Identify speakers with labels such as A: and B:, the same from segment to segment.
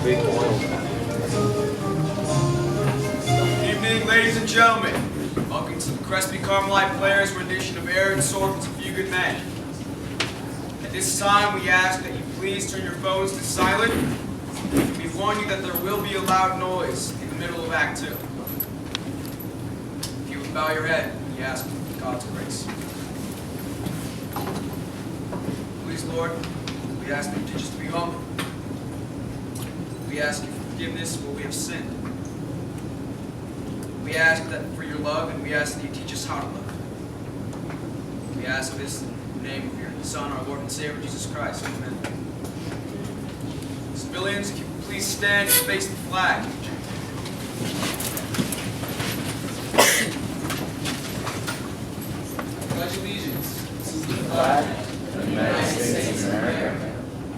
A: big oil.
B: Good evening, ladies and gentlemen. Welcome to the Crespi Carmelite Players rendition of Air and Sword with a Few Good Men. At this time, we ask that you please turn your phones to silent. We warn you that there will be a loud noise in the middle of Act 2. If you would bow your head, we ask God's grace. Please, Lord, we ask that you teach us to be humble. We ask you for forgiveness where we have sinned. We ask that for your love, and we ask that you teach us how to love. We ask this in the name of your Son, our Lord and Savior, Jesus Christ. Amen. Civilians, if you would please stand and face the flag. I pledge allegiance to the flag of the United States of America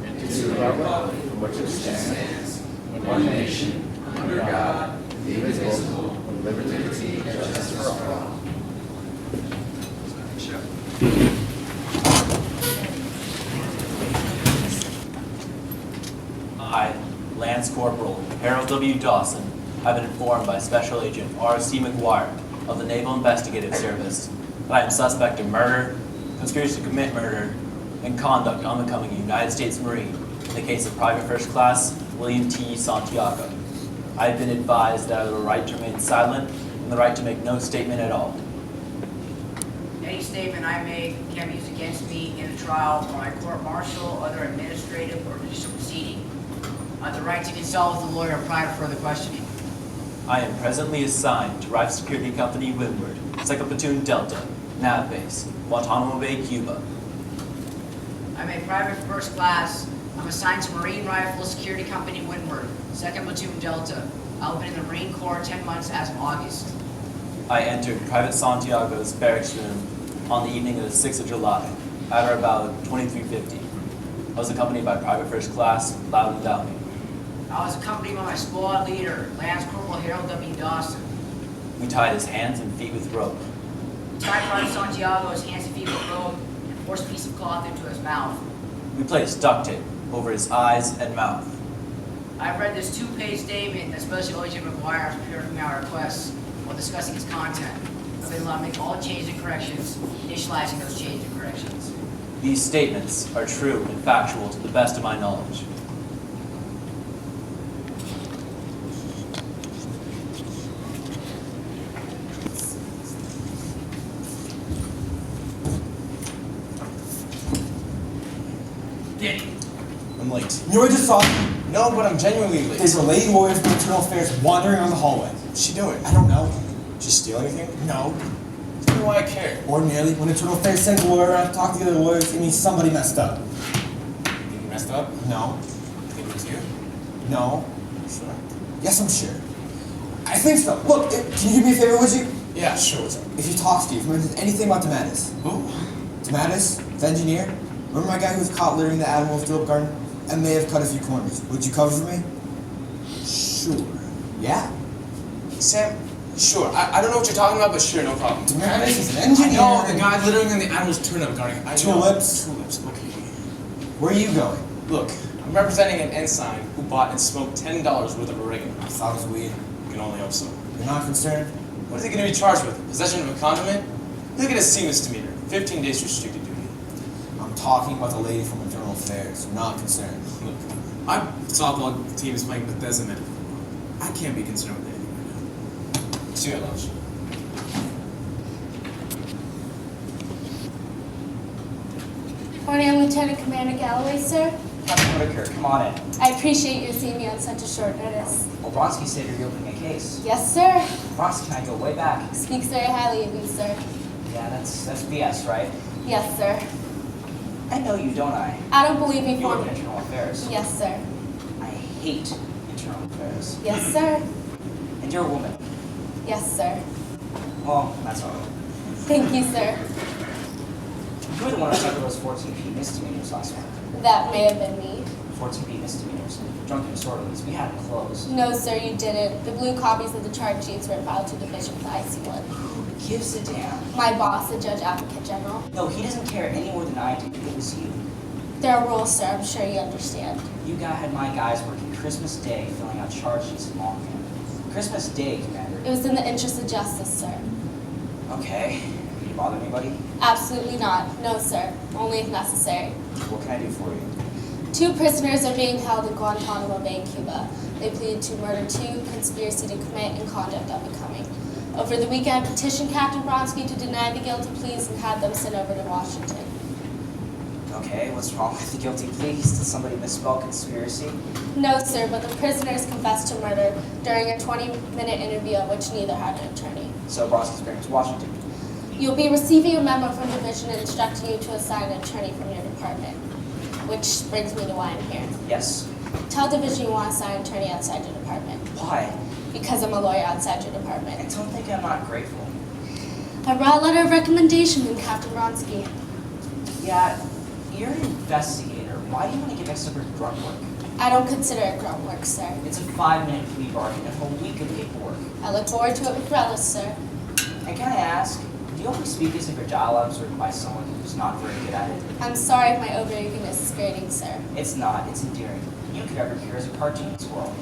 B: and to the republic for which it stands, one nation, under God, indivisible, with liberty and justice for all.
C: I, Lance Corporal Harold W. Dawson, have been informed by Special Agent R.C. McGuire of the Naval Investigative Service that I am suspect of murder, conspiracy to commit murder, and conduct unbecoming a United States Marine in the case of Private First Class William T. Santiago. I have been advised that I have the right to remain silent and the right to make no statement at all.
D: Any statement I make can be used against me in a trial or a court-martial or other administrative or judicial proceeding. I have the right to consult with a lawyer prior to further questioning.
C: I am presently assigned to Rife Security Company Windward, 2nd Platoon Delta, Nav Base, Guantanamo Bay, Cuba.
D: I'm a private first class. I'm assigned to Marine Rifle Security Company Windward, 2nd Platoon Delta. I've been in the Marine Corps 10 months as of August.
C: I entered Private Santiago's barracks room on the evening of the 6th of July, at or about 2350. I was accompanied by Private First Class Loudon Downey.
D: I was accompanied by my squad leader, Lance Corporal Harold W. Dawson.
C: We tied his hands and feet with rope.
D: We tied Private Santiago's hands and feet with rope and forced a piece of cloth into his mouth.
C: We placed duct tape over his eyes and mouth.
D: I've read this two-page statement that Special Agent McGuire has prepared for me our requests while discussing its content. I've been allowed to make all changes and corrections, initializing those changes and corrections.
C: These statements are true and factual to the best of my knowledge.
E: I'm late. You know what I just saw? No, but I'm genuinely late.
F: There's a lady lawyer from Internal Affairs wandering around the hallway.
E: What's she doing?
F: I don't know.
E: Did she steal anything?
F: No.
E: Tell me why I care.
F: Ordinarily, when Internal Affairs sends a lawyer around to talk to the other lawyers, it means somebody messed up.
E: Think you messed up?
F: No.
E: Think it was you?
F: No.
E: Sure.
F: Yes, I'm sure. I think so. Look, can you do me a favor, would you?
E: Yeah, sure. What's up?
F: If you talk to Steve, remember anything about Dematis?
E: Who?
F: Dematis, the engineer? Remember my guy who was caught littering the Admiral's tulip garden? I may have cut a few corners. Would you cover for me?
E: Sure.
F: Yeah?
E: Sam, sure. I don't know what you're talking about, but sure, no problem.
F: Dematis is an engineer.
E: No, the guy littering in the Admiral's turnip garden.
F: Tulips.
E: Tulips, okay.
F: Where are you going?
E: Look, I'm representing an ensign who bought and smoked $10 worth of oregano.
F: I thought it was weed.
E: You can only hope so.
F: You're not concerned?
E: What is he going to be charged with? Possession of a condiment? He'll get a C misdemeanor. 15 days restricted duty.
F: I'm talking about the lady from Internal Affairs. I'm not concerned.
E: Look, my softball team is playing Bethesda Medical. I can't be concerned with anything right now. See you at lunch.
G: Morning, I'm Lieutenant Commander Galloway, sir.
H: Captain Whitaker, come on in.
G: I appreciate you seeing me on such a short notice.
H: Well, Bronski said you're opening a case.
G: Yes, sir.
H: Bronski and I go way back.
G: Speaks very highly of you, sir.
H: Yeah, that's BS, right?
G: Yes, sir.
H: I know you, don't I?
G: I don't believe me
H: You work
G: for
H: in internal affairs.
G: Yes, sir.
H: I hate internal affairs.
G: Yes, sir.
H: And you're a woman.
G: Yes, sir.
H: Well, that's all right.
G: Thank you, sir.
H: You were the one who suffered those 14P misdemeanors last month.
G: That may have been me.
H: 14P misdemeanors. Drunken disorderlies. We had them closed.
G: No, sir, you didn't. The blue copies of the charge sheets were filed to division with IC1.
H: Who gives a damn?
G: My boss, the Judge Advocate General.
H: No, he doesn't care any more than I do. It was you.
G: There are rules, sir. I'm sure you understand.
H: You had my guys working Christmas Day filling out charge sheets in Longham. Christmas Day, Commander.
G: It was in the interest of justice, sir.
H: Okay. Did you bother anybody?
G: Absolutely not. No, sir. Only if necessary.
H: What can I do for you?
G: 2 prisoners are being held in Guantanamo Bay, Cuba. They pleaded to murder 2, conspiracy to commit, and conduct unbecoming. Over the weekend, I petitioned Captain Bronsky to deny the guilty pleas and had them sent over to Washington.
H: Okay, what's wrong with the guilty pleas? Did somebody misspell conspiracy?
G: No, sir, but the prisoners confessed to murder during a 20-minute interview at which neither had an attorney.
H: So Bronsky's bringing to Washington.
G: You'll be receiving a memo from division instructing you to assign an attorney from your department. Which brings me to why I'm here.
H: Yes.
G: Tell division you want to assign an attorney outside your department.
H: Why?
G: Because I'm a lawyer outside your department.
H: I don't think I'm not grateful.
G: I brought a letter of recommendation from Captain Bronsky.
H: Yeah, you're an investigator. Why do you want to get mixed up with drug work?
G: I don't consider it grunt work, sir.
H: It's a 5-minute plea bargain and a whole week of paperwork.
G: I look forward to it with relish, sir.
H: And can I ask, do you always speak as if your dialogue is written by someone who's not very good at it?
G: I'm sorry if my overeagerness is grating, sir.
H: It's not. It's endearing. You could ever appear as a cartoonist world.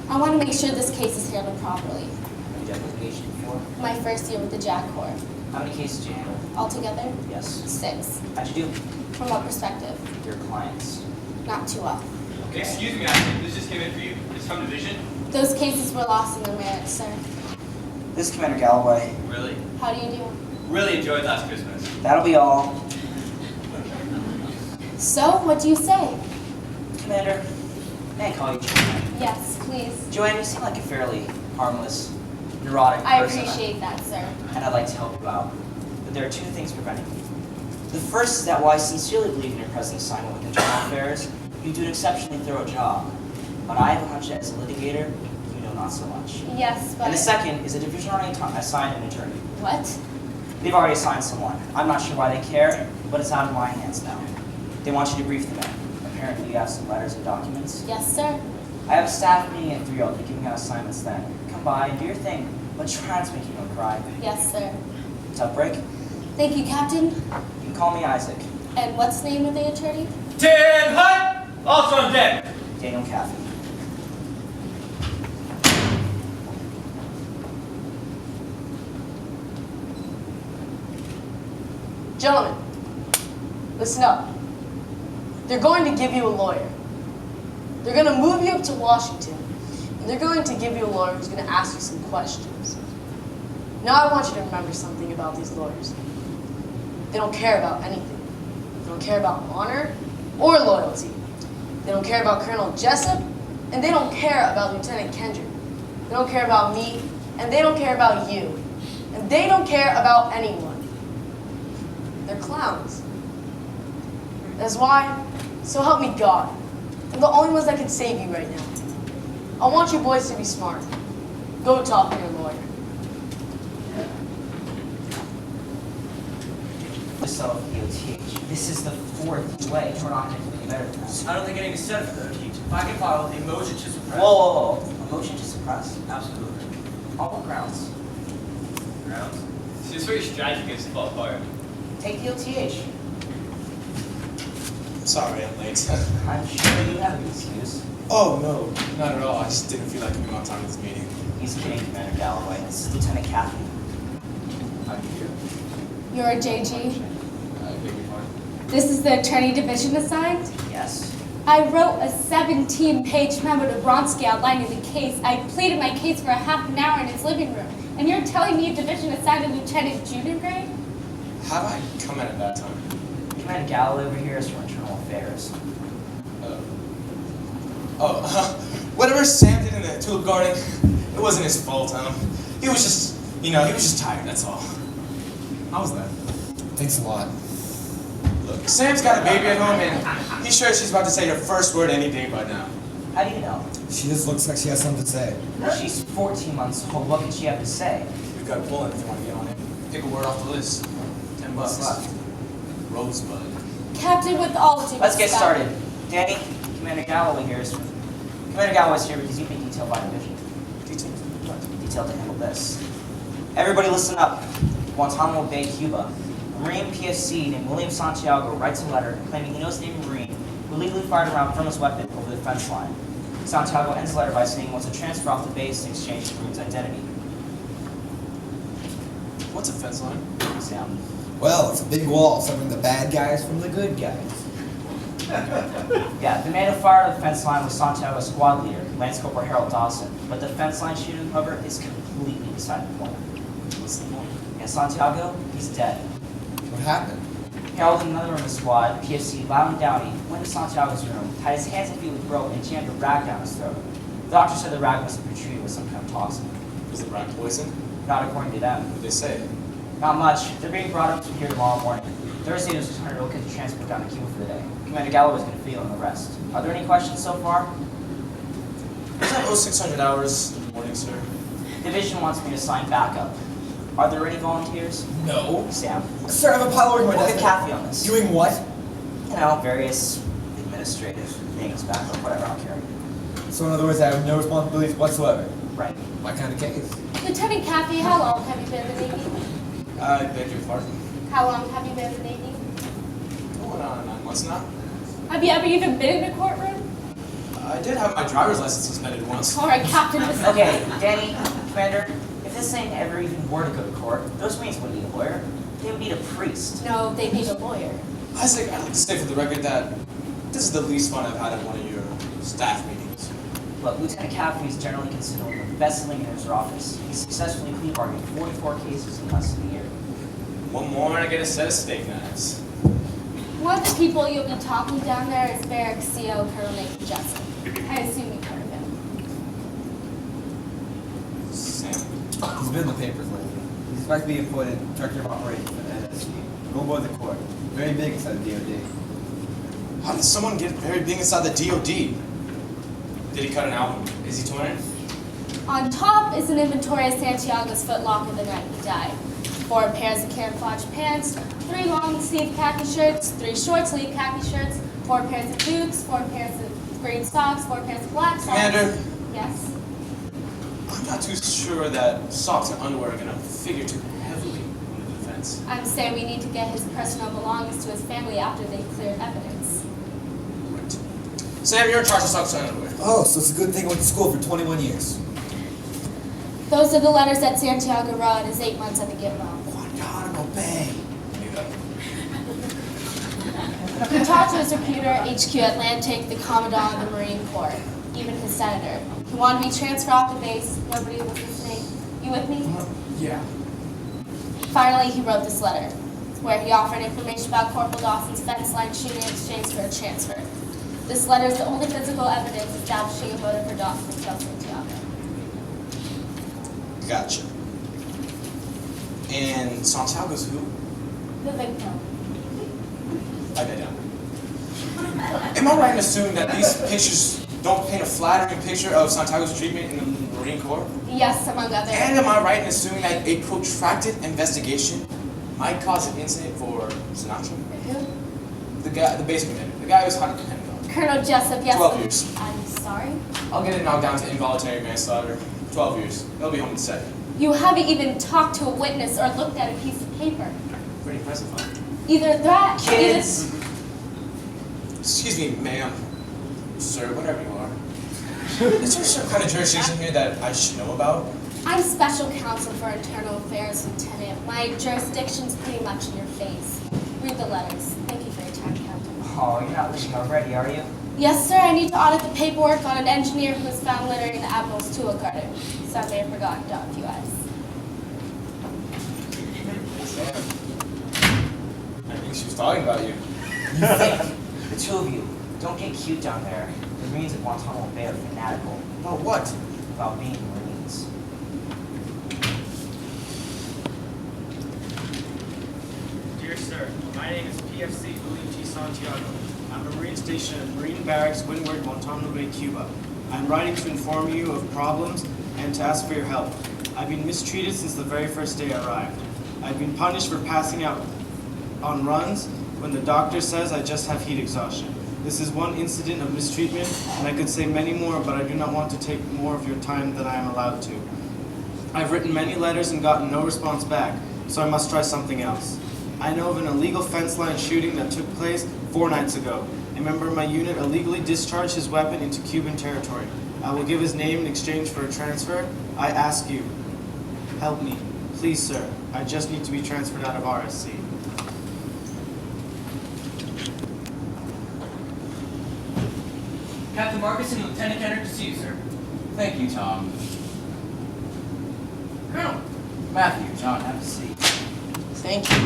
G: I want to make sure this case is handled properly.
H: Have you done litigation before?
G: My first year with the Jack Corps.
H: How many cases did you handle?
G: Altogether,
H: Yes.
G: 6.
H: How'd you do?
G: From what perspective?
H: Your clients.
G: Not too well.
H: Okay.
A: Excuse me, I think this just came in for you. It's from division.
G: Those cases were lost in their merits, sir.
H: This is Commander Galloway.
A: Really?
G: How do you do?
A: Really enjoyed last Christmas.
H: That'll be all.
G: So, what do you say?
H: Commander, may I call you Joanne?
G: Yes, please.
H: Joanne, you seem like a fairly harmless, neurotic
G: I
H: person.
G: appreciate that, sir.
H: And I'd like to help you out. But there are 2 things preventing me. The first is that while I sincerely believe in your present assignment with Internal Affairs, you do an exceptionally thorough job. But I have a hunch that as a litigator, you know not so much.
G: Yes, but...
H: And the second is the division already assigned an attorney.
G: What?
H: They've already assigned someone. I'm not sure why they care, but it's out of my hands now. They want you to brief the men. Apparently you have some letters and documents.
G: Yes, sir.
H: I have a staff meeting at 3. I'll be giving out assignments then. Come by and do your thing, but try not to make anyone cry.
G: Yes, sir.
H: Tough break?
G: Thank you, Captain.
H: You can call me Isaac.
G: And what's the name of the attorney?
A: Tim Hunt! Also on deck.
H: Daniel Caffey.
I: Gentlemen, listen up. They're going to give you a lawyer. They're going to move you up to Washington, and they're going to give you a lawyer who's going to ask you some questions. Now I want you to remember something about these lawyers. They don't care about anything. They don't care about honor or loyalty. They don't care about Colonel Jessup, and they don't care about Lieutenant Kendrick. They don't care about me, and they don't care about you. And they don't care about anyone. They're clowns. That's why, so help me God, they're the only ones that can save you right now. I want you boys to be smart. Go talk to your lawyer.
H: So, EOTH, this is the 4th delay. We're not going to do any better than that.
A: I don't think anything is said for the teach. If I can file a motion to suppress.
H: Whoa. A motion to suppress?
A: Absolutely.
H: On what grounds?
A: Grounds? See, it's very strategy against the fall apart.
H: Take the OTH.
E: Sorry, I'm late.
H: I'm sure you have an excuse.
E: Oh, no, not at all. I just didn't feel like coming on time to this meeting.
H: He's kidding, Commander Galloway. This is Lieutenant Caffey.
E: How do you do?
G: You're a JG.
E: I beg your pardon?
G: This is the attorney division assigned?
H: Yes.
G: I wrote a 17-page memo to Bronsky outlining the case. I pleaded my case for a half an hour in his living room. And you're telling me a division assigned a lieutenant junior grade?
E: Have I come in at that time?
H: Commander Galloway over here is from Internal Affairs.
E: Whatever Sam did in the Tulip Garden, it wasn't his fault. He was just, he was just tired, that's all. How was that?
F: Thanks a lot.
E: Look, Sam's got a baby at home, and he's sure she's about to say her first word any day by now.
H: How do you know?
F: She just looks like she has something to say.
H: She's 14 months old. What could she have to say?
E: We've got a bullet if you want to get on it. Pick a word off the list. $10 left. Rosebud.
G: Captain, with all due
H: Let's get
G: respect-
H: started. Danny, Commander Galloway here is... Commander Galloway's here because you've been detailed by division.
E: Detail. What?
H: Detailed to handle this. Everybody listen up. Guantanamo Bay, Cuba. A Marine PSC named William Santiago writes a letter claiming he knows the Navy Marine illegally fired a round from his weapon over the fence line. Santiago ends the letter by saying he wants to transfer off the base in exchange for Green's identity.
E: What's a fence line?
H: Sam.
F: Well, it's a big wall separating the bad guys from the good guys.
H: Yeah, the man who fired the fence line was Santiago's squad leader, Lance Corporal Harold Dawson. But the fence line shooting, however, is completely beside the point.
E: What's the point?
H: And Santiago, he's dead.
F: What happened?
H: Harold and another member of the squad, PFC Loudon Downey, went to Santiago's room, tied his hands and feet with rope, and jammed a rag down his throat. The doctor said the rag must have been treated with some kind of toxin.
E: Was the rag poison?
H: Not according to them.
E: What did they say?
H: Not much. They're being brought up to here tomorrow morning. Thursday, there's 600 okay to transport down to Cuba for the day. Commander Galloway's going to field on the rest. Are there any questions so far?
E: Was that 0600 hours in the morning, sir?
H: Division wants me to sign backup. Are there any volunteers?
F: No.
H: Sam.
F: Sir, I have a pile of work on my
H: We'll get
F: desk.
H: Kathy on this.
F: Doing what?
H: You know, various administrative things, backup, whatever, I don't care.
F: So in other words, I have no responsibilities whatsoever.
H: Right.
F: What kind of case?
G: Lieutenant Kathy, how long have you been in the Navy?
E: I beg your pardon.
G: How long have you been in the Navy?
E: Going on 9 months now.
G: Have you ever even been in a courtroom?
E: I did have my driver's license suspended once.
G: All right, Captain. This
H: Okay, Danny, Commander, if this thing ever even were to go to court, those Marines wouldn't need a lawyer. They would need a priest.
G: No, they need a lawyer.
E: Isaac, I'd like to say for the record that this is the least fun I've had at one of your staff meetings.
H: Look, Lieutenant Caffrey is generally considered one of the best living in his office. He successfully plea bargained 44 cases in less than a year.
E: One more and I get a set of steak knives.
G: One of the people you'll be talking down there is Barracks CO Colonel Nathan Jessup. I assume you've heard of him.
E: Sam.
F: He's been in the papers lately. He's about to be appointed Director of Operations for the NSC. Go aboard the court. Very big inside the DOD.
E: How did someone get very big inside the DOD? Did he cut an album? Is he touring?
G: On top is an inventory of Santiago's footlocker the night he died. 4 pairs of camouflage pants, 3 long-sleeve khaki shirts, 3 short-sleeve khaki shirts, 4 pairs of boots, 4 pairs of green socks, 4 pairs of black socks.
E: Commander.
G: Yes?
E: I'm not too sure that socks and underwear are going to figure too heavily in the defense.
G: I'm saying we need to get his personal belongings to his family after they've cleared evidence.
E: Right. Sam, you're in charge of socks and underwear.
F: Oh, so it's a good thing I went to school for 21 years.
G: Those are the letters that Santiago wrote in his 8 months at the Gitmo.
F: Guantanamo Bay.
G: He talked to his recruiter, HQ Atlantic, the Commandant of the Marine Corps, even his senator. He wanted me transferred off the base. Nobody was listening. You with me?
F: Yeah.
G: Finally, he wrote this letter, where he offered information about Corporal Dawson's fence line shooting in exchange for a transfer. This letter is the only physical evidence establishing a motive for Dawson to kill Santiago.
E: Gotcha. And Santiago's who?
G: The victim.
E: I bet down. Am I right in assuming that these pictures don't paint a flattering picture of Santiago's treatment in the Marine Corps?
G: Yes, among others.
E: And am I right in assuming that a protracted investigation might cause an incident for Sinatra?
G: Who?
E: The guy, the base commander, the guy who's hot at the Pentagon.
G: Colonel Jessup, yes.
E: 12 years.
G: I'm sorry.
E: I'll get it knocked down to involuntary manslaughter. 12 years. He'll be home in a second.
G: You haven't even talked to a witness or looked at a piece of paper.
E: Pretty impressive, huh?
G: Either that,
H: Kids!
E: Excuse me, ma'am. Sir, whatever you are. Is there some kind of jurisdiction here that I should know about?
G: I'm special counsel for internal affairs, Lieutenant. My jurisdiction's pretty much in your face. Read the letters. Thank you for your time, Captain.
H: Oh, you're not leaving already, are you?
G: Yes, sir. I need to audit the paperwork on an engineer who was found littering the Admiral's tool garden. So I may have forgotten to dot a few I's.
E: I think she was talking about you.
H: You think? The two of you. Don't get cute down there. The Marines at Guantanamo Bay are fanatical
E: About what?
H: about being Marines.
J: Dear sir, my name is PFC William T. Santiago. I'm a Marine stationed at Marine Barracks, Windward, Guantanamo Bay, Cuba. I'm writing to inform you of problems and to ask for your help. I've been mistreated since the very first day I arrived. I've been punished for passing out on runs when the doctor says I just have heat exhaustion. This is one incident of mistreatment, and I could say many more, but I do not want to take more of your time than I am allowed to. I've written many letters and gotten no response back, so I must try something else. I know of an illegal fence line shooting that took place 4 nights ago, and a member of my unit illegally discharged his weapon into Cuban territory. I will give his name in exchange for a transfer. I ask you, help me. Please, sir. I just need to be transferred out of RSC.
A: Captain Marcus and Lieutenant Kendrick to see you, sir.
C: Thank you, Tom.
A: Colonel.
C: Matthew, John, have a seat.
I: Thank you.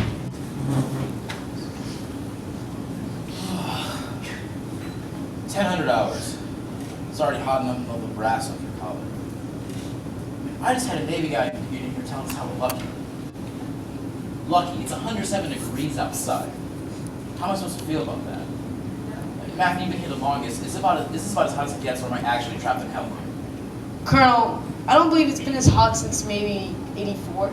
C: $1,000. It's already hot enough to know the brass off your collar. I just had a Navy guy in here telling us how we're lucky. Lucky. It's 107 degrees outside. How am I supposed to feel about that? Matthew, you've been here the longest. This is about as hot as it gets, or am I actually trapped in hell?
I: Colonel, I don't believe it's been as hot since maybe 84.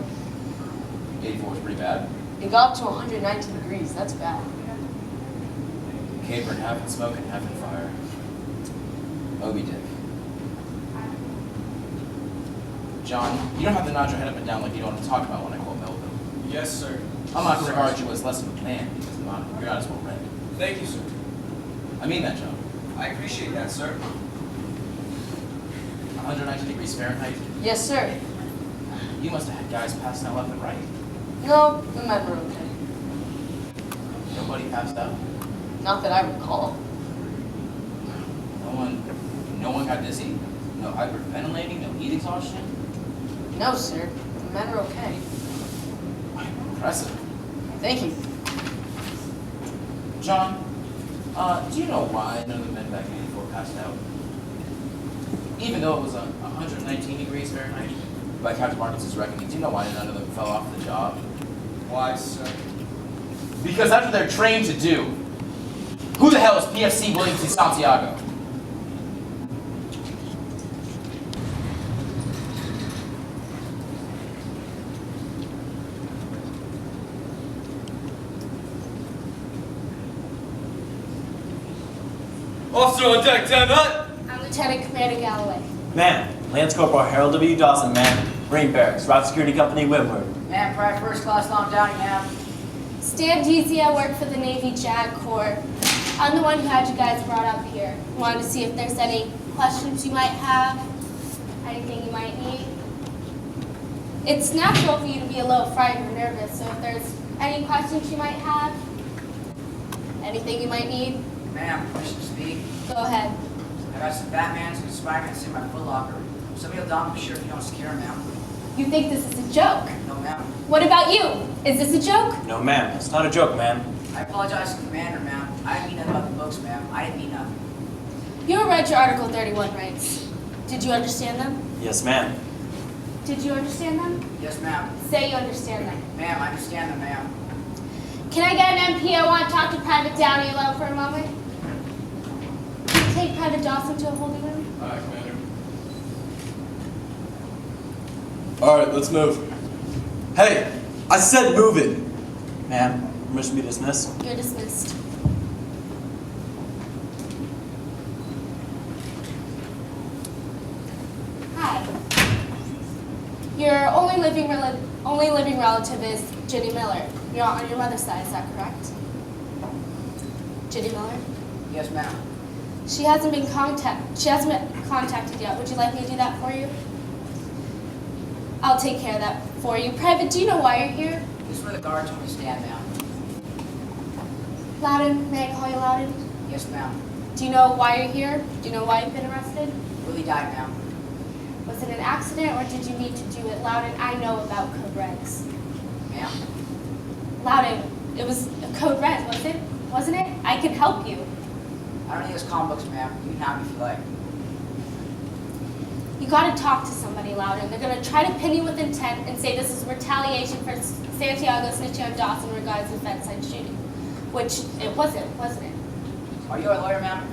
C: 84 is pretty bad.
I: It got up to 119 degrees. That's bad.
C: Caper and half in smoke and half in fire. Moby Dick. John, you don't have to nod your head up and down like you don't want to talk about when I quote Melville.
B: Yes, sir.
C: I'm not going to regard you as less of a man because you're not as well read.
B: Thank you, sir.
C: I mean that, John.
B: I appreciate that, sir.
C: 190 degrees Fahrenheit.
I: Yes, sir.
C: You must have had guys passing out left and right.
I: No, the men were okay.
C: Nobody passed out.
I: Not that I recall.
C: No one got dizzy. No hyperventilating. No heat exhaustion.
I: No, sir. The men are okay.
C: Impressive.
I: Thank you.
C: John, do you know why none of the men back in 84 passed out? Even though it was 119 degrees Fahrenheit, by Captain Marcus's reckoning, do you know why none of them fell off the job?
B: Why, sir?
C: Because that's what they're trained to do. Who the hell is PFC William T. Santiago?
B: Officer on deck, 10 hut.
G: I'm Lieutenant Commander Galloway.
C: Man, Lance Corporal Harold W. Dawson, man. Marine Barracks, Route Security Company, Windward.
D: Man, Private First Class Long Downey, ma'am.
G: Stan Deasy, I work for the Navy JAG Corps. I'm the one who had you guys brought up here. Wanted to see if there's any questions you might have, anything you might need. It's natural for you to be a little frightened or nervous, so if there's any questions you might have, anything you might need,
D: Ma'am, permission to speak.
G: go ahead.
D: I got some Batmans and Spider-Mans in my foot locker. Somebody will down the shirt if you don't secure them, ma'am.
G: You think this is a joke?
D: No, ma'am.
G: What about you? Is this a joke?
C: No, ma'am. It's not a joke, ma'am.
D: I apologize to the commander, ma'am. I didn't mean nothing about the books, ma'am. I didn't mean nothing.
G: You read your Article 31 rights. Did you understand them?
C: Yes, ma'am.
G: Did you understand them?
D: Yes, ma'am.
G: Say you understand them.
D: Ma'am, I understand them, ma'am.
G: Can I get an MP? I want to talk to Private Downey alone for a moment. Can you take Private Dawson to a holding room?
B: Aye, Commander.
K: All right, let's move. Hey, I said move it.
C: Ma'am, permission to be dismissed.
G: You're dismissed. Hi. Your only living relative is Ginny Miller. You're on your mother's side, is that correct? Ginny Miller?
D: Yes, ma'am.
G: She hasn't been contacted yet. Would you like me to do that for you? I'll take care of that for you. Private, do you know why you're here?
D: This is where the guard told me to stand, ma'am.
G: Loudon, may I call you Loudon?
D: Yes, ma'am.
G: Do you know why you're here? Do you know why you've been arrested?
D: Willie died, ma'am.
G: Was it an accident or did you need to do it? Loudon, I know about code reds.
D: Ma'am?
G: Loudon, it was a code red, wasn't it? I can help you.
D: I don't need those comic books, ma'am. You can have me if you like.
G: You gotta talk to somebody, Loudon. They're gonna try to pin you with intent and say this is retaliation for Santiago snitching on Dawson regards to the bedside shooting. Which it wasn't it?
D: Are you a lawyer, ma'am?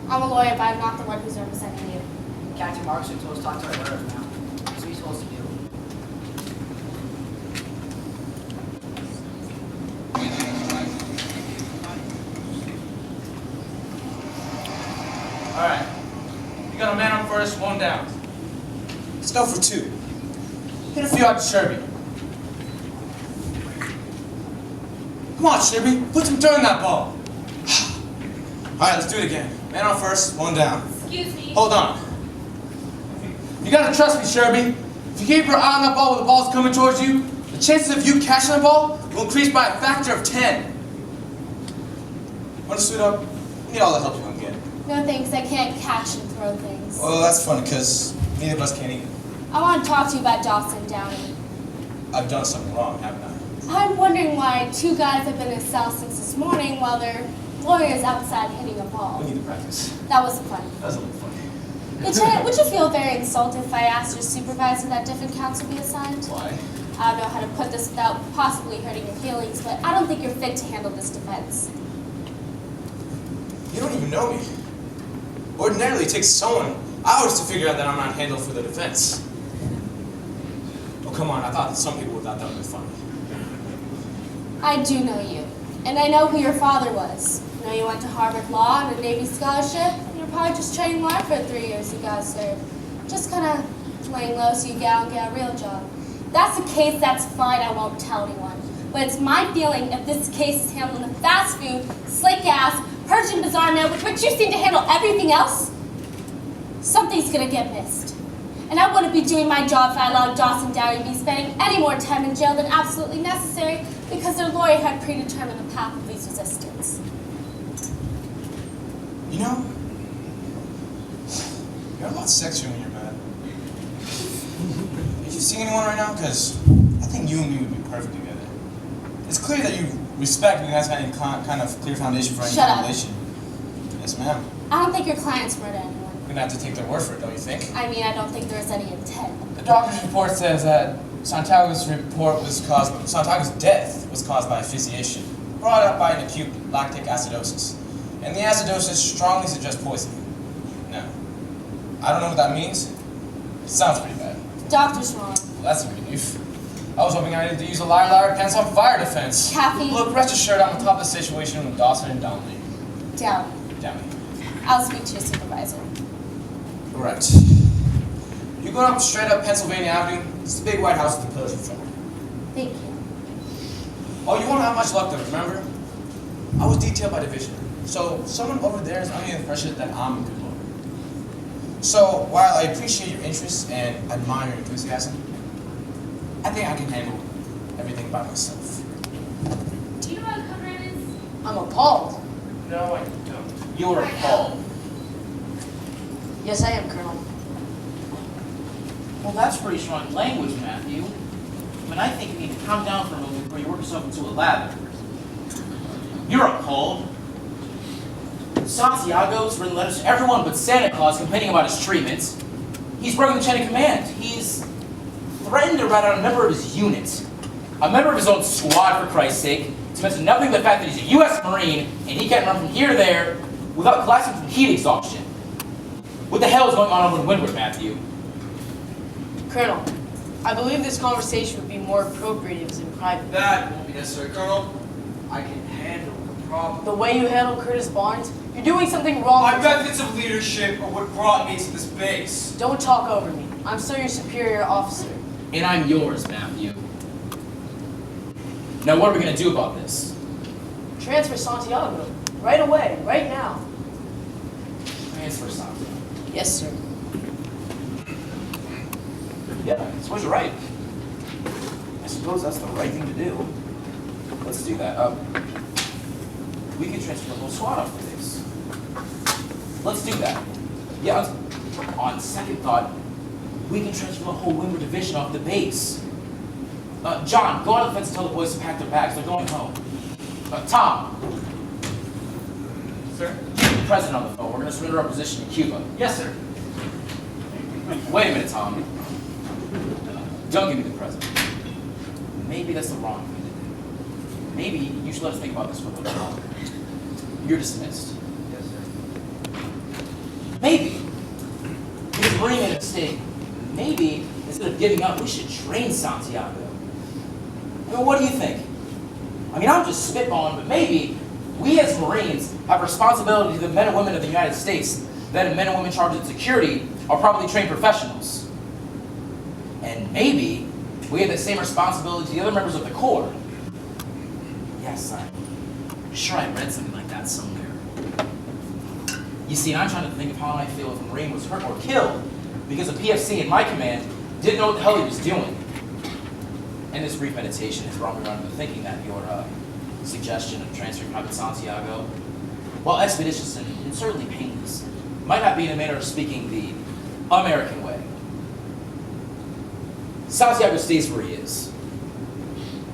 G: I'm a lawyer, but I'm not the one who's representing you.
D: Captain Markson told us to talk to our lawyers, ma'am. That's what he told us to do.
A: All right. You got a man up first, one down.
E: Let's go for two.
A: Hit a few out to Sherby.
E: Come on, Shibby. Put some dirt in that ball. Alright, let's do it again. Man on first, one down.
G: Excuse me.
E: Hold on. You gotta trust me, Sherby. If you keep your eye on that ball when the ball's coming towards you, the chances of you catching the ball will increase by a factor of 10. Want to suit up? You need all the help you can get.
G: No thanks, I can't catch and throw things.
E: Well, that's funny, because neither of us can either.
G: I want to talk to you about Dawson Downey.
E: I've done something wrong, haven't I?
G: I'm wondering why 2 guys have been in a cell since this morning while their lawyer's outside hitting a ball.
E: We need to practice.
G: That was fun.
E: That was a little funny.
G: Lieutenant, would you feel very insulted if I asked your supervisor that different counsel be assigned?
E: Why?
G: I don't know how to put this without possibly hurting your feelings, but I don't think you're fit to handle this defense.
E: You don't even know me. Ordinarily, it takes someone hours to figure out that I'm not handled for the defense. Oh, come on, I thought that some people thought that would be funny.
G: I do know you, and I know who your father was. I know you went to Harvard Law on a Navy scholarship, and you're probably just training law for 3 years you got served. Just kind of laying low so you get a real job. If that's the case, that's fine, I won't tell anyone. But it's my feeling if this case is handled in the fast food, slick ass, Persian bizarre man with which you seem to handle everything else, something's gonna get missed. And I wouldn't be doing my job if I allowed Dawson Downey to be spending any more time in jail than absolutely necessary because their lawyer had predetermined the path of least resistance.
E: You know, you're a lot sexier when you're mad. Are you seeing anyone right now? Because I think you and me would be perfect together. It's clear that you respect me, and that's any kind of clear foundation for any
G: Shut up.
E: relation. Yes, ma'am.
G: I don't think your clients murdered anyone.
E: We're gonna have to take their word for it, don't you think?
G: I mean, I don't think there's any intent.
E: The doctor's report says that Santiago's death was caused by asphyxiation, brought up by an acute lactic acidosis. And the acidosis strongly suggests poisoning. Now, I don't know what that means. It sounds pretty bad.
G: The doctor's wrong.
E: Well, that's a relief. I was hoping I didn't use a liar pants on fire defense.
G: Caffeine.
E: Look, rest assured I'm on top of the situation with Dawson and Downey.
G: Down. I'll speak to your supervisor.
E: Correct. You're going up straight up Pennsylvania Avenue. It's the big white house with the pillars in front.
G: Thank you.
E: Oh, you won't have much luck though, remember? I was detailed by division. So someone over there is under the impression that I'm a good lawyer. So while I appreciate your interest and admire your enthusiasm, I think I can handle everything by myself.
G: Do you know what a cover is?
I: I'm appalled.
E: No, I don't.
A: You're appalled.
I: Yes, I am, Colonel.
L: Well, that's pretty strong language, Matthew. I mean, I think you need to calm down for a moment before you work yourself into a lather. You're appalled. Santiago's written letters to everyone but Santa Claus complaining about his treatment. He's broken the chain of command. He's threatened to rat out a member of his unit. A member of his own squad, for Christ's sake, to mention nothing but the fact that he's a U.S. Marine and he can't run from here to there without collapsing from heat exhaustion. What the hell is going on over in Windward, Matthew?
I: Colonel, I believe this conversation would be more appropriate if it was in private.
B: That won't be necessary, Colonel. I can handle the problem.
I: The way you handle Curtis Barnes, you're doing something wrong.
B: My methods of leadership are what brought me to this base.
I: Don't talk over me. I'm still your superior officer.
L: And I'm yours, Matthew. Now, what are we going to do about this?
I: Transfer Santiago. Right away. Right now.
L: Transfer Santiago.
I: Yes, sir.
L: Yeah, I suppose you're right. I suppose that's the right thing to do. Let's do that. We can transfer the whole squad off the base. Let's do that. Yeah, on second thought, we can transfer the whole Windward division off the base. John, go on the fence and tell the boys to pack their bags. They're going home. Tom.
A: Sir?
L: Keep the president on the phone. We're going to surrender our position in Cuba.
A: Yes, sir.
L: Wait a minute, Tom. Don't give me the president. Maybe that's the wrong thing to do. Maybe you should let us think about this for a little longer. You're dismissed.
A: Yes, sir.
L: Maybe. Because Marine made a mistake. Maybe, instead of giving up, we should train Santiago. I mean, what do you think? I mean, I'm just spitballing, but maybe we as Marines have responsibility to the men and women of the United States that men and women charged with security are properly trained professionals. And maybe we have the same responsibility to the other members of the Corps. Yes, I'm sure I read something like that somewhere. You see, I'm trying to think of how I might feel if a Marine was hurt or killed because a PFC in my command didn't know what the hell he was doing. And this brief meditation has brought me around to thinking that your suggestion of transferring Private Santiago, while expeditious and certainly painless, might not be in a manner of speaking the American way. Santiago stays where he is.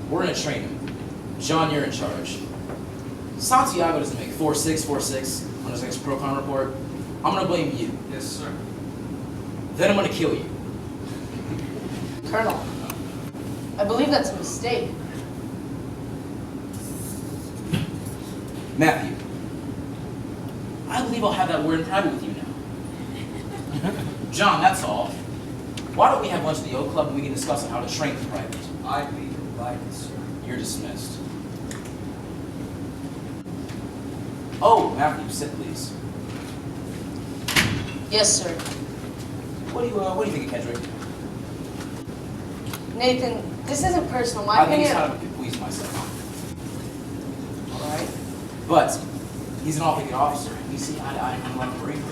L: We're going to train him. John, you're in charge. Santiago doesn't make 4646 on his next Procon report. I'm going to blame you.
B: Yes, sir.
L: Then I'm going to kill you.
I: Colonel, I believe that's a mistake.
L: Matthew, I believe I'll have that word in private with you now. John, that's all. Why don't we have lunch at the Oak Club and we can discuss how to train the private?
B: I'd be delighted, sir.
L: You're dismissed. Oh, Matthew, sit please.
I: Yes, sir.
L: What do you think of Kendrick?
I: Nathan, this isn't personal. My
L: I think
I: opinion.
L: he's trying to please myself. All right. But he's an awfully good officer. You see, I'm not a Marine.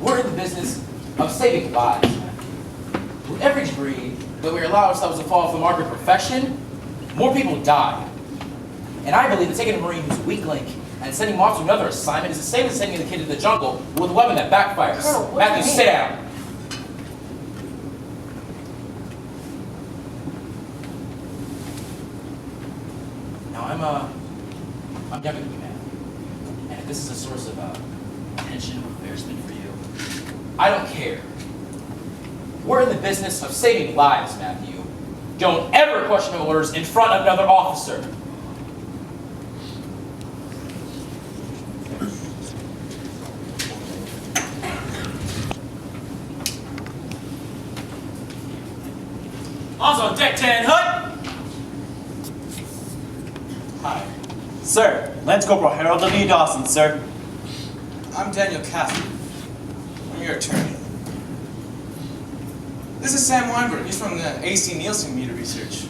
L: We're in the business of saving lives. With every degree that we allow ourselves to fall off the mark of perfection, more people die. And I believe that taking a Marine who's a weak link and sending him off to another assignment is the same as sending the kid to the jungle with a weapon that backfires.
I: Colonel, what do you
L: Matthew,
I: mean?
L: sit down. Now, I'm younger than you, man. And if this is a source of tension or embarrassment for you, I don't care. We're in the business of saving lives, Matthew. Don't ever question orders in front of another officer.
A: Also, Deck 10, Hut!
C: Hi. Sir, Lance Corporal Harold W. Dawson, sir.
E: I'm Daniel Cassidy. I'm your attorney. This is Sam Weinberg. He's from the AC Nielsen Meter Research.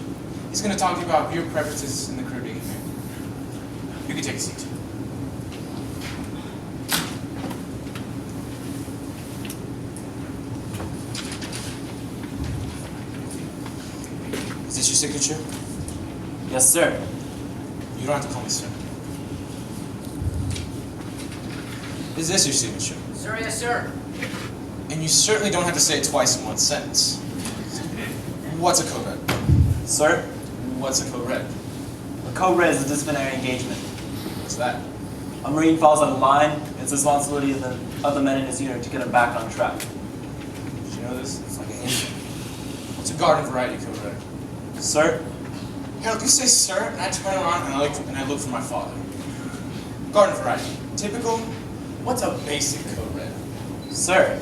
E: He's going to talk to you about your preferences in the Caribbean. You can take a seat. Is this your signature?
C: Yes, sir.
E: You don't have to call me sir. Is this your signature?
D: Sir, yes, sir.
E: And you certainly don't have to say it twice in one sentence. What's a code red?
C: Sir,
E: What's a code red?
C: a code red is a disciplinary engagement.
E: What's that?
C: A Marine falls on the line, it's the responsibility of the men in his unit to get him back on track.
E: Did you know this? It's like an Indian. What's a garden variety code red?
C: Sir,
E: Harold, you say sir, and I turn around and I look for my father. Garden variety. Typical. What's a basic code red?
C: sir,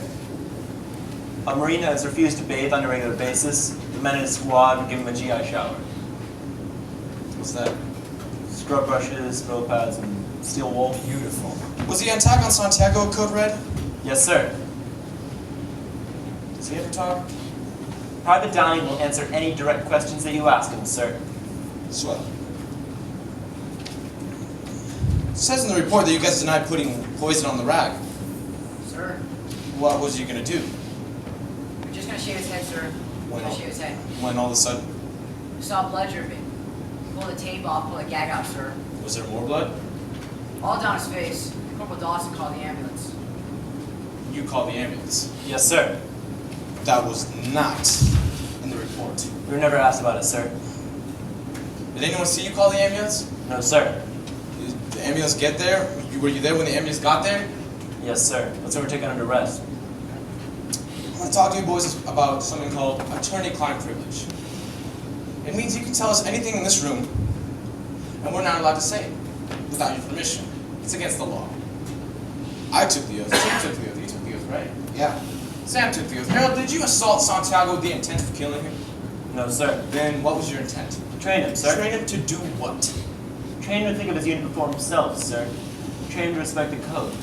C: a Marine that has refused to bathe on a regular basis, the men in his squad would give him a GI shower.
E: What's that?
C: Scrub brushes, throw pads, and steel wool.
E: Beautiful. Was the attack on Santiago code red?
C: Yes, sir.
E: Does he ever talk?
C: Private Downey will answer any direct questions that you ask him, sir.
E: Swell. It says in the report that you guys denied putting poison on the rag.
D: Sir,
E: What was you gonna do?
D: we're just gonna shave his head, sir.
E: When
D: Gonna shave his head.
E: when all of a sudden,
D: We saw blood dripping. Pull the tape off, pull the gag out, sir.
E: was there more blood?
D: All down his face. Corporal Dawson called the ambulance.
E: You called the ambulance.
C: Yes, sir.
E: That was not in the report.
C: We were never asked about it, sir.
E: Did anyone see you call the ambulance?
C: No, sir.
E: Did the ambulance get there? Were you there when the ambulance got there?
C: Yes, sir. That's when we're taken under arrest.
E: I want to talk to you boys about something called attorney-client privilege. It means you can tell us anything in this room, and we're not allowed to say it without your permission. It's against the law. I took the oath. Sam took the oath. You took the oath, right? Yeah. Sam took the oath. Harold, did you assault Santiago with the intent of killing him?
C: No, sir.
E: Then what was your intent?
C: Train him, sir.
E: Train him to do what?
C: Train him to think of his unit before himself, sir. Train him to respect the code.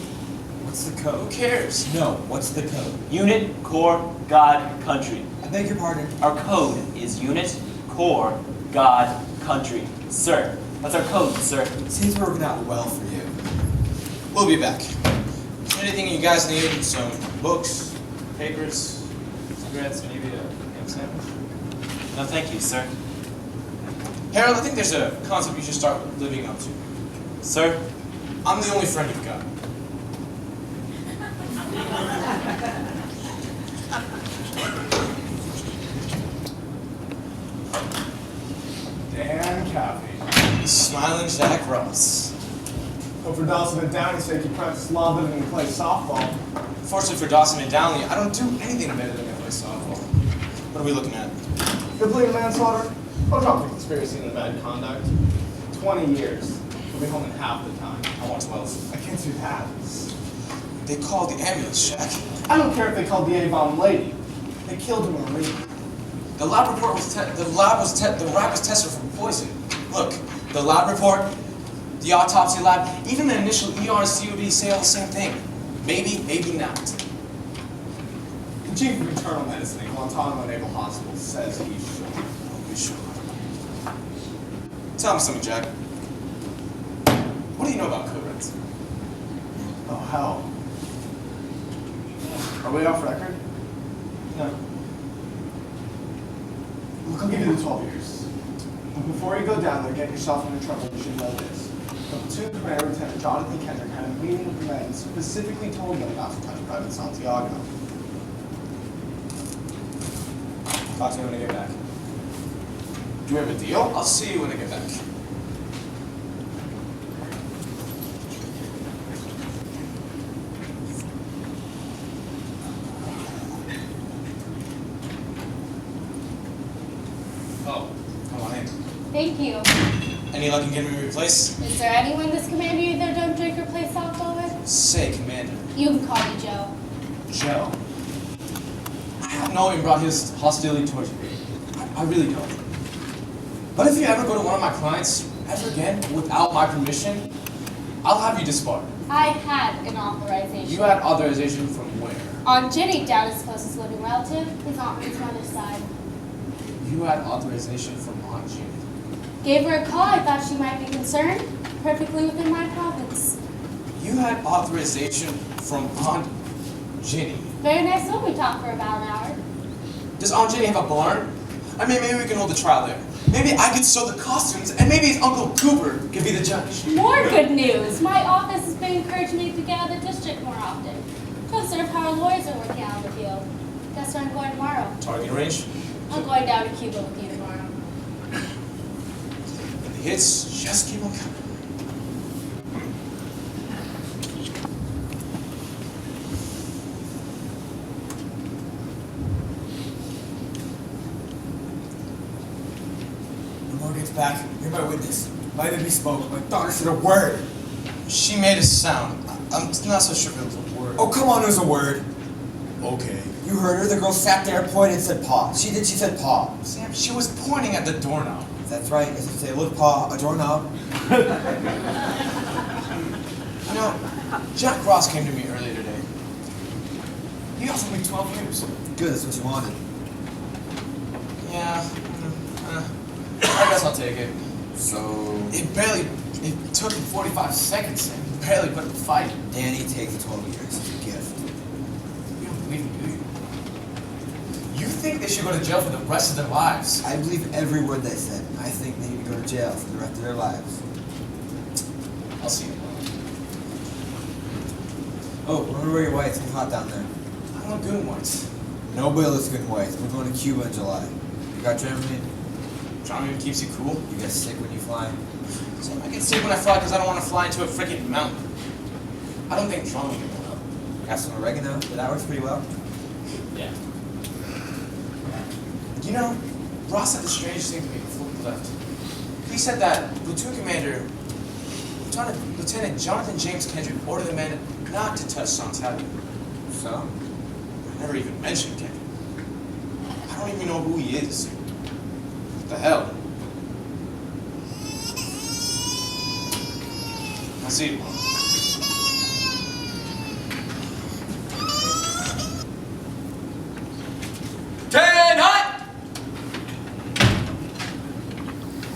F: What's the code?
E: Who cares?
F: No, what's the code?
C: Unit, corps, God, country.
F: I beg your pardon.
C: Our code is unit, corps, God, country. Sir, that's our code, sir.
F: Seems we're working out well for you.
E: We'll be back. Is there anything you guys need? Some books, papers, cigarettes, maybe a ham sandwich?
C: No, thank you, sir.
E: Harold, I think there's a concept you should start living up to.
C: Sir?
E: I'm the only friend you've got.
M: Dan Cappy.
E: Smiling Jack Ross.
M: Hope for Dawson and Downey sake you practice lobbing and play softball.
E: Fortunately for Dawson and Downey, I don't do anything better than play softball. What are we looking at?
M: You're pleading manslaughter? I'll drop the conspiracy and the bad conduct. 20 years. You'll be home in half the time.
E: I want 12.
M: I can't do that.
E: They called the ambulance, Jack.
M: I don't care if they called the Avon lady. They killed him already.
E: The lab report was the rat was tested for poison. Look, the lab report, the autopsy lab, even the initial ER and COD say all the same thing. Maybe, maybe not.
M: The chief of internal medicine at Guantanamo Naval Hospital says he's sure.
E: Oh, you sure? Tell me something, Jack. What do you know about code reds?
M: Oh, hell. Are we off record?
E: No.
M: Look, I'll give you the 12 years. But before you go down there, get yourself into trouble, you should know this. The platoon commander, Lieutenant Jonathan Kendrick, had a meeting with the men and specifically told them not to touch Private Santiago.
E: Talk to me when I get back. Do we have a deal? I'll see you when I get back. Oh, come on in.
G: Thank you.
E: Any luck in getting me replaced?
G: Is there anyone this commander you either don't drink or play softball with?
E: Say, Commander.
G: You can call me Joe.
E: Joe? I don't know him brought his hostility towards me. I really don't. But if you ever go to one of my clients, ever again, without my permission, I'll have you disbarred.
G: I had an authorization.
E: You had authorization from where?
G: On Jenny, Dowdy's closest living relative, his aunt from his mother's side.
E: You had authorization from Aunt Jean.
G: Gave her a call, I thought she might be concerned. Perfectly within my province.
E: You had authorization from Aunt Jenny.
G: Very nice one, we talked for about an hour.
E: Does Aunt Jenny have a barn? I mean, maybe we can hold the trial there. Maybe I could sew the costumes, and maybe his Uncle Cooper could be the judge.
G: More good news. My office has been encouraging me to get out of the district more often. To observe how our lawyers are working out in the field. Guess where I'm going tomorrow.
E: Target range?
G: I'm going down to Cuba with you tomorrow.
E: And the hits just keep on coming.
F: When Laura gets back, you're my witness. Neither be spoke. My daughter said a word.
E: She made a sound. I'm not so sure if it was a word.
F: Oh, come on, it was a word.
E: Okay.
F: You heard her. The girl sat there, pointed, and said paw. She said paw.
E: Sam, she was pointing at the doorknob.
F: That's right. As if to say, look, paw, a doorknob.
E: You know, Jack Ross came to me earlier today. He offered me 12 years.
F: Good, that's what you wanted.
E: Yeah. I guess I'll take it.
F: So...
E: It took him 45 seconds and he barely put up a fight.
F: Danny takes the 12 years. It's a gift.
E: You don't believe me, do you? You think they should go to jail for the rest of their lives?
F: I believe every word they said. I think they need to go to jail for the rest of their lives.
E: I'll see you.
F: Oh, remember where your whites. It's hot down there.
E: I want good ones.
F: Nobody looks good in whites. We're going to Cuba in July. You got Dramamine?
E: Dramamine keeps you cool?
F: You get sick when you fly?
E: Sam, I get sick when I fly because I don't want to fly into a freaking mountain. I don't think Dramamine will help.
F: Got some oregano? That works pretty well.
E: Yeah. You know, Ross said the strangest thing to me before he left. He said that platoon commander, Lieutenant Jonathan James Kendrick, ordered the men not to touch Santiago.
F: So?
E: I never even mentioned Kendrick. I don't even know who he is. What the hell? I'll see you tomorrow.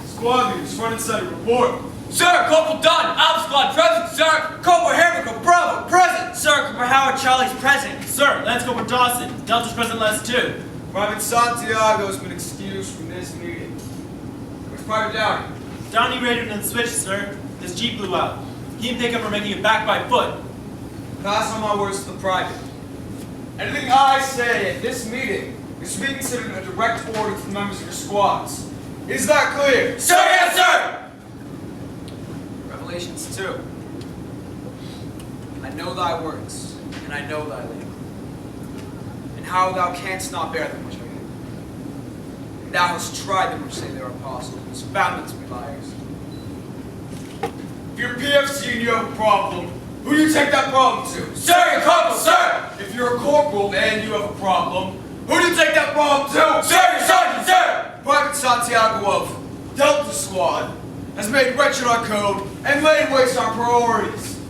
B: Squad leaders, front and center, report.
A: Sir, Corporal Dunn, Alpha Squad present, sir.
B: Corporal Hamilton, Bravo, present.
J: Sir, Corporal Howard Charlie's present.
A: Sir, Lance Corporal Dawson, Delta's present last 2.
B: Private Santiago has been excused from this meeting. Where's Private Downey?
A: Downey raided and switched, sir. This Jeep blew out. He and Pickup are making it back by foot.
B: Pass on my words to the private. Anything I say at this meeting is to be considered a direct order to the members of your squads. Is that clear?
A: Sir, yes, sir!
B: Revelations 2. I know thy works, and I know thy labor, and how thou canst not bear them which are evil. And thou hast tried them which say they are apostles, and hast found them to be liars. If you're PFC and you have a problem, who do you take that problem to?
A: Sir, your corporal, sir!
B: If you're a corporal and you have a problem, who do you take that problem to?
A: Sir, your sergeant, sir!
B: Private Santiago of Delta Squad has made wretched our code and laid waste our priorities.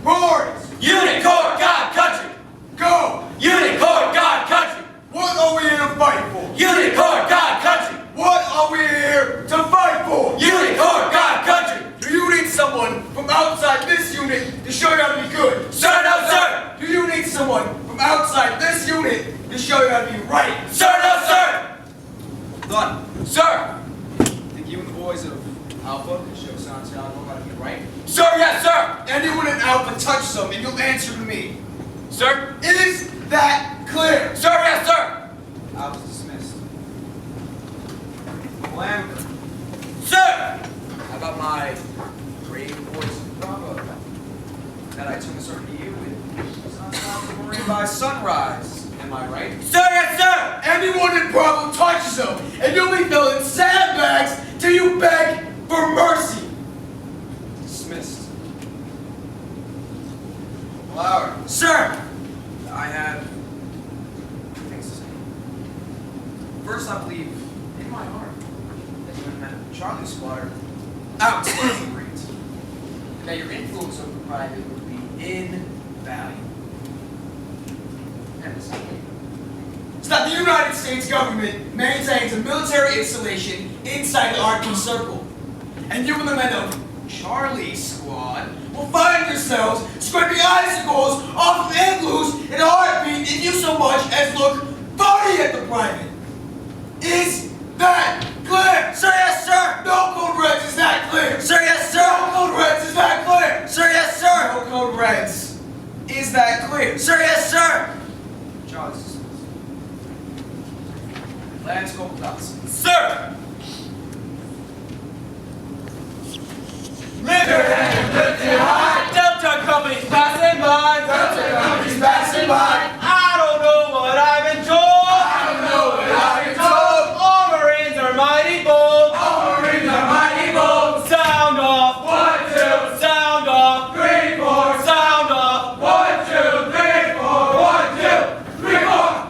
B: Priorities!
A: Unit, Corps, God, country!
B: Go!
A: Unit, Corps, God, country!
B: What are we here to fight for?
A: Unit, Corps, God, country!
B: What are we here to fight for?
A: Unit, Corps, God, country!
B: Do you need someone from outside this unit to show you how to be good?
A: Sir, no, sir!
B: Do you need someone from outside this unit to show you how to be right?
A: Sir, no, sir!
B: Done.
A: Sir!
B: Think you and the boys of Alpha can show Santiago how to be right?
A: Sir, yes, sir!
B: Anyone in Alpha touch some and you'll answer to me.
A: Sir?
B: Is that clear?
A: Sir, yes, sir!
B: Alpha's dismissed. Lambert.
A: Sir!
B: How about my brave boys of Bravo? That I turn this over to you and Santiago Marine by sunrise. Am I right?
A: Sir, yes, sir!
B: Anyone in Bravo touches them, and you'll be filling sandbags till you beg for mercy. Dismissed. Flower.
J: Sir!
B: I have two things to say. First, I believe in my heart that you and men of Charlie's squad are outstanding Marines, and that your influence over the private would be invaluable. And the second is that the United States government maintains a military installation inside the Arctic Circle, and you and the men of Charlie's squad will find yourselves scraping icicles off of igloos in a heartbeat if you so much as look funny at the private. Is that clear?
A: Sir, yes, sir!
B: No code reds, is that clear?
A: Sir, yes, sir!
B: No code reds, is that clear?
A: Sir, yes, sir!
B: No code reds, is that clear?
A: Sir, yes, sir!
B: Charlie's dismissed. Lance Corporal Dawson.
A: Sir! Delta Company's passing by!
B: Delta Company's passing by!
A: I don't know what I've been told!
B: I don't know what I've been told!
A: All Marines are mighty bold!
B: All Marines are mighty bold!
A: Sound off!
B: 1, 2,
A: Sound off!
B: 3, 4!
A: Sound off!
B: 1, 2, 3, 4! 1, 2, 3, 4!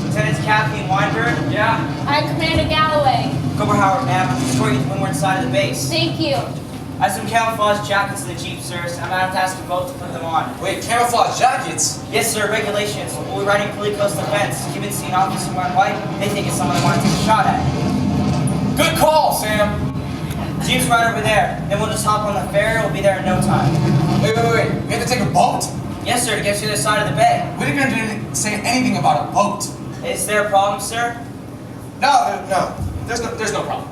H: Lieutenants Kathy and Weinberg.
B: Yeah.
G: I'm Commander Galloway.
H: Corporal Howard, ma'am. I'm escorting you to the windward side of the base.
G: Thank you.
H: I have some camouflage jackets in the Jeep, sir, so I'm going to ask you both to put them on.
E: Wait, camouflage jackets?
H: Yes, sir, regulations. We'll be riding fully coastal fence. Cuban see an officer wearing white, they think it's someone they want to take a shot at.
E: Good call, Sam.
H: Jeep's right over there. Then we'll just hop on the ferry, we'll be there in no time.
E: Wait. We have to take a boat?
H: Yes, sir, to get to the other side of the bay.
E: We didn't say anything about a boat.
H: Is there a problem, sir?
E: No. There's no problem.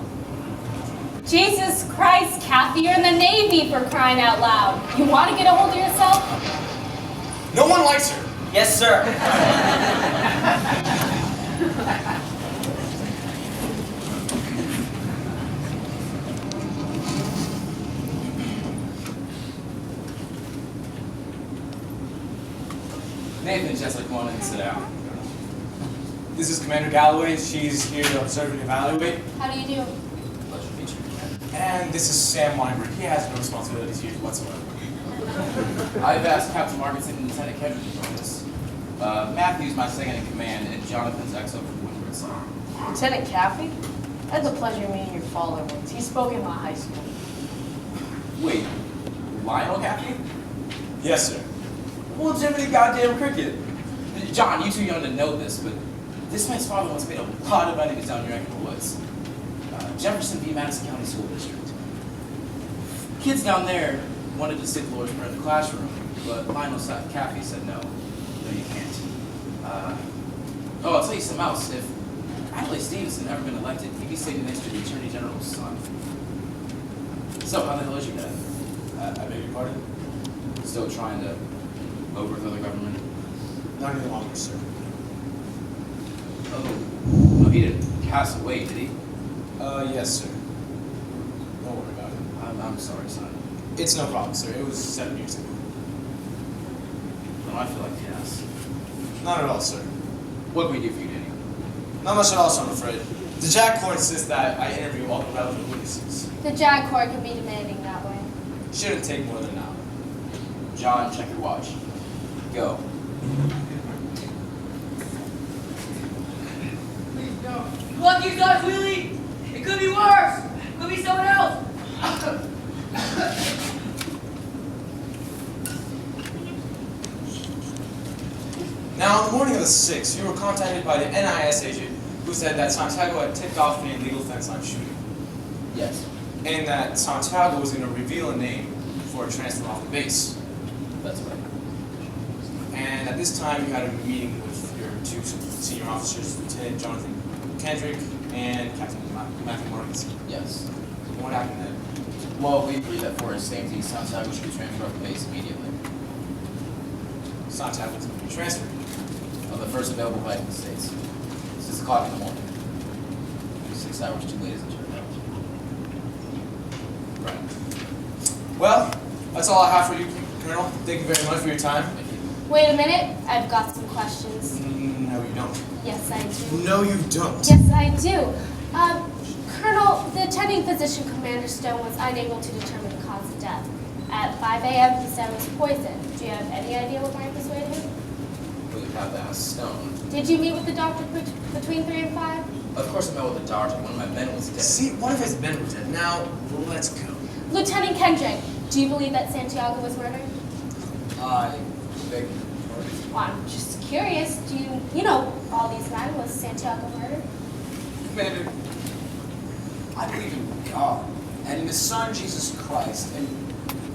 G: Jesus Christ, Kathy, you're in the Navy for crying out loud. You want to get a hold of yourself?
E: No one likes her.
H: Yes, sir.
E: Nathan, Jessica, come on in and sit down. This is Commander Galloway. She's here to observe and evaluate.
G: How do you do?
E: Pleasure to meet you, Commander. And this is Sam Weinberg. He has no responsibilities here whatsoever.
N: I've asked Captain Markinson and Lieutenant Kendrick to join us. Matthew's my second in command, and Jonathan's XO for the windward side.
I: Lieutenant Caffey? I had the pleasure of meeting your father once. He spoke in my high school.
N: Wait, Lionel Caffey?
E: Yes, sir.
N: Well, Jiminy goddamn cricket. John, you too young to know this, but this man's father once made a lot of enemies down your neck of the woods. Jefferson v. Madison County School District. Kids down there wanted to stick Lord's Prayer in the classroom, but Lionel Caffey said no. No, you can't. I'll tell you something else. If Adlai Stevenson had never been elected, he'd be sitting next to the Attorney General's son. So, how the hell is your dad?
E: I beg your pardon?
N: Still trying to overthrow the government?
E: Not any longer, sir.
N: Oh, no, he didn't pass away, did he?
E: Yes, sir. Don't worry about it.
N: I'm sorry, son.
E: It's no problem, sir. It was 7 years ago.
N: No, I feel like yes.
E: Not at all, sir.
N: What can we do for you, Danny?
E: Not much at all, sir, I'm afraid. The JAG court insists that I interview all the relevant witnesses.
G: The JAG court can be demanding that way.
E: Shouldn't take more than an hour.
N: John, check your watch. Go.
D: Please don't. Lucky God, Willie! It could be worse! It could be someone else!
E: Now, on the morning of the 6th, you were contacted by the NIS agent who said that Santiago had tipped off an illegal fence line shooting.
N: Yes.
E: And that Santiago was going to reveal a name for a transfer off the base.
N: That's right.
E: And at this time, you had a meeting with your two senior officers, Lieutenant Jonathan Kendrick and Captain Matthew Morganson.
N: Yes.
E: What happened then?
N: Well, we agreed that for his safety, Santiago should be transferred off the base immediately.
E: Santiago was going to be transferred.
N: On the first available flight in the States. 6 o'clock in the morning. 6 hours too late, as it turned out.
E: Right. Well, that's all I have for you, Colonel. Thank you very much for your time.
N: Thank you.
G: Wait a minute, I've got some questions.
E: No, you don't.
G: Yes, I do.
E: No, you don't.
G: Yes, I do. Colonel, the attending physician, Commander Stone, was unable to determine the cause of death. At 5 a.m., he said it was poison. Do you have any idea what might persuade him?
N: Well, you have to ask Stone.
G: Did you meet with the doctor between 3 and 5?
N: Of course I met with the doctor. One of my men was dead.
E: See, one of his men was dead. Now, let's go.
G: Lieutenant Kendrick, do you believe that Santiago was murdered?
N: I beg your pardon?
G: Well, I'm just curious. Do you know all these men? Was Santiago murdered?
B: Commander, I believe in God and in His Son, Jesus Christ. And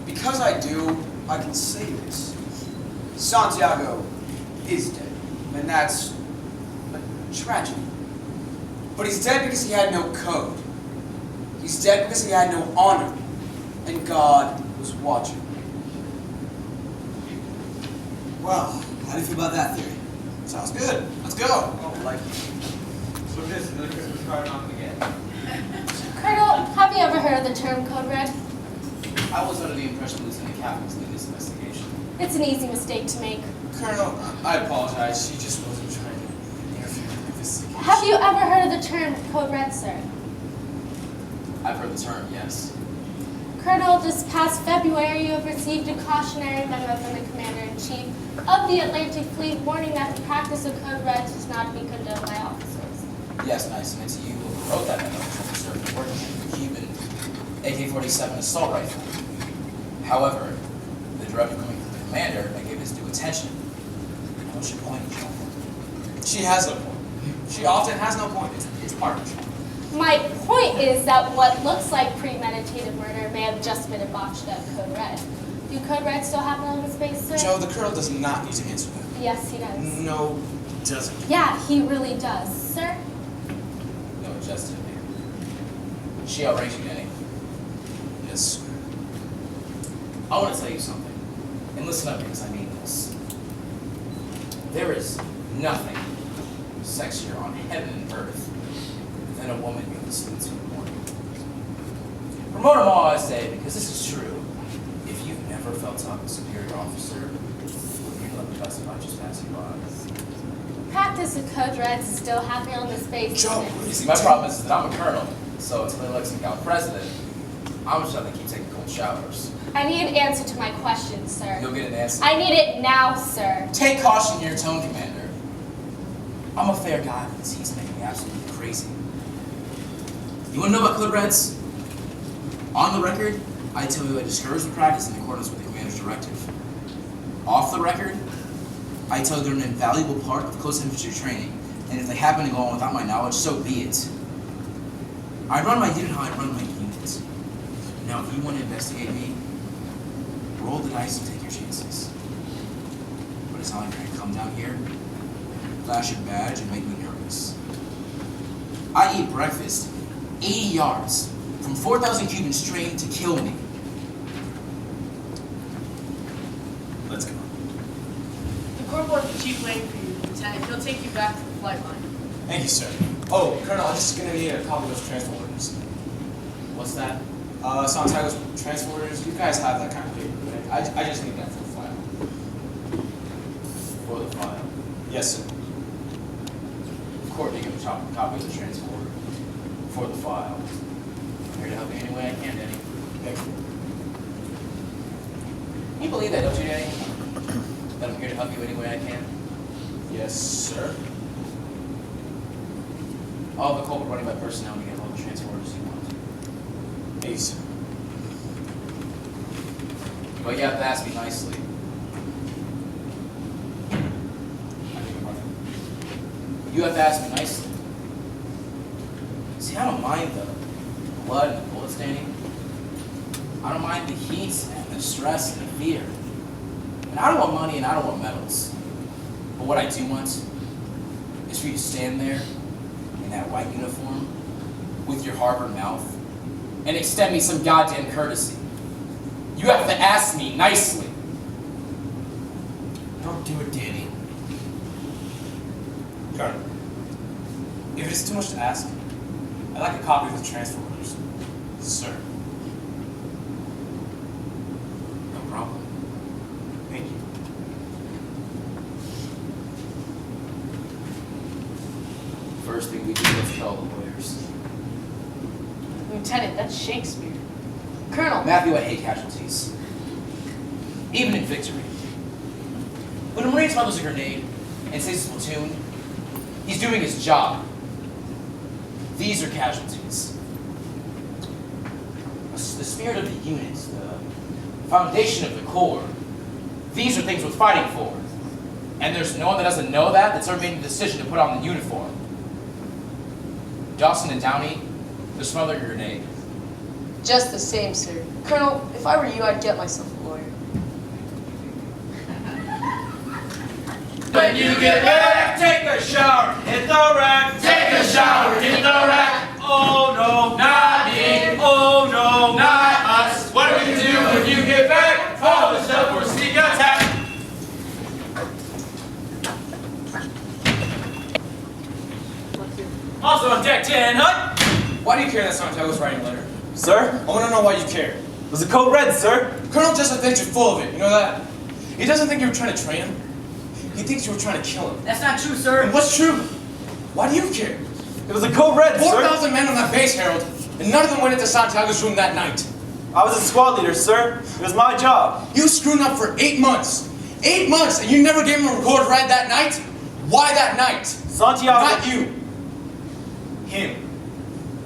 B: because I do, I can say this. Santiago is dead. And that's a tragedy. But he's dead because he had no code. He's dead because he had no honor. And God was watching.
F: Well, how do you feel about that theory?
E: Sounds good. Let's go.
B: Oh, like so this is the Christmas card I'm gonna get.
G: Colonel, have you ever heard of the term code red?
N: I was under the impression Lieutenant Caffey was leading this investigation.
G: It's an easy mistake to make.
E: Colonel, I apologize. She just wasn't trying to interfere with this.
G: Have you ever heard of the term code red, sir?
N: I've heard the term, yes.
G: Colonel, this past February, you have received a cautionary memo from the Commander-in-Chief of the Atlantic Fleet warning that the practice of code reds is not to be condoned by officers.
N: Yes, and I submit to you who wrote that memo to serve working with the Cuban AK-47 assault rifle. However, the directive coming from the commander may give his due attention. Now, what's your point, John?
E: She has no point. She often has no point. It's part of it.
G: My point is that what looks like premeditated murder may have just been a botched up code red. Do code reds still happen on the space, sir?
E: Joe, the Colonel does not need to answer that.
G: Yes, he does.
E: No, he doesn't.
G: Yeah, he really does. Sir?
N: No, just to me. She outraged you, Danny.
E: Yes, sir.
N: I want to tell you something. And listen up because I mean this. There is nothing sexier on heaven and earth than a woman you listen to in the morning. From what I say, because this is true, if you've never felt talk of a superior officer, you're let the best about just passing by.
G: Practice of code reds is still happening on the space
E: Joe,
G: station.
N: You see, my problem is that I'm a colonel, so until the election got president, I'm just going to keep taking cold showers.
G: I need an answer to my question, sir.
N: You'll get an answer.
G: I need it now, sir.
N: Take caution in your tone, Commander. I'm a fair guy, but he's making me absolutely crazy. You want to know about code reds? On the record,
E: I tell you I discourage the practice in accordance with the commander's directive. Off the record, I tell you they're an invaluable part of close infantry training, and if they happen to go on without my knowledge, so be it. I run my unit how I run my unit. Now, if you want to investigate me, roll the dice and take your chances. But it's not like you're going to come down here, flash your badge, and make me nervous. I eat breakfast 80 yards from 4,000 Cubans trained to kill me. Let's go.
I: The corporal has the chief waiting for you, Lieutenant. He'll take you back to the flight line.
E: Thank you, sir. Oh, Colonel, I'm just gonna need a copy of those transfer orders.
L: What's that?
E: Santiago's transfer orders. You guys have that kind of paper, right? I just need that for the file.
L: For the file.
E: Yes, sir.
L: Court, you give a copy of the transfer order. For the file. I'm here to help you any way I can, Danny.
E: Thank you.
L: Can you believe that, don't you, Danny? That I'm here to help you any way I can?
E: Yes, sir.
L: I'll have the culprit running by personnel to get all the transfer orders you want.
E: Hey, sir.
L: But you have to ask me nicely. You have to ask me nicely. See, I don't mind the blood and the bullet staining. I don't mind the heat and the stress and the fear. And I don't want money and I don't want medals. But what I do want is for you to stand there in that white uniform with your Harvard mouth and extend me some goddamn courtesy. You have to ask me nicely.
E: Don't do it, Danny. Colonel, if it's too much to ask, I'd like a copy of the transfer orders. Sir.
L: No problem.
E: Thank you.
L: First thing we do is tell the lawyers.
I: Lieutenant, that's Shakespeare. Colonel.
L: Matthew, I hate casualties. Even in victory. When a Marine smuggles a grenade and saves his platoon, he's doing his job. These are casualties. The spirit of the unit, the foundation of the Corps. These are things worth fighting for. And there's no one that doesn't know that that's ever made the decision to put on the uniform. Dawson and Downey, they're smuggling a grenade.
I: Just the same, sir. Colonel, if I were you, I'd get myself a lawyer.
A: When you get back, take a shower, hit the rack. Take a shower, hit the rack. Oh no, not me. Oh no, not us. What do we do when you get back? Polish up or sneak attack. Also on deck 10, Hut.
E: Why do you care that Santiago's writing a letter?
A: Sir?
E: I want to know why you care.
A: Was the code red, sir?
E: Colonel Jessup thinks you're full of it, you know that? He doesn't think you were trying to train him. He thinks you were trying to kill him.
D: That's not true, sir.
E: And what's true? Why do you care?
A: It was a code red, sir.
E: 4,000 men on that base, Harold, and none of them went into Santiago's room that night.
A: I was a squad leader, sir. It was my job.
E: You screwed up for 8 months. 8 months, and you never gave him a code red that night? Why that night?
A: Santiago.
E: Not you. Him.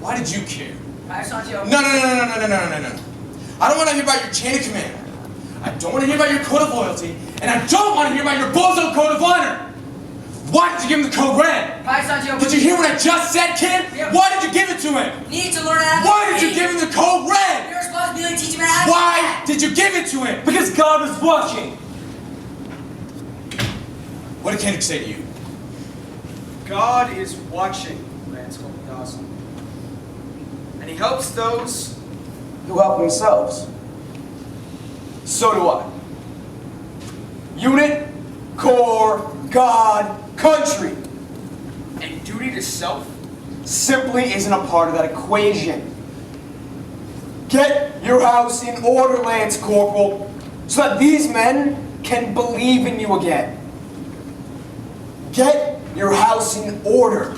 E: Why did you care?
D: Santiago.
E: No. I don't want to hear about your chain of command. I don't want to hear about your code of loyalty, and I don't want to hear about your bozo code of honor. Why did you give him the code red?
D: Santiago.
E: Did you hear what I just said, kid?
D: Yeah.
E: Why did you give it to him?
D: Need to learn how to
E: Why did you give him the code red?
D: Your responsibility to teach him how to
E: Why did you give it to him?
A: Because God was watching.
E: What did Kendrick say to you?
B: God is watching, Lance Corporal Dawson. And he helps those who help themselves. So do I. Unit, Corps, God, country. And duty to self simply isn't a part of that equation. Get your house in order, Lance Corporal, so that these men can believe in you again. Get your house in order,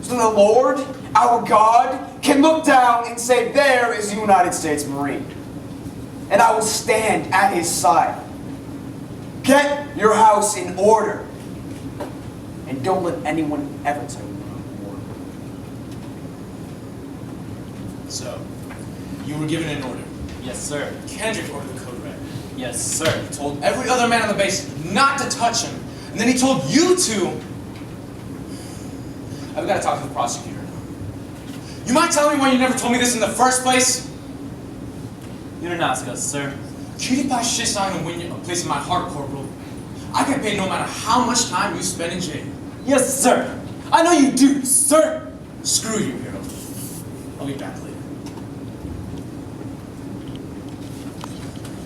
B: so the Lord, our God, can look down and say, there is a United States Marine, and I will stand at his side. Get your house in order, and don't let anyone ever tell you you're on board.
E: So, you were given an order.
C: Yes, sir.
E: Kendrick ordered the code red.
C: Yes, sir.
E: He told every other man on the base not to touch him. And then he told you to... I've got to talk to the prosecutor. You mind telling me why you never told me this in the first place?
C: You didn't ask us, sir.
E: Cutie pie shit's not gonna win you a place in my heart, Corporal. I get paid no matter how much time you spend in jail.
C: Yes, sir. I know you do, sir.
E: Screw you, hero. I'll be back later.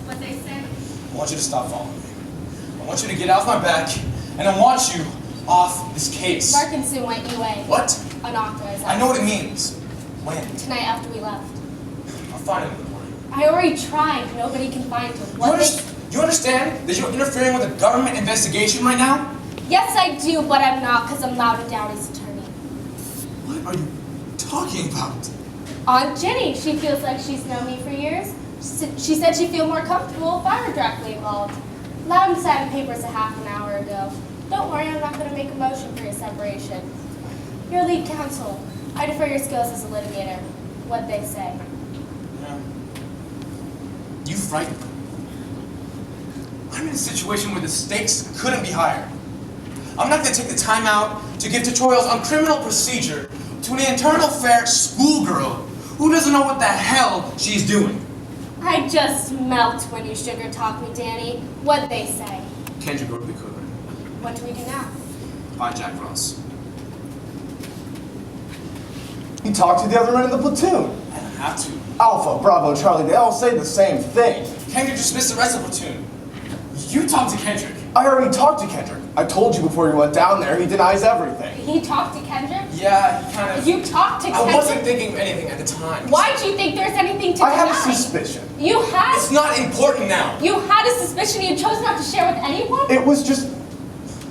G: What they say?
E: I want you to stop following me. I want you to get off my back, and I want you off this case.
G: Markinson went UA.
E: What?
G: Unauthorized.
E: I know what it means. When?
G: Tonight after we left.
E: I'll find him in the morning.
G: I already tried. Nobody can find him.
E: You understand that you're interfering with a government investigation right now?
G: Yes, I do, but I'm not, because I'm Loudon Downey's attorney.
E: What are you talking about?
G: Aunt Jenny, she feels like she's known me for years. She said she'd feel more comfortable if I were directly involved. Loudon signed papers a half an hour ago. Don't worry, I'm not going to make a motion for your separation. You're lead counsel. I defer your skills as a litigator. What they say.
E: Yeah. You frightened me. I'm in a situation where the stakes couldn't be higher. I'm not going to take the time out to give tutorials on criminal procedure to an internal affair schoolgirl who doesn't know what the hell she's doing.
G: I just melt when you sugar talk me, Danny. What they say.
E: Kendrick ordered the code red.
G: What do we do now?
E: Find Jack Ross.
M: He talked to the other men in the platoon.
E: I don't have to.
M: Alpha, Bravo, Charlie, they all say the same thing.
E: Kendrick dismissed the rest of the platoon. You talked to Kendrick.
M: I already talked to Kendrick. I told you before you went down there, he denies everything.
G: He talked to Kendrick?
E: Yeah, he kind of...
G: You talked to Kendrick?
E: I wasn't thinking of anything at the time.
G: Why do you think there's anything to deny?
M: I have a suspicion.
G: You had...
E: It's not important now.
G: You had a suspicion you chose not to share with anyone?
M: It was just...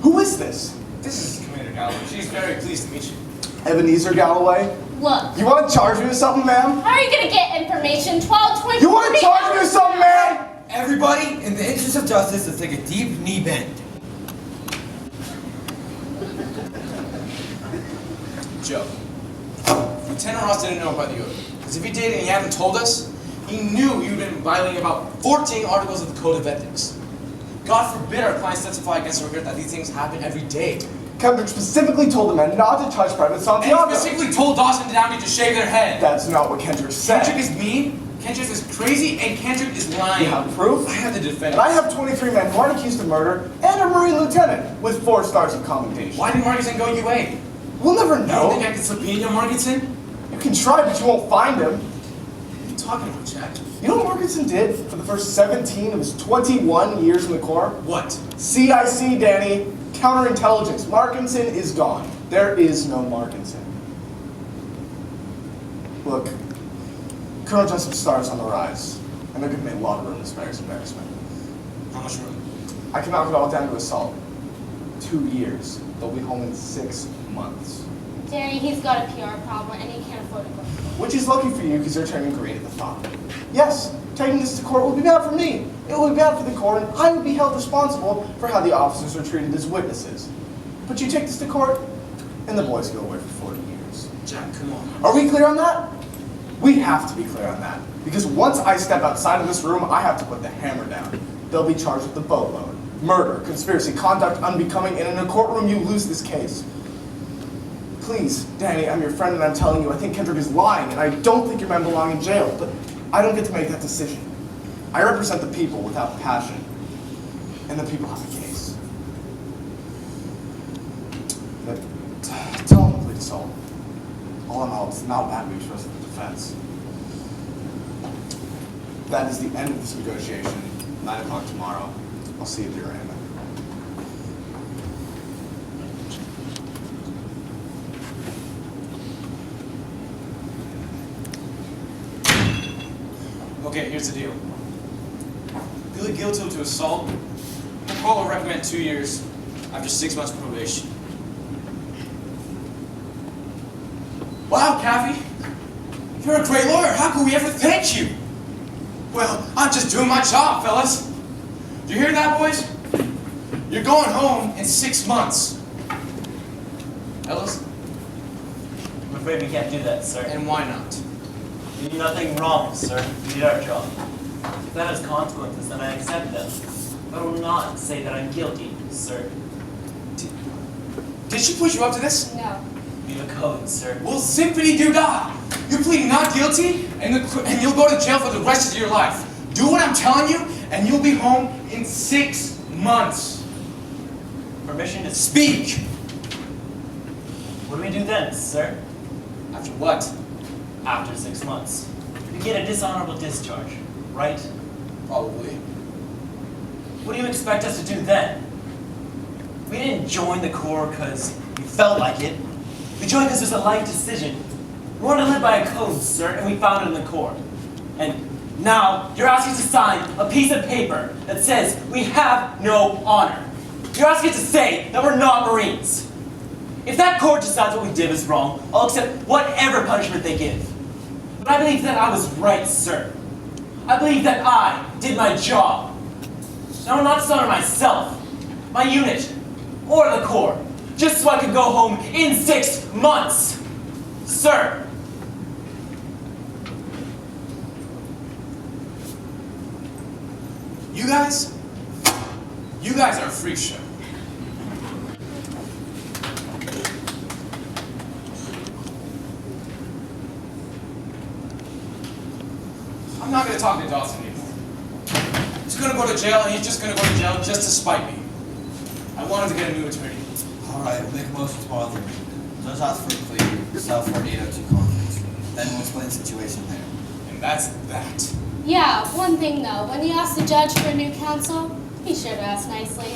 M: Who is this?
E: This is Commander Galloway. She's very pleased to meet you.
M: Ebenezer Galloway?
G: Look.
M: You want to charge me with something, ma'am?
G: How are you going to get information 12, 20,
M: You want to charge me with something, ma'am?
F: Everybody, in the interest of justice, let's take a deep knee bend.
E: Joe, Lieutenant Ross didn't know about the oath. Because if he did and he hadn't told us, he knew you'd been violating about 14 articles of the Code of Ethics. God forbid our clients testify against the regret that these things happen every day.
M: Kendrick specifically told the men not to touch Private Santiago.
E: And he specifically told Dawson and Downey to shave their head.
M: That's not what Kendrick said.
E: Kendrick is mean, Kendrick is crazy, and Kendrick is lying.
M: You have proof?
E: I have the defendants.
M: And I have 23 men who aren't accused of murder and a Marine lieutenant with 4 stars of commendation.
E: Why did Markinson go UA?
M: We'll never
E: You
M: know.
E: don't think I can subpoena Markinson?
M: You can try, but you won't find him.
E: What are you talking about, Jack?
M: You know what Markinson did for the first 17 of his 21 years in the Corps?
E: What?
M: CIC, Danny. Counterintelligence. Markinson is gone. There is no Markinson. Look, Colonel Jessup stars on the rise, and they're going to make a lot of room to spare his embarrassment.
E: How much room?
M: I can knock it all down to assault. 2 years. They'll be home in 6 months.
G: Danny, he's got a PR problem and he can't afford to go.
M: Which is lucky for you because you're turning green at the thought. Yes, taking this to court will be bad for me. It will be bad for the court, and I will be held responsible for how the officers are treated as witnesses. But you take this to court, and the boys go away for 40 years.
E: Jack, come on.
M: Are we clear on that? We have to be clear on that. Because once I step outside of this room, I have to put the hammer down. They'll be charged with the boatload, murder, conspiracy, conduct unbecoming, and in a courtroom you lose this case. Please, Danny, I'm your friend and I'm telling you, I think Kendrick is lying, and I don't think your men belong in jail, but I don't get to make that decision. I represent the people without passion, and the people have a case. But tell them to plead assault. All in all, it's not bad news for us in the defense. That is the end of this negotiation. 9 o'clock tomorrow. I'll see you at the arraignment.
E: Okay, here's the deal. Plead guilty to assault. The court will recommend 2 years after 6 months probation. Wow, Caffey, you're a great lawyer. How could we ever thank you? Well, I'm just doing my job, fellas. Do you hear that, boys? You're going home in 6 months. Ellis?
C: I'm afraid we can't do that, sir.
E: And why not?
C: We do nothing wrong, sir. We did our job. If that has consequences, then I accept them. But I will not say that I'm guilty, sir.
E: Did she push you up to this?
G: No.
C: We have a code, sir.
E: Well, zippity doo dah! You're pleading not guilty, and you'll go to jail for the rest of your life. Do what I'm telling you, and you'll be home in 6 months.
C: Permission to
E: Speak!
C: What do we do then, sir?
E: After what?
C: After 6 months. We get a dishonorable discharge, right?
E: Probably.
C: What do you expect us to do then? We didn't join the Corps because we felt like it. We joined because it was a life decision. We wanted to live by a code, sir, and we found it in the Corps. And now you're asking us to sign a piece of paper that says we have no honor. You're asking us to say that we're not Marines. If that court decides what we did is wrong, I'll accept whatever punishment they give. But I believe that I was right, sir. I believe that I did my job. And I will not dishonor myself, my unit, or the Corps, just so I could go home in 6 months. Sir.
E: You guys are a freak show. I'm not gonna talk to Dawson anymore. He's gonna go to jail, and he's just gonna go to jail just to spite me. I wanted to get a new attorney.
F: Alright, we'll make a motion to bother me. Judge ask for a plea, cell for 802 conference. Then we'll explain the situation there.
E: And that's that.
G: Yeah, one thing though. When you ask the judge for a new counsel, be sure to ask nicely.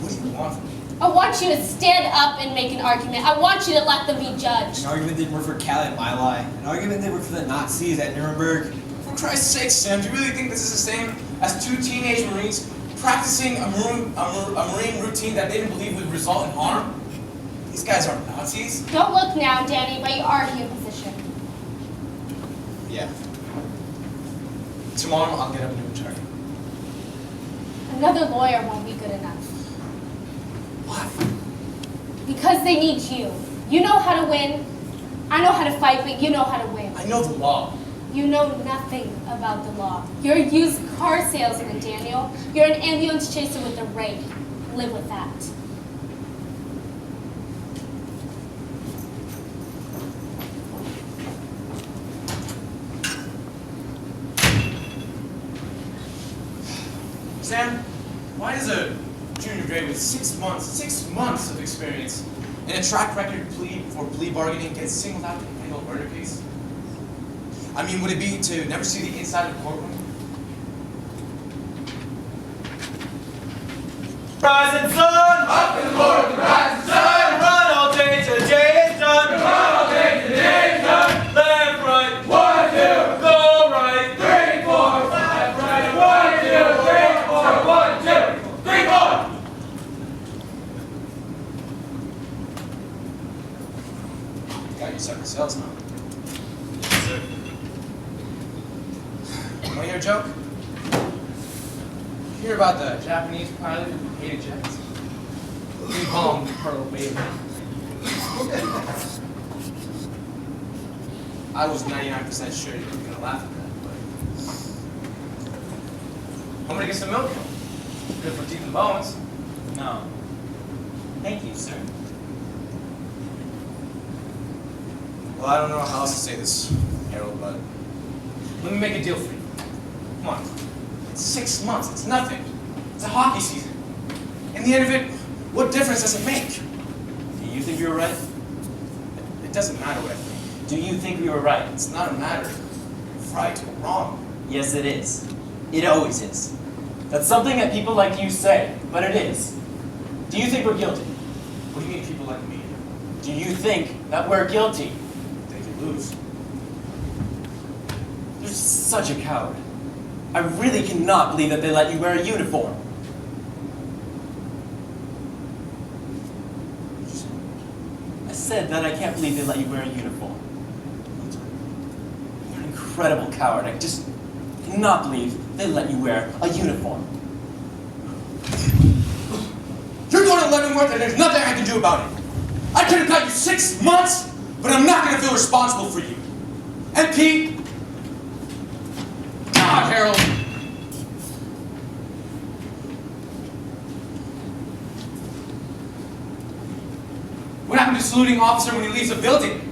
E: What do you want from me?
G: I want you to stand up and make an argument. I want you to let them be judged.
F: An argument didn't work for Cali at Mili. An argument didn't work for the Nazis at Nuremberg.
E: For Christ's sake, Sam, do you really think this is the same as 2 teenage Marines practicing a Marine routine that they didn't believe would result in harm? These guys aren't Nazis.
G: Don't look now, Danny, but you argue a position.
E: Yeah. Tomorrow I'll get a new attorney.
G: Another lawyer won't be good enough.
E: What?
G: Because they need you. You know how to win. I know how to fight, but you know how to win.
E: I know the law.
G: You know nothing about the law. You're a used car salesman, Daniel. You're an ambulance chaser with a rake. Live with that.
E: Sam, why does a junior grade with 6 months of experience and a track record for plea bargaining get singled out to handle a murder case? I mean, would it be to never see the inside of a courtroom?
A: Rising sun, up in the morning, the rising sun. Run all day till the day is done. Run all day till the day is done. Left, right, 1, 2, go right, 3, 4, left, right, 1, 2, 3, 4, 1, 2, 3, 4.
E: Got you separate cells now.
C: Sir.
E: Want to hear a joke? Hear about the Japanese pilot who hated jets? He bombed Pearl Harbor. I was 99% sure you were going to laugh at that, but... I'm going to get some milk. Good for teeth and bones.
C: No. Thank you, sir.
E: Well, I don't know how else to say this, Harold, but... let me make a deal for you. Come on. It's 6 months. It's nothing. It's a hockey season. In the end of it, what difference does it make?
C: Do you think you were right?
E: It doesn't matter what I think.
C: Do you think we were right?
E: It's not a matter of right or wrong.
C: Yes, it is. It always is. That's something that people like you say, but it is. Do you think we're guilty?
E: What do you mean people like me?
C: Do you think that we're guilty?
E: They could lose.
C: You're such a coward. I really cannot believe that they let you wear a uniform. I said that I can't believe they let you wear a uniform. You're an incredible coward. I just cannot believe they let you wear a uniform.
E: You're going to Leavenworth and there's nothing I can do about it. I could have got you 6 months, but I'm not going to feel responsible for you. And Pete,
L: on, Harold.
N: What happened to saluting an officer when he leaves a building?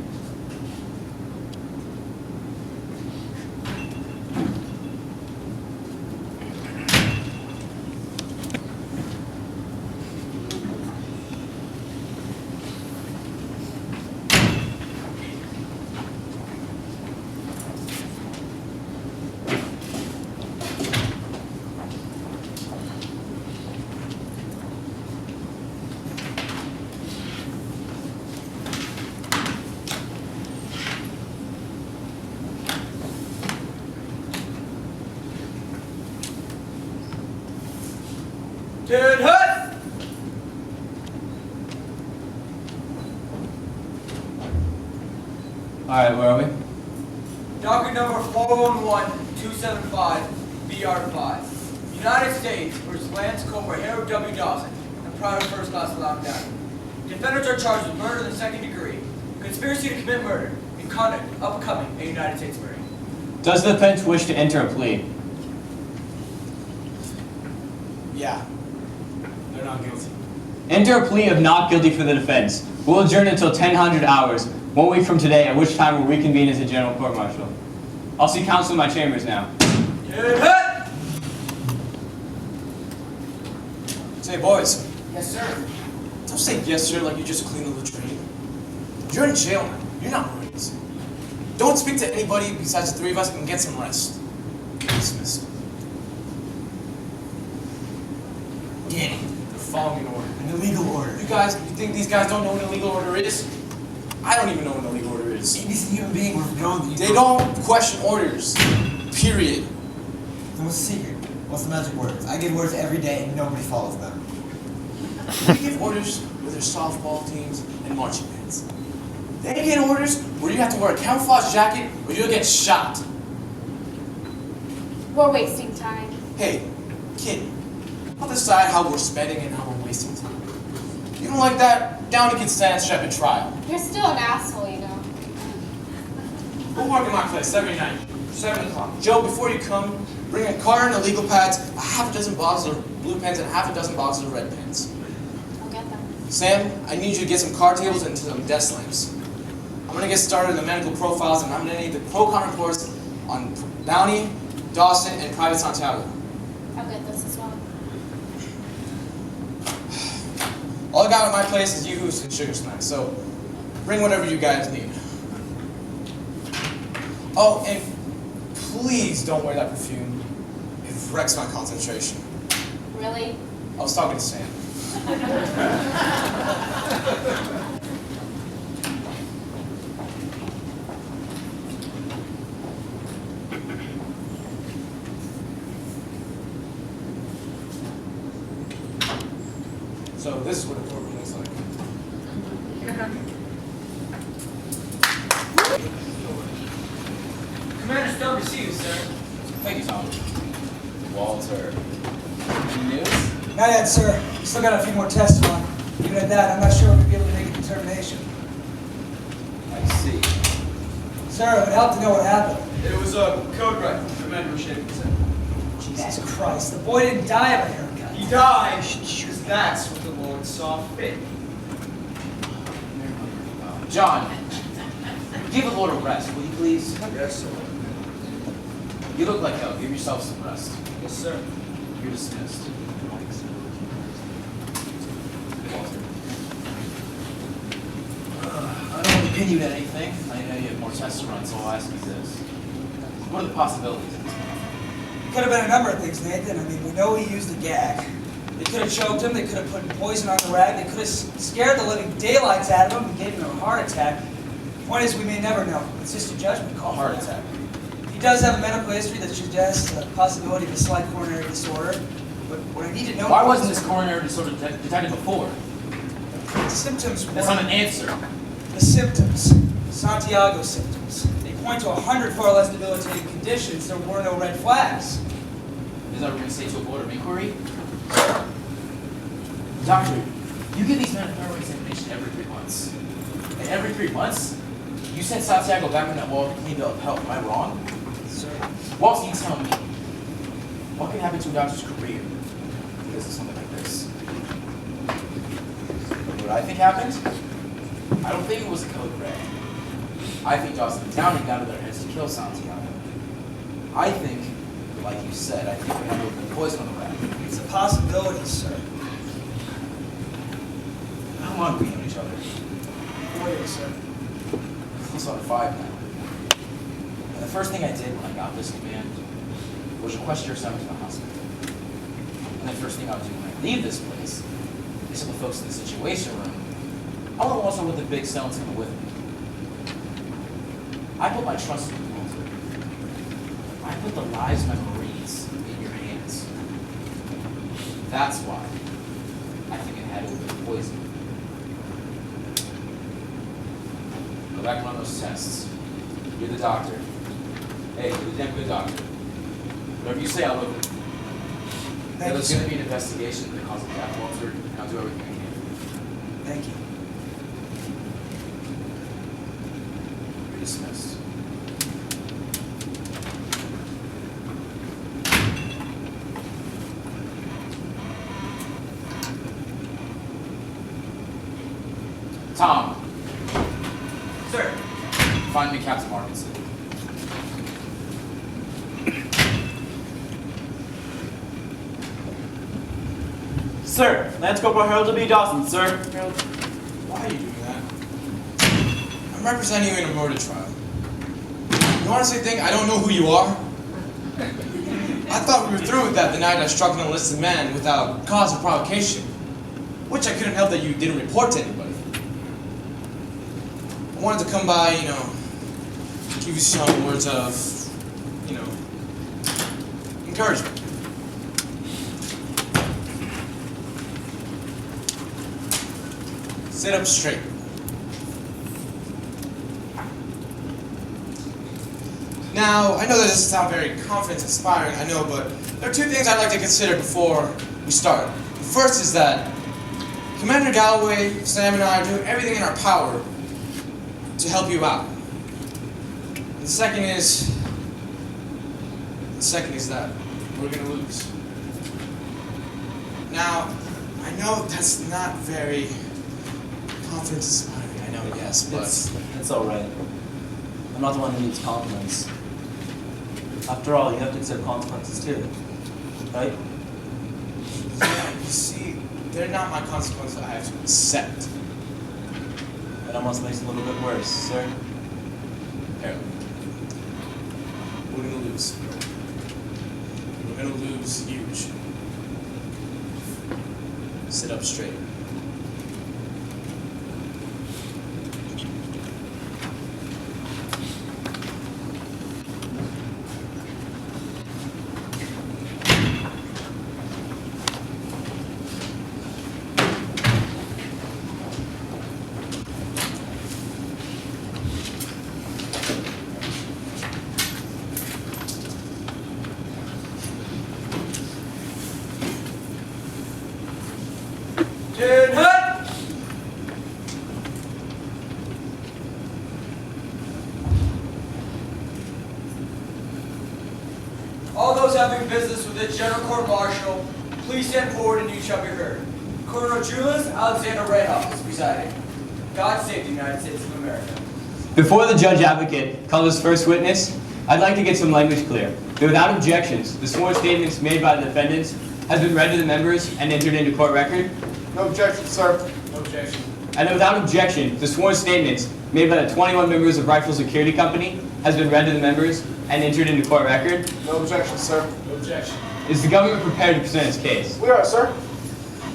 A: Good hut!
C: Alright, where are we?
A: Docket number 411-275, BR5. United States versus Lance Corporal Harold W. Dawson and private first class lockdown. Defendants are charged with murder in the second degree, conspiracy to commit murder, and conduct of becoming a United States Marine.
C: Does the defense wish to enter a plea?
E: Yeah. They're not guilty.
C: Enter a plea of not guilty for the defense. We'll adjourn until 1000 hours, 1 week from today, at which time we'll reconvene as a general court-martial. I'll see counsel in my chambers now.
A: Good hut!
E: Say, boys.
D: Yes, sir.
E: Don't say yes, sir, like you just cleaned the latrine. You're in jail now. You're not Marines. Don't speak to anybody besides the three of us and get some rest. Dismissed.
F: Danny,
E: They're following an order.
F: an illegal order.
E: You think these guys don't know what an illegal order is? I don't even know what an illegal order is.
F: Innocent human being would have known that
E: They don't question orders. Period.
F: Then what's the secret? What's the magic words? I give orders every day and nobody follows them.
E: We give orders with their softball teams and marching bands. They get orders where you have to wear a camouflage jacket or you'll get shot.
G: We're wasting time.
E: Hey, kid, I'll decide how we're spending and how we're wasting time. You don't like that? Downey can stand strap and trial.
G: You're still an asshole, you know.
E: We'll work in my place every night, 7 o'clock. Joe, before you come, bring a carton of legal pads, a half a dozen boxes of blue pens, and half a dozen boxes of red pens.
G: I'll get them.
E: Sam, I need you to get some card tables and some desk lamps. I'm gonna get started on the medical profiles, and I'm gonna need the pro-con reports on Downey, Dawson, and Private Santiago.
G: I'll get this as well.
E: All I got at my place is yoo-hoos and sugar snacks, so bring whatever you guys need. Oh, and please don't wear that perfume. It wrecks my concentration.
G: Really?
E: I was talking to Sam. So this is what a courtroom looks like.
A: Commander Stone receives, sir.
N: Thank you, Tom. Walter. Any news?
O: Not yet, sir. We still got a few more tests to run. Even at that, I'm not sure we'll be able to make a determination.
N: I see.
O: Sir, it would help to know what happened.
B: It was a code red. Commander was shaking his head.
O: Jesus Christ, the boy didn't die of a haircut.
B: He died because that's what the Lord saw fit.
N: John, give the Lord a rest, will you please?
B: Yes, sir.
N: You look like hell. Give yourself some rest.
B: Yes, sir.
N: You're dismissed. Walter. I don't want to pin you to anything. I know you have more tests to run, so I'll ask you this. What are the possibilities of this?
O: Could have been a number of things, Nathan. I mean, we know he used a gag. They could have choked him, they could have put poison on the rag, they could have scared the living daylights out of him and gave him a heart attack. The point is, we may never know. It's just a judgment call.
N: Heart attack.
O: He does have a medical history that suggests a possibility of a slight coronary disorder. But what I need to know...
N: Why wasn't this coronary disorder detected before?
O: The symptoms were...
N: That's not an answer.
O: The symptoms. Santiago symptoms. They point to 100 far less debilitating conditions. There were no red flags.
N: Is that what we're going to say to a board of inquiry? Doctor, you give these men a thorough examination every 3 months. And every 3 months, you send Santiago back on that wall to clean up help. Am I wrong?
O: Sir, sir.
N: Why don't you tell me, what can happen to a doctor's career because of something like this? What I think happened? I don't think it was a code red. I think Dawson and Downey got in their heads to kill Santiago. I think, like you said, I think we have a little poison on the rack.
O: It's a possibility, sir.
N: How long have we known each other?
O: 4 years, sir.
N: Close on 5 now. And the first thing I did when I got this command was request your son to the hospital. And the first thing I'll do when I leave this place is tell the folks in the situation room, I want to also with the big stones coming with me. I put my trust in you, Walter. I put the lives of my Marines in your hands. That's why I think it had to have been poison. Go back and run those tests. You're the doctor. Hey, you're the damn good doctor. Whatever you say, I'll look at it. There's going to be an investigation into the cause of death, Walter, and I'll do everything I can.
O: Thank you.
N: You're dismissed. Tom.
A: Sir.
N: Find me Captain Markinson.
C: Sir, Lance Corporal Harold W. Dawson, sir.
E: Harold, why are you doing that? I'm representing you in a murder trial. You honestly think I don't know who you are? I thought we were through with that the night I struck an enlisted man without cause or provocation. Which I couldn't help that you didn't report to anybody. I wanted to come by, give you some words of, encouragement. Sit up straight. Now, I know that doesn't sound very confidence-inspiring, I know, but there are 2 things I'd like to consider before we start. The first is that Commander Galloway, Sam, and I are doing everything in our power to help you out. And the second is that we're going to lose. Now, I know that's not very confidence-inspiring, I know, yes, but...
C: It's all right. I'm not the one who needs compliments. After all, you have to accept consequences too, right?
E: Yeah, you see, they're not my consequences I have to accept.
C: It almost makes it a little bit worse, sir.
E: Harold, we're gonna lose. We're gonna lose huge. Sit up straight.
A: All those having business with the General Court Martial, please stand forward and you shall be heard. Colonel Julius Alexander Rayhoff is presiding. God save the United States of America.
P: Before the judge advocate calls his first witness, I'd like to get some language clear. That without objections, the sworn statements made by the defendants has been read to the members and entered into court record.
M: No objection, sir.
B: No objection.
P: And that without objection, the sworn statements made by the 21 members of Rifle Security Company has been read to the members and entered into court record.
M: No objection, sir.
B: No objection.
P: Is the government prepared to present its case?
M: We are, sir.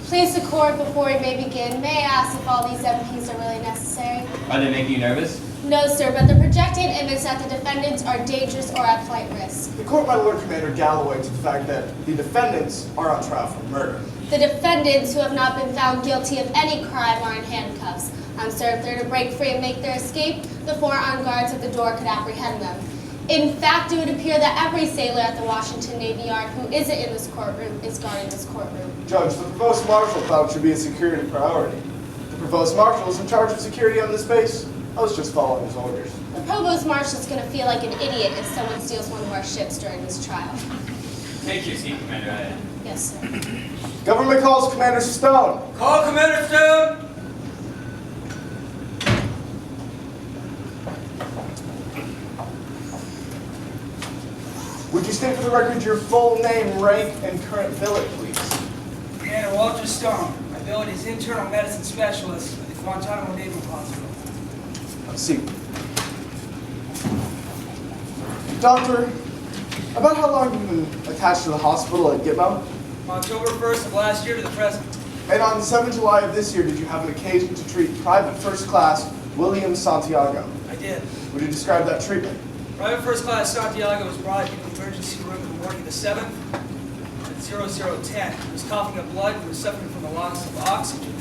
G: Please, the court, before we may begin, may I ask if all these MPs are really necessary?
P: Are they making you nervous?
G: No, sir, but the projected image that the defendants are dangerous or at flight risk.
M: The court might alert Commander Galloway to the fact that the defendants are on trial for murder.
G: The defendants who have not been found guilty of any crime are in handcuffs. Sir, if they're to break free and make their escape, the 4 armed guards at the door could apprehend them. In fact, it would appear that every sailor at the Washington Navy Yard who isn't in this courtroom is guarding this courtroom.
M: Judge, the provost marshal thought it should be a security priority. The Provost Marshal is in charge of security on this base. I was just following his orders.
G: The provost marshal's gonna feel like an idiot if someone steals one of our ships during this trial.
P: Take your seat, Commander.
G: Yes, sir.
M: Government calls Commander Stone.
A: Call Commander Stone!
M: Would you state for the record your full name, rank, and current billet, please?
O: Commander Walter Stone. My billet is internal medicine specialist at the Guantanamo Naval Hospital.
M: Have a seat. Doctor, about how long have you been attached to the hospital at Gitmo?
O: From October 1st of last year to the present.
M: And on 7 July of this year, did you have an occasion to treat Private First Class William Santiago?
O: I did.
M: Would you describe that treatment?
O: Private First Class Santiago was brought into the emergency room in the morning of the 7th at 0010. He was coughing up blood and was suffering from a loss of oxygen.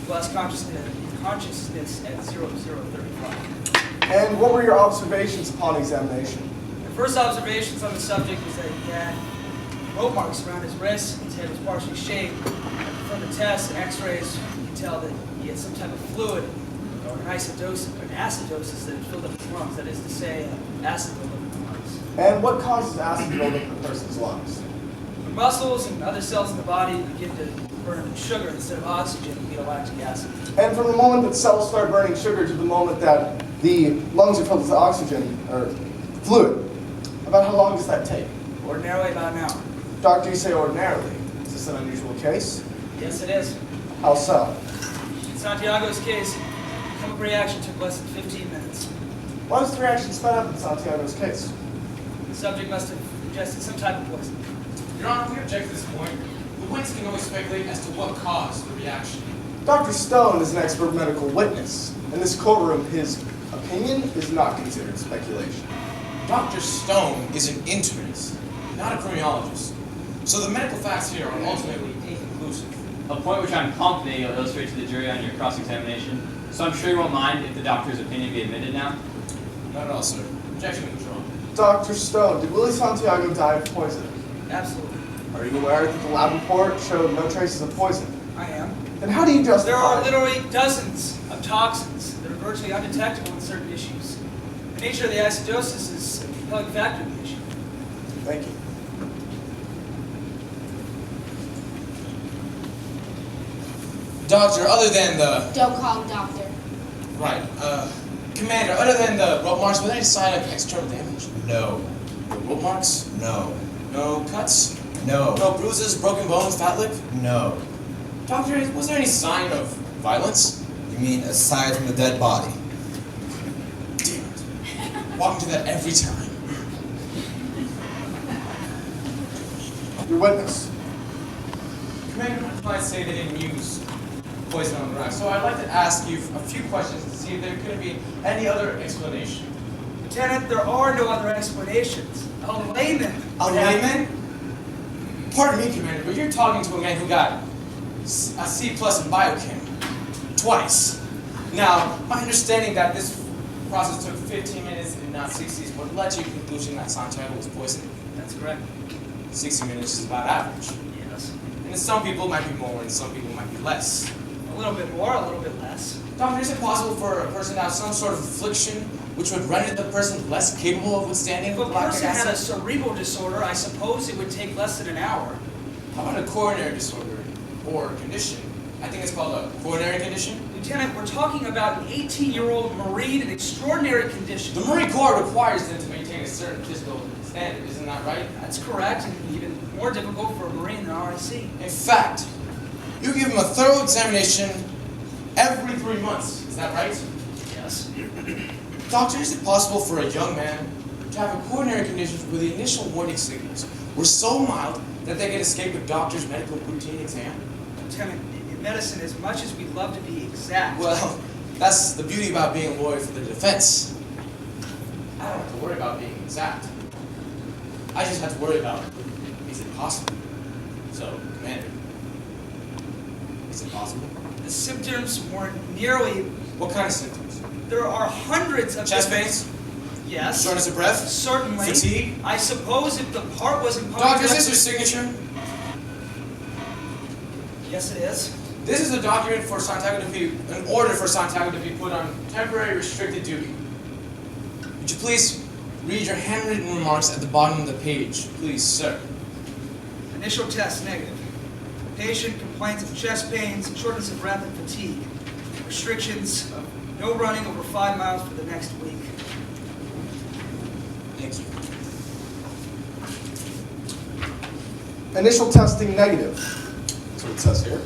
O: He lost consciousness at 0035.
M: And what were your observations upon examination?
O: The first observations on the subject was that he had rope marks around his wrists, his head was partially shaved. From the tests and x-rays, you can tell that he had some type of fluid or an acidosis that had filled up his lungs, that is to say, acid buildup in the lungs.
M: And what causes acid buildup in a person's lungs?
O: When muscles and other cells in the body begin to burn sugar instead of oxygen, we get lactic acid.
M: And from the moment that cells start burning sugar to the moment that the lungs are filled with oxygen, or fluid, about how long does that take?
O: Ordinarily about an hour.
M: Doctor, you say ordinarily. Is this an unusual case?
O: Yes, it is.
M: How so?
O: In Santiago's case, the chemical reaction took less than 15 minutes.
M: Why was the reaction sped up in Santiago's case?
O: The subject must have ingested some type of poison.
N: Your Honor, we object to this point. The witness can only speculate as to what caused the reaction.
M: Dr. Stone is an expert medical witness. In this courtroom, his opinion is not considered speculation.
E: Dr. Stone is an internist, not a criminologist. So the medical facts here are ultimately inconclusive.
P: A point which I'm confident you'll illustrate to the jury on your cross-examination. So I'm sure you won't mind if the doctor's opinion be admitted now?
E: Not at all, sir. Objection withdrawn.
M: Dr. Stone, did Willie Santiago die of poison?
O: Absolutely.
M: Are you aware that the lab report showed no traces of poison?
O: I am.
M: Then how do you justify...
O: There are literally dozens of toxins that are virtually undetectable in certain issues. The nature of the acidosis is a compelling factor in the issue.
M: Thank you.
E: Doctor, other than the...
G: Don't call him doctor.
E: Right, Commander, other than the rope marks, was there any sign of external damage?
F: No.
E: No rope marks?
F: No.
E: No cuts?
F: No.
E: No bruises, broken bones, fat lip?
F: No.
E: Doctor, was there any sign of violence?
F: You mean aside from the dead body?
E: Damn it. Walk into that every time.
M: Your witness.
N: Commander, might say they didn't use poison on the rack, so I'd like to ask you a few questions to see if there could be any other explanation.
O: Lieutenant, there are no other explanations. A layman.
E: A layman? Pardon me, Commander, but you're talking to a man who got a C+ in biochem. Twice. Now, my understanding that this process took 15 minutes and not 60 would led to your conclusion that Santiago was poisoned.
O: That's correct.
E: 60 minutes is about average.
O: Yes.
E: And some people might be more and some people might be less.
O: A little bit more, a little bit less.
E: Doctor, is it possible for a person to have some sort of affliction which would render the person less capable of withstanding
O: If a
E: lactic
O: person had a
E: acid?
O: cerebral disorder, I suppose it would take less than an hour.
E: How about a coronary disorder or condition? I think it's called a coronary condition.
O: Lieutenant, we're talking about an 18-year-old Marine in extraordinary condition.
E: The Marine Corps requires them to maintain a certain physical standard, isn't that right?
O: That's correct, and even more difficult for a Marine than RIC.
E: In fact, you give them a thorough examination every 3 months, is that right?
O: Yes.
E: Doctor, is it possible for a young man to have a coronary condition where the initial warning signals were so mild that they could escape a doctor's medical routine exam?
O: Lieutenant, in medicine, as much as we'd love to be exact...
E: Well, that's the beauty about being a lawyer for the defense. I don't have to worry about being exact. I just have to worry about, is it possible? So, Commander, is it possible?
O: The symptoms weren't nearly...
E: What kind of symptoms?
O: There are hundreds of...
E: Chest pains?
O: Yes.
E: Shortness of breath?
O: Certainly.
E: Fatigue?
O: I suppose if the part wasn't pumped...
E: Doctor, is this your signature?
O: Yes, it is.
E: This is a document for Santiago to be, an order for Santiago to be put on temporary restricted duty. Would you please read your handwritten remarks at the bottom of the page, please, sir?
O: Initial test negative. Patient complains of chest pains, shortness of breath, and fatigue. Restrictions of no running over 5 miles for the next week.
E: Thank you.
M: Initial testing negative. That's what it says here.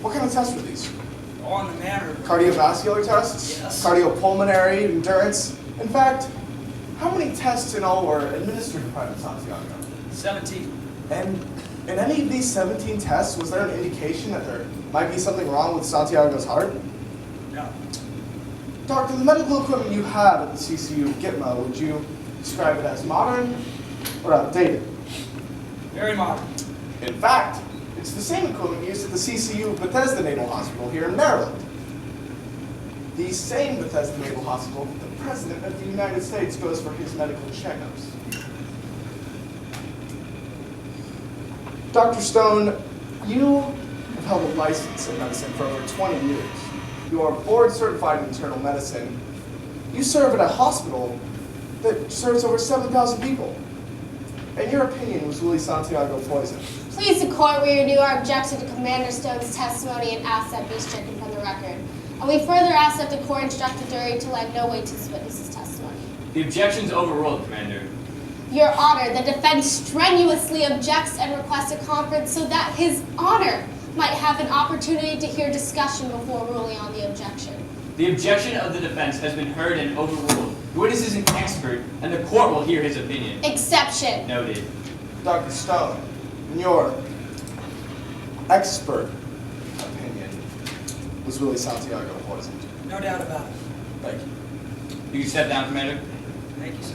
M: What kind of tests were these?
O: On the manner.
M: Cardiovascular tests?
O: Yes.
M: Cardiopulmonary, endurance? In fact, how many tests in all were administered to Private Santiago?
O: 17.
M: And in any of these 17 tests, was there an indication that there might be something wrong with Santiago's heart?
O: No.
M: Doctor, the medical equipment you have at the CCU Gitmo, would you describe it as modern or outdated?
O: Very modern.
M: In fact, it's the same equipment used at the CCU Bethesda Naval Hospital here in Maryland. The same Bethesda Naval Hospital that the President of the United States goes for his medical checkups. Dr. Stone, you have held a license in medicine for over 20 years. You are board certified in internal medicine. You serve at a hospital that serves over 7,000 people. In your opinion, was Willie Santiago poisoned?
G: Please, the court, we renew our objection to Commander Stone's testimony and ask that be stricken from the record. And we further ask that the court instruct the jury to lend no weight to this witness's testimony.
P: The objection's overruled, Commander.
G: Your Honor, the defense strenuously objects and requests a conference so that His Honor might have an opportunity to hear discussion before ruling on the objection.
P: The objection of the defense has been heard and overruled. The witness is an expert, and the court will hear his opinion.
G: Exception.
P: Noted.
M: Dr. Stone, in your expert opinion, was Willie Santiago poisoned?
O: No doubt about it.
M: Thank you.
P: You can step down, Commander.
O: Thank you, sir.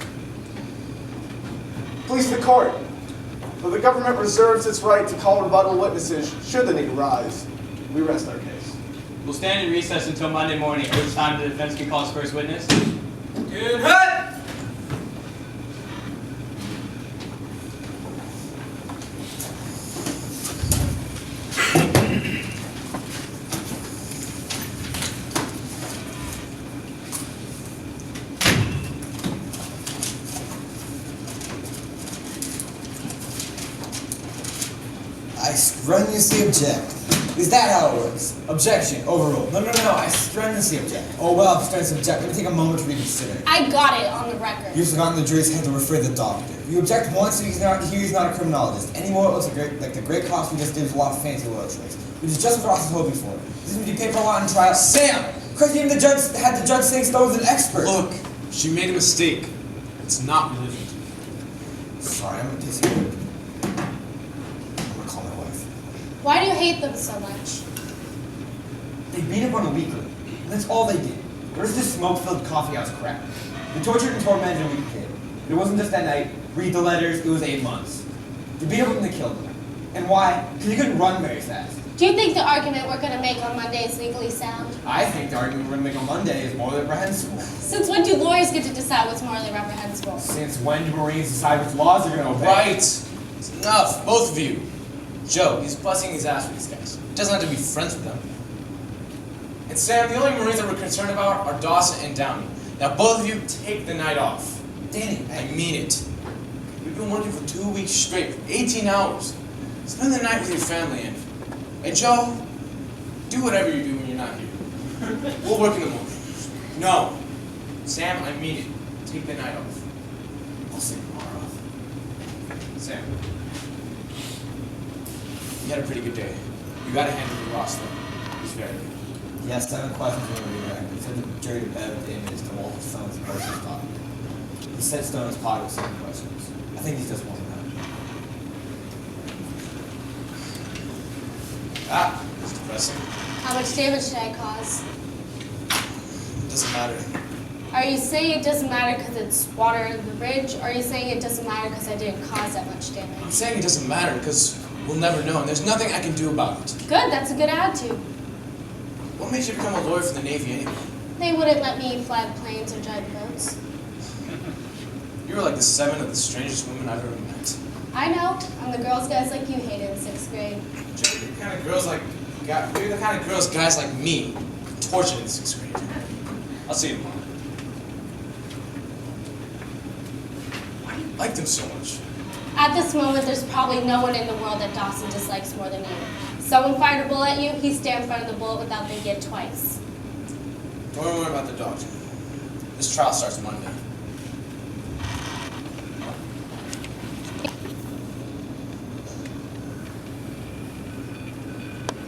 M: Please, the court. Though the government reserves its right to call rebuttal witnesses should the need arise, we rest our case.
P: We'll stand in recess until Monday morning, at which time the defense can call its first witness.
O: Good hut!
F: I strenuously object. Is that how it works? Objection, overruled. No, I strenuously object. Oh, well, I'm strenuously object. Let me take a moment to reconsider.
G: I got it on the record.
F: You've forgotten the jury's had to refer the doctor. You object once, he's not a criminologist. Anymore, it looks like the great cost we just did with a lot of fancy oil tricks, which is just what Ross was hoping for. This is when you pay for a lot in trial.
E: Sam!
F: Because even the judge had the judge saying Stone's an expert.
E: Look, she made a mistake. It's not religion.
F: Sorry, I'm gonna piss you. I'm gonna call my wife.
G: Why do you hate them so much?
F: They beat up on a weekly. That's all they did. There was this smoke-filled coffeehouse crap. They tortured and tormented a weak kid. It wasn't just that night. Read the letters. It was 8 months. They beat up and they killed him. And why? Because he couldn't run very fast.
G: Do you think the argument we're going to make on Monday is legally sound?
F: I think the argument we're going to make on Monday is morally reprehensible.
G: Since when do lawyers get to decide what's morally reprehensible?
F: Since when do Marines decide which laws they're going to obey?
E: Right. It's enough, both of you. Joe, he's busting his ass with these guys. Doesn't have to be friends with them. And Sam, the only Marines that we're concerned about are Dawson and Downey. Now, both of you take the night off.
F: Danny,
E: I mean it. We've been working for 2 weeks straight, for 18 hours. Spend the night with your family, and Joe, do whatever you do when you're not here. We'll work in the morning. No. Sam, I mean it. Take the night off. I'll take tomorrow off. Sam, you had a pretty good day. You got to hand it to Ross, though. He's very good.
F: Yes, 7 questions were redirect. He said the jury to bed with the image to Walter Stone's personal pocket. He said Stone's pocket with 7 questions. I think he's just one of them.
E: Ah, it's depressing.
G: How much damage did I cause?
E: Doesn't matter.
G: Are you saying it doesn't matter because it's water in the bridge, or are you saying it doesn't matter because I didn't cause that much damage?
E: I'm saying it doesn't matter because we'll never know, and there's nothing I can do about it.
G: Good, that's a good attitude.
E: What made you become a lawyer for the Navy anyway?
G: They wouldn't let me fly planes or drive boats.
E: You were like the 7th of the strangest women I've ever met.
G: I know. I'm the girls guys like you hated in 6th grade.
E: Joe, you're the kind of girls like You're the kind of girls guys like me tortured in 6th grade. I'll see you tomorrow. Why do you like them so much?
G: At this moment, there's probably no one in the world that Dawson dislikes more than you. Someone fired a bullet at you, he'd stand in front of the bullet without thinking it twice.
E: Don't worry about the doctor. This trial starts Monday.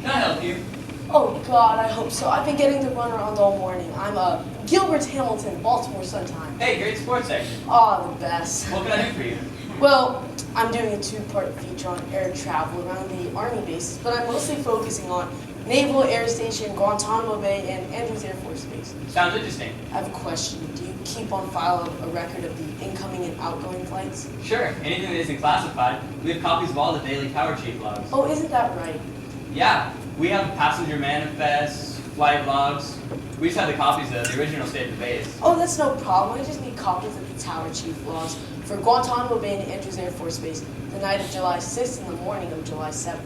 P: Can I help you?
I: Oh God, I hope so. I've been getting the runaround all morning. I'm Gilbert Hamilton, Baltimore Sun-Times.
P: Hey, great sports section.
I: Oh, the best.
P: What can I do for you?
I: Well, I'm doing a 2-part feature on air travel around the Army bases, but I'm mostly focusing on Naval Air Station, Guantanamo Bay, and Andrews Air Force Base.
P: Sounds interesting.
I: I have a question. Do you keep on file a record of the incoming and outgoing flights?
P: Sure, anything that isn't classified. We have copies of all the daily tower chief logs.
I: Oh, isn't that right?
P: Yeah, we have passenger manifests, flight logs. We just have the copies of the original state of the base.
I: Oh, that's no problem. I just need copies of the tower chief logs for Guantanamo Bay and Andrews Air Force Base, the night of July 6th and the morning of July 7th.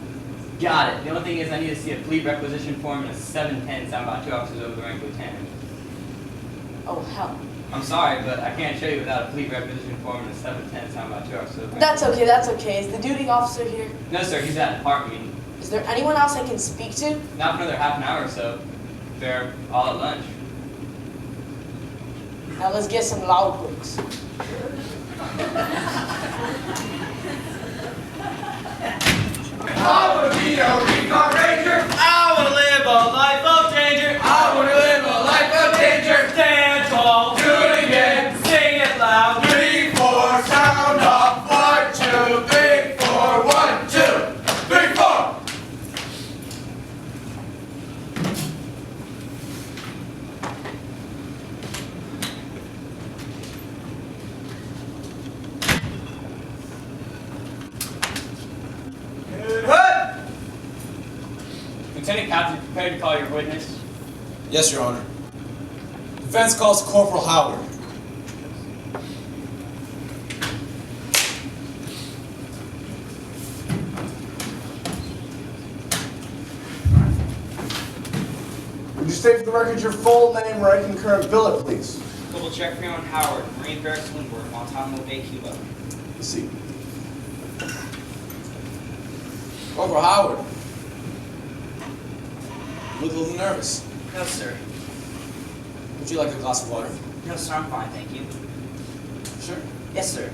P: Got it. The only thing is I need to see a fleet requisition form and a 710 sound about 2 officers over the rank of lieutenant.
I: Oh, hell.
P: I'm sorry, but I can't show you without a fleet requisition form and a 710 sound about 2 officers over the rank.
I: That's okay, that's okay. Is the duty officer here?
P: No, sir, he's at a department meeting.
I: Is there anyone else I can speak to?
P: Not for another half an hour or so. They're all at lunch.
I: Now let's get some loud books.
A: I wanna be a recon ranger. I wanna live a life of danger. I wanna live a life of danger. Stand tall, do it again, sing it loud. 3, 4, sound off. 1, 2, 3, 4. 1, 2, 3, 4.
P: Lieutenant Captain, prepared to call your witness.
E: Yes, Your Honor. Defense calls Corporal Howard.
M: Would you state for the record your full name, rank, and current billet, please?
H: Double check for you on Howard, Marine Barracks Windward, Guantanamo Bay, Cuba.
M: Proceed.
E: Corporal Howard. You look a little nervous.
H: No, sir.
E: Would you like a glass of water?
H: No, sir, I'm fine, thank you.
E: Sure.
H: Yes, sir.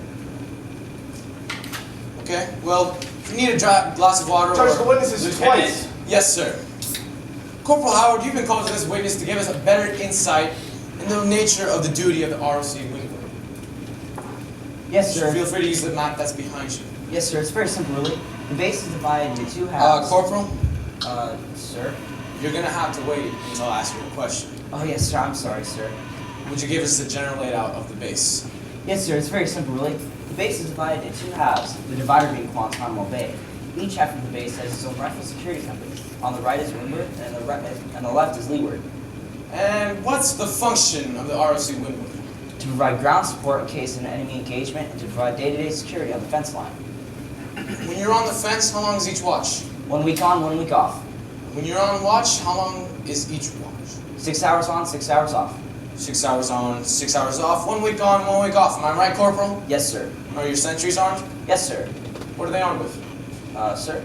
E: Okay, well, if you need a glass of water
M: Judge,
E: or...
M: the witness is twice.
E: Yes, sir. Corporal Howard, you've been called to this witness to give us a better insight into the nature of the duty of the ROC Windward.
H: Yes, sir.
E: Feel free to use the map that's behind you.
H: Yes, sir, it's very simple, really. The base is divided into 2 halves.
E: Corporal?
H: Sir?
E: You're gonna have to wait until I ask you a question.
H: Oh, yes, sir, I'm sorry, sir.
E: Would you give us the general layout of the base?
H: Yes, sir, it's very simple, really. The base is divided into 2 halves, the divider being Guantanamo Bay. Each half of the base has its own rifle security company. On the right is Windward, and the left is Leeward.
E: And what's the function of the ROC Windward?
H: To provide ground support in case of an enemy engagement, and to provide day-to-day security on the fence line.
E: When you're on the fence, how long is each watch?
H: 1 week on, 1 week off.
E: When you're on watch, how long is each watch?
H: 6 hours on, 6 hours off.
E: 6 hours on, 6 hours off, 1 week on, 1 week off. Am I right, Corporal?
H: Yes, sir.
E: Are your sentries armed?
H: Yes, sir.
E: What are they armed with?
H: Sir?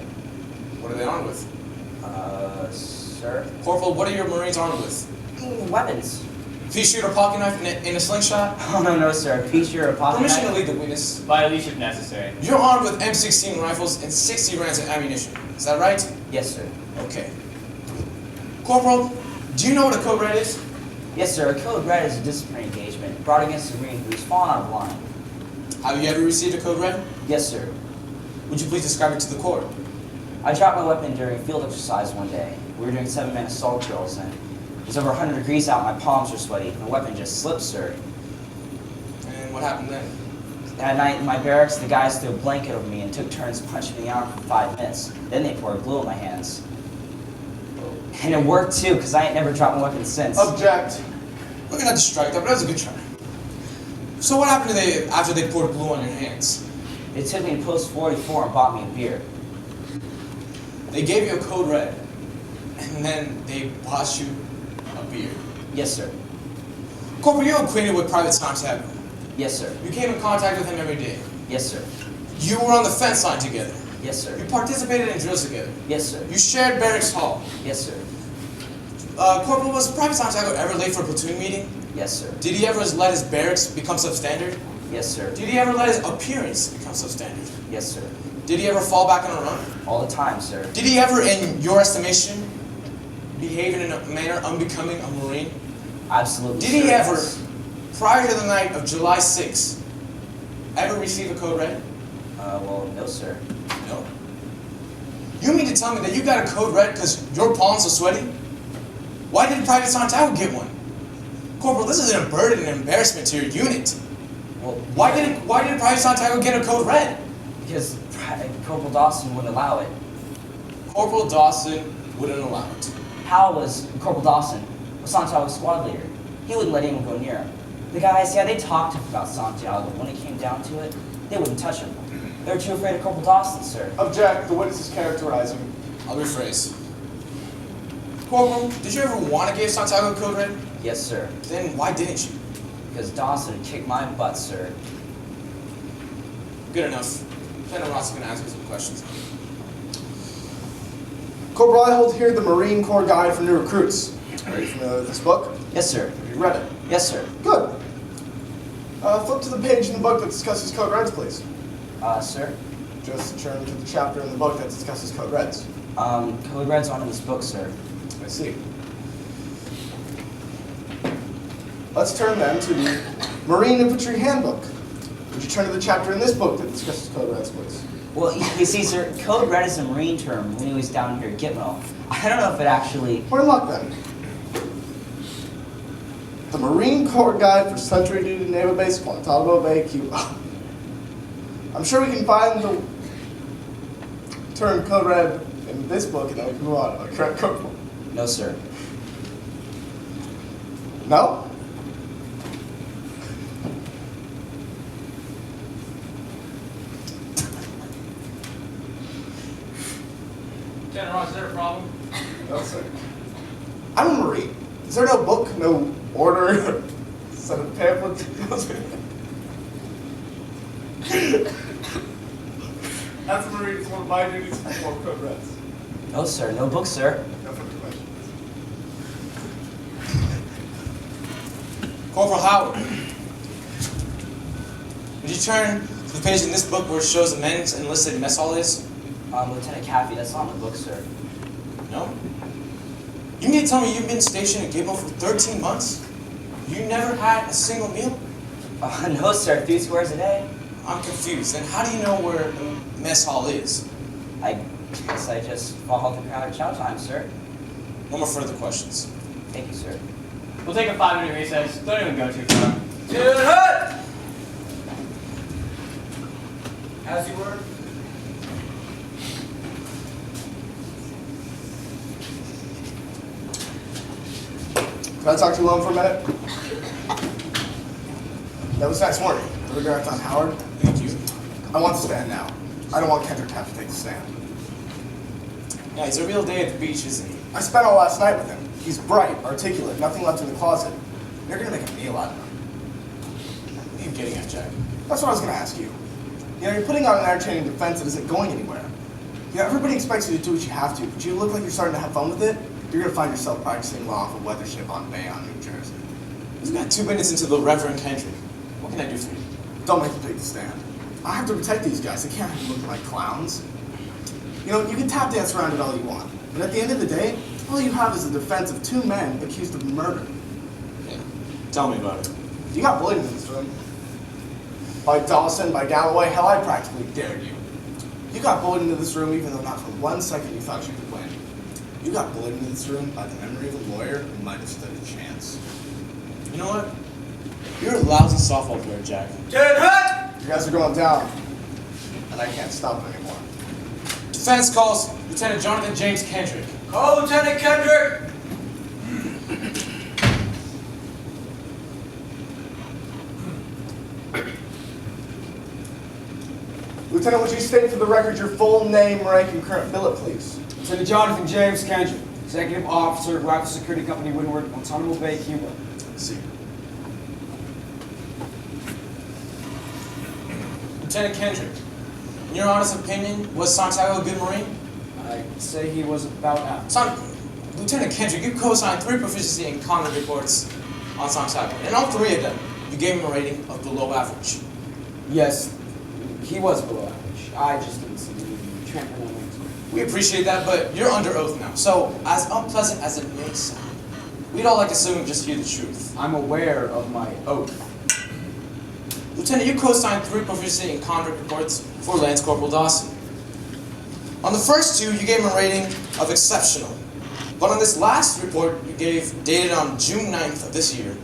E: What are they armed with?
H: Sir?
E: Corporal, what are your Marines armed with?
H: Weapons.
E: Pea shooter, pocket knife, in a slingshot?
H: Oh, no, sir. A pea shooter, a pocket
E: Permission
H: knife.
E: to lead the witness.
P: By leash if necessary.
E: You're armed with M16 rifles and 60 rounds of ammunition. Is that right?
H: Yes, sir.
E: Okay. Corporal, do you know what a code red is?
H: Yes, sir. A code red is a disciplinary engagement brought against a Marine who's fallen out of line.
E: Have you ever received a code red?
H: Yes, sir.
E: Would you please describe it to the court?
H: I dropped my weapon during field exercise one day. We were doing 7-man assault drills, and it was over 100 degrees out. My palms were sweaty. My weapon just slipped, sir.
E: And what happened then?
H: That night in my barracks, the guys threw a blanket over me and took turns punching me out for 5 minutes. Then they poured glue on my hands. And it worked too, because I ain't never dropped my weapon since.
M: Object.
E: We're gonna have to strike that, but that was a good try. So what happened after they poured glue on your hands?
H: They took me to post 44 and bought me a beer.
E: They gave you a code red. and then they bought you a beer.
H: Yes, sir.
E: Corporal, you're acquainted with Private Santiago.
H: Yes, sir.
E: You came in contact with him every day.
H: Yes, sir.
E: You were on the fence line together.
H: Yes, sir.
E: You participated in drills together.
H: Yes, sir.
E: You shared barracks hall.
H: Yes, sir.
E: Corporal, was Private Santiago ever late for a platoon meeting?
H: Yes, sir.
E: Did he ever let his barracks become substandard?
H: Yes, sir.
E: Did he ever let his appearance become substandard?
H: Yes, sir.
E: Did he ever fall back on a run?
H: All the time, sir.
E: Did he ever, in your estimation, behave in a manner unbecoming a Marine?
H: Absolutely.
E: Did he ever,
H: yes.
E: prior to the night of July 6th, ever receive a code red?
H: Well, no, sir.
E: No. You mean to tell me that you got a code red because your palms are sweaty? Why did Private Santiago get one? Corporal, this is a burden and embarrassment to your unit.
H: Well,
E: why did Private Santiago get a code red?
H: Because Corporal Dawson wouldn't allow it.
E: Corporal Dawson wouldn't allow it.
H: Hal was Corporal Dawson, was Santiago's squad leader. He wouldn't let anyone go near him. The guys, yeah, they talked about Santiago. When it came down to it, they wouldn't touch him. They were too afraid of Corporal Dawson, sir.
M: Object. The witness is characterizing.
E: I'll rephrase. Corporal, did you ever want to give Santiago a code red?
H: Yes, sir.
E: Then why didn't you?
H: Because Dawson kicked my butt, sir.
E: Good enough. Lieutenant Ross is going to ask you some questions.
M: Corporal, I hold here the Marine Corps Guide for New Recruits. Are you familiar with this book?
H: Yes, sir.
M: Have you read it?
H: Yes, sir.
M: Good. Flip to the page in the book that discusses code reds, please.
H: Sir?
M: Just turn to the chapter in the book that discusses code reds.
H: Code reds aren't in this book, sir.
M: I see. Let's turn then to the Marine Infantry Handbook. Would you turn to the chapter in this book that discusses code reds, please?
H: Well, you see, sir, code red is a Marine term when he was down here at Gitmo. I don't know if it actually...
M: Point of luck, then. The Marine Corps Guide for Sentry Duty Naval Base, Guantanamo Bay, Cuba. I'm sure we can find the term code red in this book and then we can move on. Am I correct, Corporal?
H: No, sir.
M: No?
A: Lieutenant Ross, is there a problem?
M: No, sir. I'm a Marine. Is there no book, no order, set of pamphlets? As a Marine, it's one of my duties to perform code reds.
H: No, sir. No book, sir.
M: No further questions.
E: Corporal Howard, would you turn to the page in this book where it shows the men's enlisted mess hall is?
H: Lieutenant Caffey, that's not in the book, sir.
E: No? You mean to tell me you've been stationed at Gitmo for 13 months? You never had a single meal?
H: No, sir. 3 squares a day.
E: I'm confused. Then how do you know where the mess hall is?
H: I guess I just followed the crowd at chow time, sir.
E: No more further questions.
H: Thank you, sir.
P: We'll take a 5-minute recess. Don't even go too far.
A: Good hut! As you were.
M: Can I talk to you alone for a minute? That was next morning. The regards on Howard.
E: Thank you.
M: I want to stand now. I don't want Kendrick to have to take the stand.
E: Yeah, he's a real day at the beach, isn't he?
M: I spent all last night with him. He's bright, articulate, nothing left in the closet. They're going to make a meal out of him.
E: What are you getting at, Jack?
M: That's what I was going to ask you. You know, you're putting on an entertaining defense that isn't going anywhere. You know, everybody expects you to do what you have to, but you look like you're starting to have fun with it. You're going to find yourself practicing law off a weather ship on Bayonne, New Jersey.
E: We've got 2 minutes into the Reverend Kendrick. What can I do for you?
M: Don't make them take the stand. I have to protect these guys. They can't have you looking like clowns. You know, you can tap dance around it all you want, but at the end of the day, all you have is a defense of 2 men accused of murder.
E: Yeah. Tell me about it.
M: You got bullied in this room. By Dawson, by Galloway, hell, I practically dared you. You got bullied into this room even though not for 1 second you thought you could win. You got bullied into this room by the memory of a lawyer who might have stood a chance.
E: You know what? You're a lousy softball player, Jack.
A: Good hut!
M: You guys are going down, and I can't stop anymore.
E: Defense calls Lieutenant Jonathan James Kendrick.
A: Call Lieutenant Kendrick!
M: Lieutenant, would you state for the record your full name, rank, and current billet, please?
F: Lieutenant Jonathan James Kendrick,
O: executive officer, Rifle Security Company, Windward, Guantanamo Bay, Cuba.
K: See.
E: Lieutenant Kendrick, in your honest opinion, was Santiago a good Marine?
O: I'd say he was about average.
E: Lieutenant Kendrick, you co-signed 3 proficiency and conduct reports on Santiago, and all 3 of them, you gave him a rating of below average.
O: Yes, he was below average. I just didn't see him trampling on wings.
E: We appreciate that, but you're under oath now, so as unpleasant as it may sound, we'd all like to assume just hear the truth.
O: I'm aware of my oath.
E: Lieutenant, you co-signed 3 proficiency and conduct reports for Lance Corporal Dawson. On the first 2, you gave him a rating of exceptional. But on this last report you gave, dated on June 9th of this year,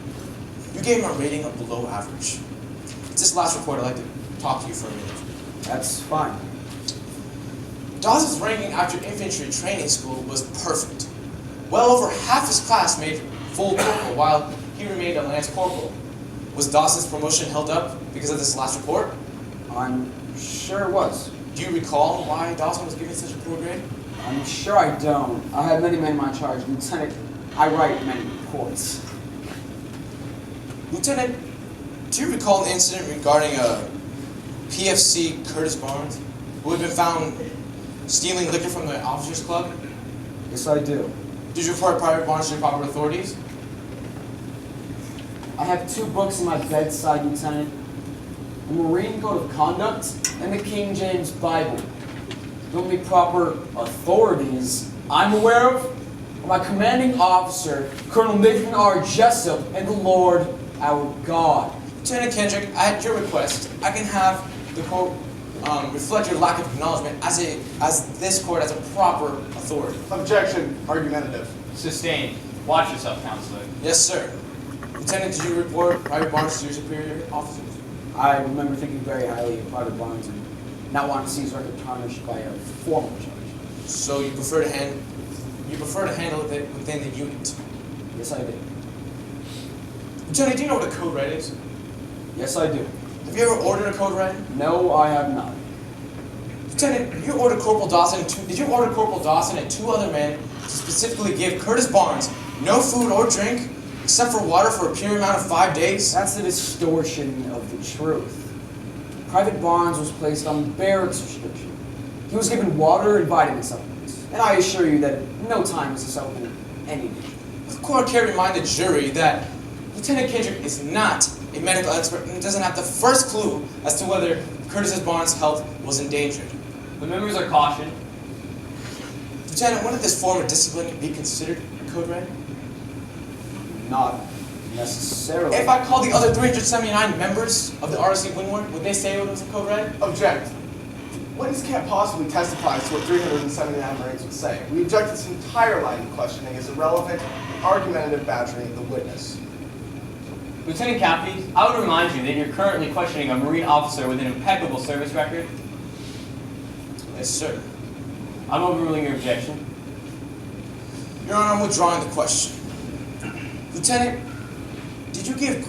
E: you gave him a rating of below average. It's this last report I'd like to talk to you for a minute.
O: That's fine.
E: Dawson's ranking after infantry training school was perfect. Well over half his class made full corporal while he remained a lance corporal. Was Dawson's promotion held up because of this last report?
O: I'm sure it was.
E: Do you recall why Dawson was given such a poor grade?
O: I'm sure I don't. I had many men in my charge. Lieutenant, I write many reports.
E: Lieutenant, do you recall an incident regarding a PFC Curtis Barnes who had been found stealing liquor from the officers club?
O: Yes, I do.
E: Did you report Private Barnes to the proper authorities?
O: I have 2 books in my bedside, Lieutenant. The Marine Code of Conduct and the King James Bible. The only proper authorities I'm aware of are my commanding officer, Colonel Nathan R. Jessup, and the Lord our God.
E: Lieutenant Kendrick, at your request, I can have the court reflect your lack of acknowledgement as this court as a proper authority.
M: Objection. Argumentative.
P: Sustained. Watch yourself, counselor.
E: Yes, sir. Lieutenant, did you report Private Barnes to your superior officers?
O: I remember thinking very highly of Private Barnes and not wanting to see his record tarnished by a formal charge.
E: So you prefer to handle it within the unit?
O: Yes, I did.
E: Lieutenant, do you know what a code red is?
O: Yes, I do.
E: Have you ever ordered a code red?
O: No, I have not.
E: Lieutenant, did you order Corporal Dawson and 2 other men to specifically give Curtis Barnes no food or drink except for water for a period amount of 5 days?
O: That's a distortion of the truth. Private Barnes was placed on barracks restriction. He was given water and vitamin supplements. And I assure you that no time is a supplement any day.
E: The court can remind the jury that Lieutenant Kendrick is not a medical expert and doesn't have the first clue as to whether Curtis Barnes' health was endangered.
P: The members are cautioned.
E: Lieutenant, wouldn't this form of discipline be considered a code red?
O: Not necessarily.
E: If I called the other 379 members of the ROC Windward, would they say it was a code red?
M: Object. Witness can't possibly testify to what 379 Marines would say. We object this entire line of questioning as irrelevant and argumentative badgering of the witness.
P: Lieutenant Cappy, I would remind you that you're currently questioning a Marine officer with an impeccable service record.
E: Yes, sir.
P: I'm overruling your objection.
E: Your Honor, I'm withdrawing the question. Lieutenant, did you give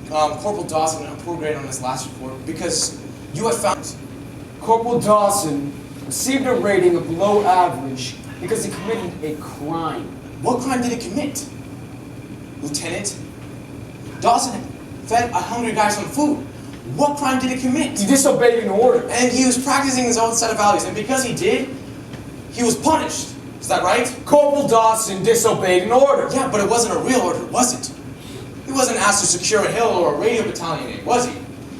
E: Corporal Dawson a poor grade on his last report because you had found...
O: Corporal Dawson received a rating of below average because he committed a crime.
E: What crime did he commit? Lieutenant, Dawson fed a hungry guy some food. What crime did he commit?
O: He disobeyed an order.
E: And he was practicing his own set of values, and because he did, he was punished. Is that right?
O: Corporal Dawson disobeyed an order.
E: Yeah, but it wasn't a real order, was it? He wasn't asked to secure a hill or a radio battalion aid, was he?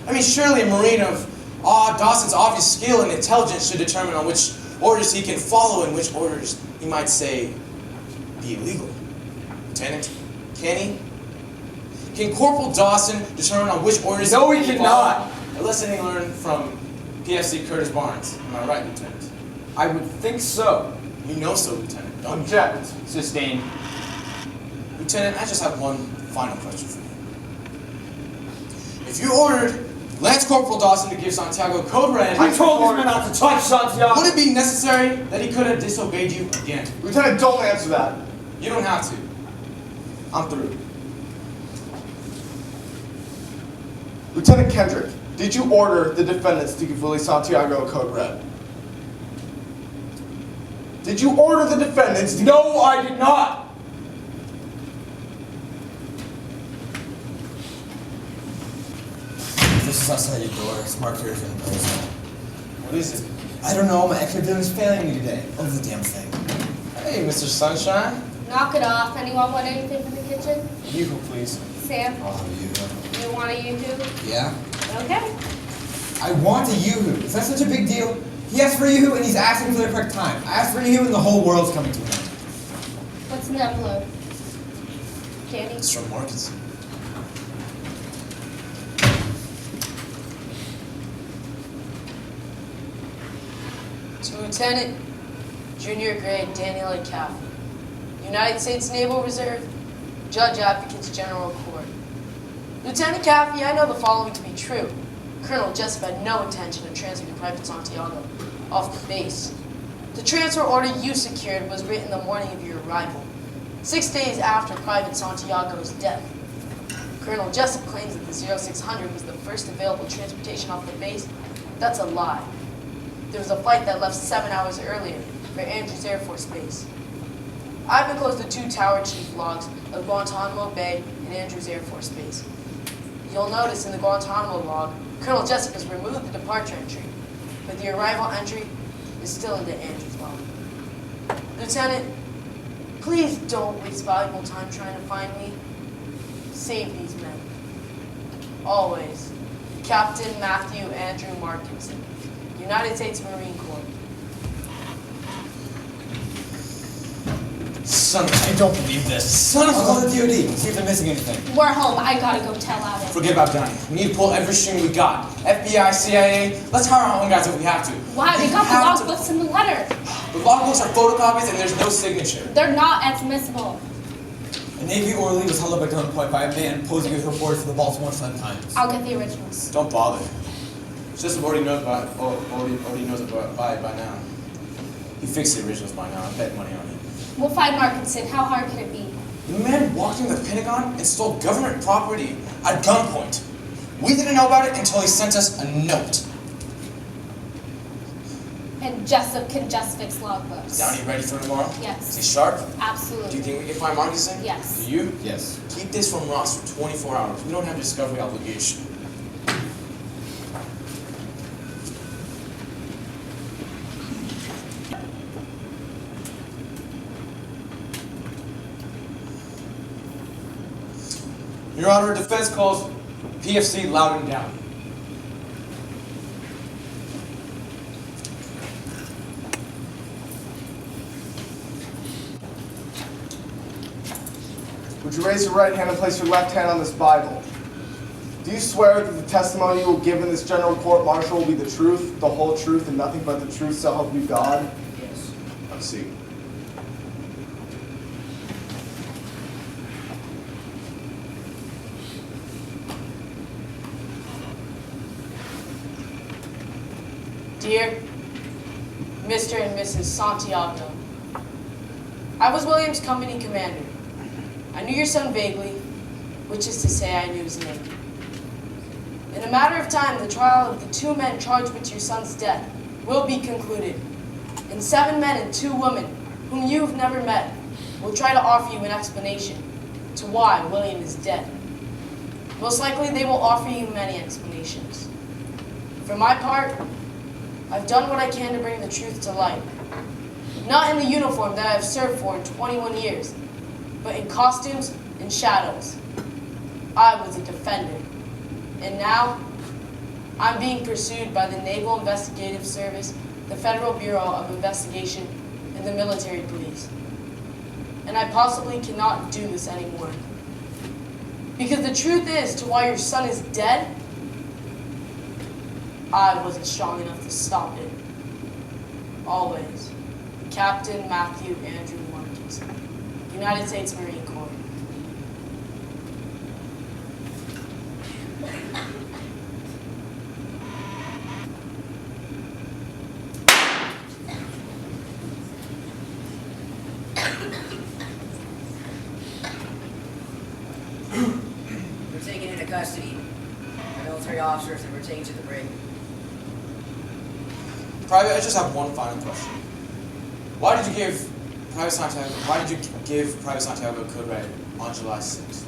E: I mean, surely a Marine of Dawson's obvious skill and intelligence should determine on which orders he can follow and which orders he might say be illegal. Lieutenant, can he? Can Corporal Dawson determine on which orders
O: No, he
E: can
O: cannot.
E: follow? A lesson he learned from PFC Curtis Barnes. Am I right, Lieutenant?
O: I would think so.
E: You know so, Lieutenant, don't you?
M: Object.
P: Sustained.
E: Lieutenant, I just have one final question for you. If you ordered Lance Corporal Dawson to give Santiago code red...
O: I told these men not to touch Santiago!
E: Would it be necessary that he could have disobeyed you again?
M: Lieutenant, don't answer that.
E: You don't have to. I'm through.
M: Lieutenant Kendrick, did you order the defendants to give Willie Santiago a code red? Did you order the defendants to...
E: No, I did not. This is outside your door. It's marked here as an appraisal.
M: What is it?
E: I don't know. My ex-villain is failing me today. Over the damn thing.
M: Hey, Mr. Sunshine.
G: Knock it off. Anyone want anything from the kitchen?
M: You, please.
G: Sam,
E: Oh, you.
G: you want a yoo-hoo?
E: Yeah?
G: Okay.
E: I want a yoo-hoo. Is that such a big deal? He asked for a yoo-hoo and he's asking for the correct time. I asked for a yoo-hoo and the whole world's coming to an end.
G: What's in the envelope? Danny?
E: It's from Marcus.
I: To Lieutenant, Junior Grade Daniel A. Caff, United States Naval Reserve, Judge Advocates General Court. Lieutenant Caffey, I know the following to be true. Colonel Jessup had no intention of transferring Private Santiago off the base. The transfer order you secured was written the morning of your arrival, 6 days after Private Santiago's death. Colonel Jessup claims that the 0600 was the first available transportation off the base. That's a lie. There was a flight that left 7 hours earlier for Andrews Air Force Base. I've enclosed the 2 tower chief logs of Guantanamo Bay and Andrews Air Force Base. You'll notice in the Guantanamo log, Colonel Jessup has removed the departure entry, but the arrival entry is still in the Andrews log. Lieutenant, please don't waste valuable time trying to find me. Save these men. Always, Captain Matthew Andrew Markinson, United States Marine Corps.
E: Son of I don't believe this. Son of a... Call the DOD. See if they're missing anything.
G: We're home. I gotta go tell out it.
E: Forget about Donnie. We need to pull every string we got. FBI, CIA. Let's hire our own guys if we have to.
G: Why? We got the logbooks in the letter.
E: The logbooks are photocopies and there's no signature.
G: They're not admissible.
E: A Navy orderly was held up at gunpoint by a man posing as a reporter for the Baltimore Sun-Times.
G: I'll get the originals.
K: Don't bother. Jessup already knows about it by now. He fixed the originals by now. I bet money on it.
G: We'll find Markinson. How hard can it be?
E: The man walked into the Pentagon and stole government property at gunpoint. We didn't know about it until he sent us a note.
G: And Jessup can just fix logbooks.
E: Is Downey ready for tomorrow?
G: Yes.
E: Is he sharp?
G: Absolutely.
E: Do you think we can find Markinson?
G: Yes.
E: Do you?
K: Yes.
E: Keep this from Ross for 24 hours. We don't have a discovery obligation.
K: Your Honor, defense calls PFC Loudon down.
M: Would you raise your right hand and place your left hand on this Bible? Do you swear that the testimony you will give in this general court-martial will be the truth, the whole truth, and nothing but the truth, so help you God?
D: Yes.
K: Let's see.
I: Dear Mr. and Mrs. Santiago, I was Williams' company commander. I knew your son vaguely, which is to say I knew his name. In a matter of time, the trial of the 2 men charged with your son's death will be concluded, and 7 men and 2 women, whom you have never met, will try to offer you an explanation to why William is dead. Most likely, they will offer you many explanations. For my part, I've done what I can to bring the truth to light. Not in the uniform that I've served for in 21 years, but in costumes and shadows. I was a defendant. And now, I'm being pursued by the Naval Investigative Service, the Federal Bureau of Investigation, and the military police. And I possibly cannot do this anymore. Because the truth is, to why your son is dead, I wasn't strong enough to stop it. Always, Captain Matthew Andrew Markinson, United States Marine Corps.
D: We're taken into custody. The military officers and we're taken to the brig.
E: Private, I just have one final question.
K: Why did you give Private Santiago a code red on July 6th?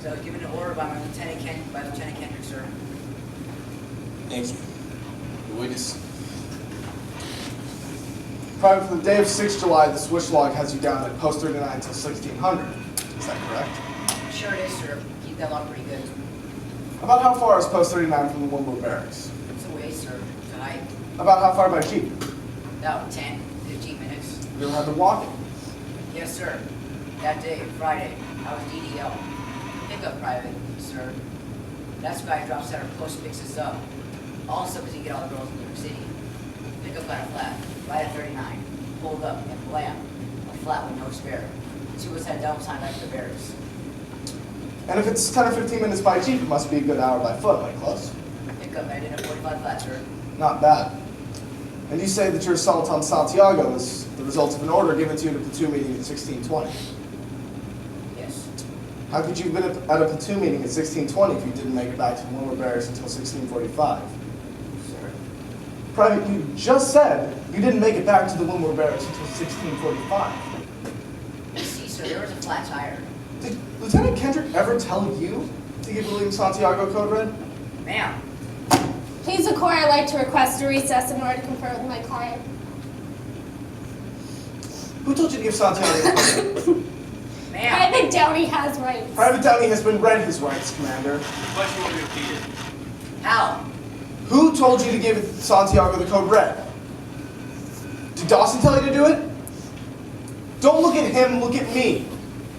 D: So I was given an order by Lieutenant Kendrick, sir.
K: Thank you. The witness.
M: Private, for the day of 6th July, the switch log has you down at post 39 until 1600. Is that correct?
D: Sure it is, sir. Keep that log pretty good.
M: About how far is post 39 from the Winwood Barracks?
D: It's a ways, sir. Tonight,
M: About how far by jeep?
D: about 10, 15 minutes.
M: You ever had to walk it?
D: Yes, sir. That day, Friday, I was DDL. Pickup private, sir. That's why I drops out our post picks us up. Also, because you get all the girls in New York City. Pickup got a flat, right at 39. Pulled up, and blam, a flat with no spare. Two of us had double time back to the barracks.
M: And if it's 10 or 15 minutes by jeep, it must be a good hour by foot, like close.
D: Pickup ended at 45 flat, sir.
M: Not bad. And you say that your assault on Santiago was the result of an order given to you at a platoon meeting in 1620.
D: Yes.
M: How could you have been at a platoon meeting in 1620 if you didn't make it back to the Winwood Barracks until 1645?
D: Sir.
M: Private, you just said you didn't make it back to the Winwood Barracks until 1645.
D: You see, sir, there was a flat tire.
M: Did Lieutenant Kendrick ever tell you to give William Santiago code red?
D: Ma'am.
G: Please, the court, I'd like to request a recess in order to confer with my client.
M: Who told you to give Santiago code red?
D: Ma'am.
G: Private Downey has rights.
M: Private Downey has been read his rights, Commander.
A: Question will be repeated.
D: How?
M: Who told you to give Santiago the code red? Did Dawson tell you to do it? Don't look at him, look at me.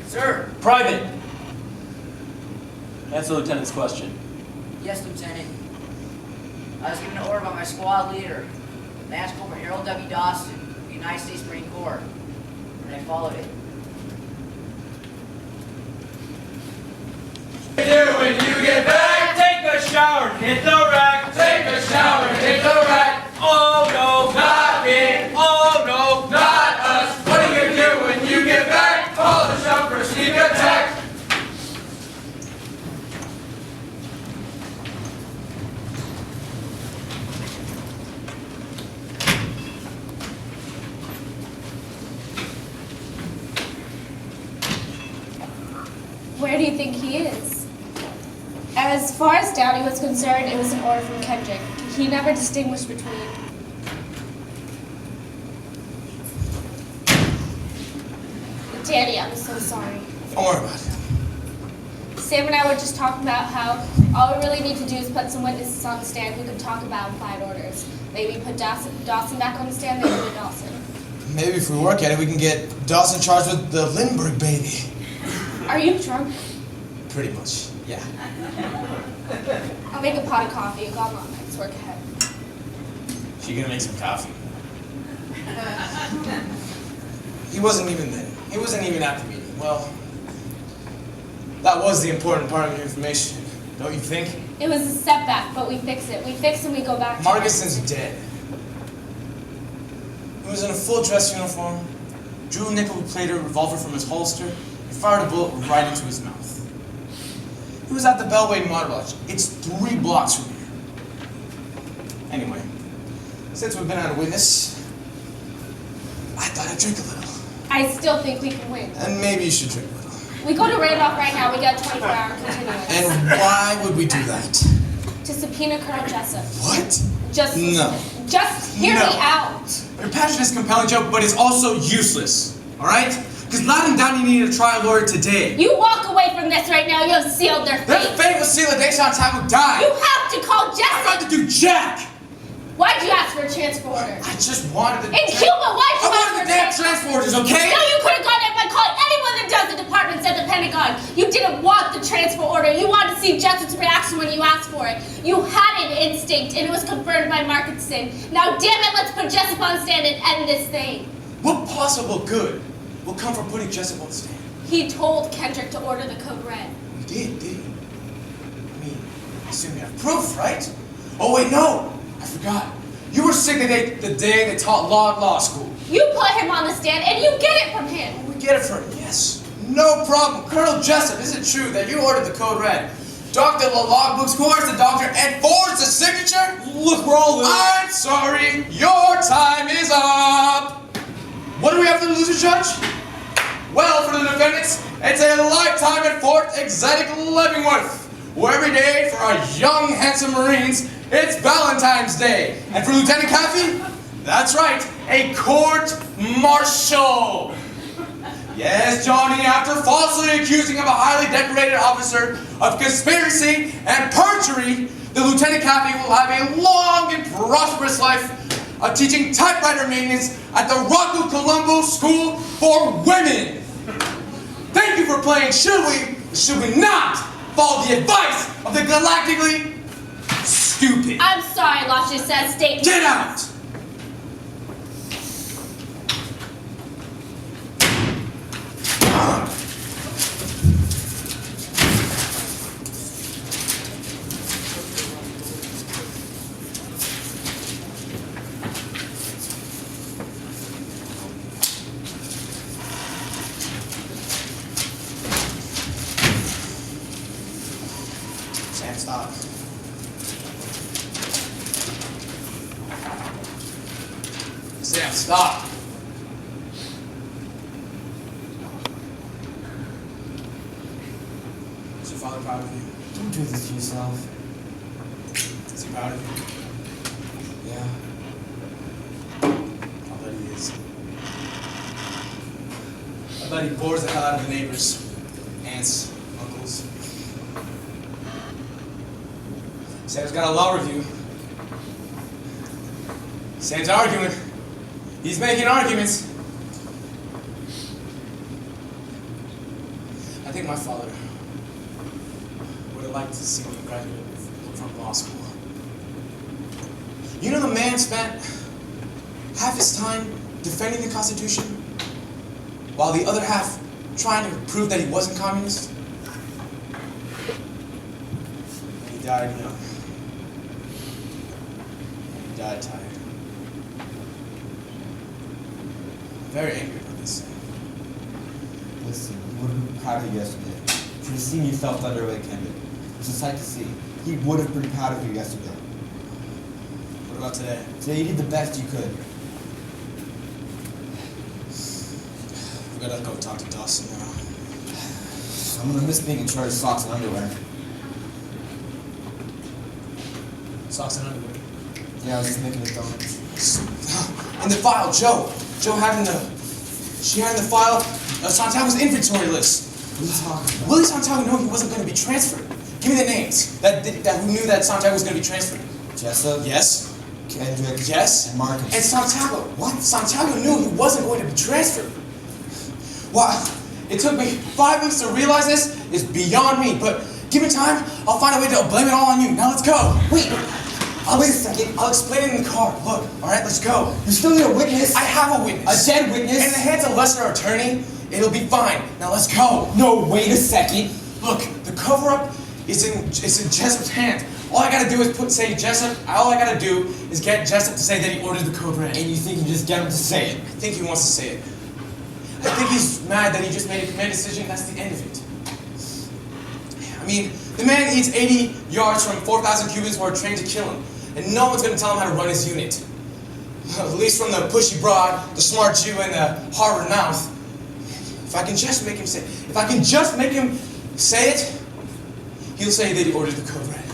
D: Sir.
C: Private! Answer the lieutenant's question.
D: Yes, Lieutenant. I was given an order by my squad leader, Lance Corporal Harold W. Dawson, of the United States Marine Corps, and I followed it.
A: When you get back, take a shower, hit the rack. Take a shower, hit the rack. Oh no, not me. Oh no, not us. What do you do when you get back? Polish up for sneak attack.
G: Where do you think he is? As far as Downey was concerned, it was an order from Kendrick. He never distinguished between. Danny, I'm so sorry.
E: Don't worry about it.
G: Sam and I were just talking about how all we really need to do is put some witnesses on the stand who can talk about implied orders. Maybe put Dawson back on the stand, maybe put Dawson.
E: Maybe if we work at it, we can get Dawson charged with the Lindbergh baby.
G: Are you drunk?
E: Pretty much, yeah.
G: I'll make a pot of coffee. Go on, let's work ahead.
E: She gonna make some coffee. He wasn't even there. He wasn't even at the meeting. Well, that was the important part of the information, don't you think?
G: It was a setback, but we fix it. We fix and we go back to
E: Margison's dead. He was in a full dress uniform, drew a nickel-plated revolver from his holster, and fired a bullet right into his mouth. He was at the Bellway Motor Lodge. It's 3 blocks from here. Anyway, since we've been out of witness, I thought I'd drink a little.
G: I still think we can win.
E: And maybe you should drink a little.
G: We go to Randolph right now. We got a 24-hour continuance.
E: And why would we do that?
G: To subpoena Colonel Jessup.
E: What?
G: Just hear me out.
E: Your passion is compelling, Joe, but it's also useless. All right? Because Latin Downey needed a trial lawyer today.
G: You walk away from this right now. You have sealed their fate.
E: Their fate was sealed the day Santiago died.
G: You have to call Jessup.
E: I'm about to do Jack.
G: Why'd you ask for a transfer order?
E: I just wanted the.
G: In Cuba, why'd you ask for a
E: damn transfer orders, okay?
G: No, you could have gone in by calling anyone that does the departments at the Pentagon. You didn't want the transfer order. You wanted to see Jessup's reaction when you asked for it. You had an instinct, and it was confirmed by Markinson. Now, damn it, let's put Jessup on the stand and end this thing.
E: What possible good will come from putting Jessup on the stand?
G: He told Kendrick to order the code red.
E: He did he? I mean, I assume you have proof, right? Oh, wait, no. I forgot. You were sick the day they taught law at law school.
G: You put him on the stand, and you get it from him.
E: We get it from him, yes. No problem. Colonel Jessup, is it true that you ordered the code red? Doctor the logbooks, who is the doctor, and forged the signature?
F: Look, we're all
E: I'm sorry, your time is up.
K: What do we have to lose, Judge? Well, for the defendants, it's a lifetime at Fort Exotic Leavenworth, where every day for our young, handsome Marines, it's Valentine's Day. And for Lieutenant Caffey, that's right, a court-martial. Yes, Johnny, after falsely accusing of a highly decorated officer of conspiracy and perjury, the Lieutenant Caffey will have a long and prosperous life of teaching typewriter maintenance at the Rocco Colombo School for Women. Thank you for playing Should We Not Follow the Advice of the Galactically Stupid.
G: I'm sorry, I lost your sad statement.
K: Get out!
E: Sam, stop.
K: Sam, stop. Is your father proud of you?
F: Don't do this to yourself.
K: Is he proud of you?
F: Yeah.
K: I'll bet he is. I bet he bores the hell out of the neighbors. Aunts, uncles. Sam's got a law review. Sam's arguing. He's making arguments. I think my father would have liked to see me graduate from law school. You know the man spent half his time defending the Constitution, while the other half trying to prove that he wasn't communist? And he died young. And he died tired. I'm very angry about this.
F: Listen, he would have been proud of you yesterday. You should have seen yourself under away Kendrick. It's a sight to see. He would have been proud of you yesterday.
K: What about today?
F: Today you did the best you could.
K: We gotta go talk to Dawson now.
F: I'm gonna miss being in charge of socks and underwear.
K: Socks and underwear.
F: Yeah, I was just making a donut.
K: In the file, Joe. She had in the file Santiago's inventory list.
F: What are you talking about?
K: Willie Santiago knew he wasn't going to be transferred. Give me the names that who knew that Santiago was going to be transferred.
F: Jessup?
K: Yes.
F: Kendrick?
K: Yes.
F: And Marcus?
K: And Santiago. What? Santiago knew he wasn't going to be transferred. Well, it took me 5 weeks to realize this. It's beyond me, but give me time. I'll find a way to blame it all on you. Now let's go.
F: Wait a second.
K: I'll explain it in the car. Look, all right, let's go.
F: You still need a witness?
K: I have a witness.
F: A dead witness?
K: In the hands of a lesser attorney, it'll be fine. Now let's go.
F: No, wait a second.
K: Look, the cover-up is in Jessup's hands. All I gotta do is say Jessup. All I gotta do is get Jessup to say that he ordered the code red.
F: And you think you just get him to say it?
K: I think he wants to say it. I think he's mad that he just made a command decision. That's the end of it. I mean, the man eats 80 yards from 4,000 Cubans who are trained to kill him. And no one's gonna tell him how to run his unit. At least from the pushy broad, the smart Jew, and the Harvard mouth. If I can just make him say it, he'll say that he ordered the code red.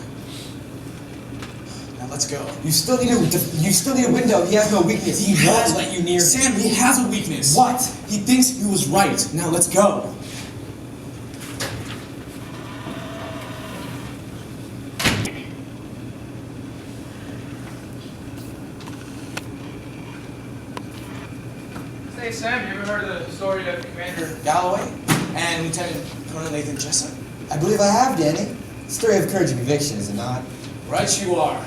K: Now let's go.
F: You still need a window. He has no weakness. He won't let you near him.
K: Sam, he has a weakness.
F: What?
K: He thinks he was right. Now let's go. Hey Sam, you ever heard of the story of Commander Galloway and Lieutenant Colonel Nathan Jessup?
F: I believe I have, Danny. Story of courage and conviction, is it not?
K: Right you are.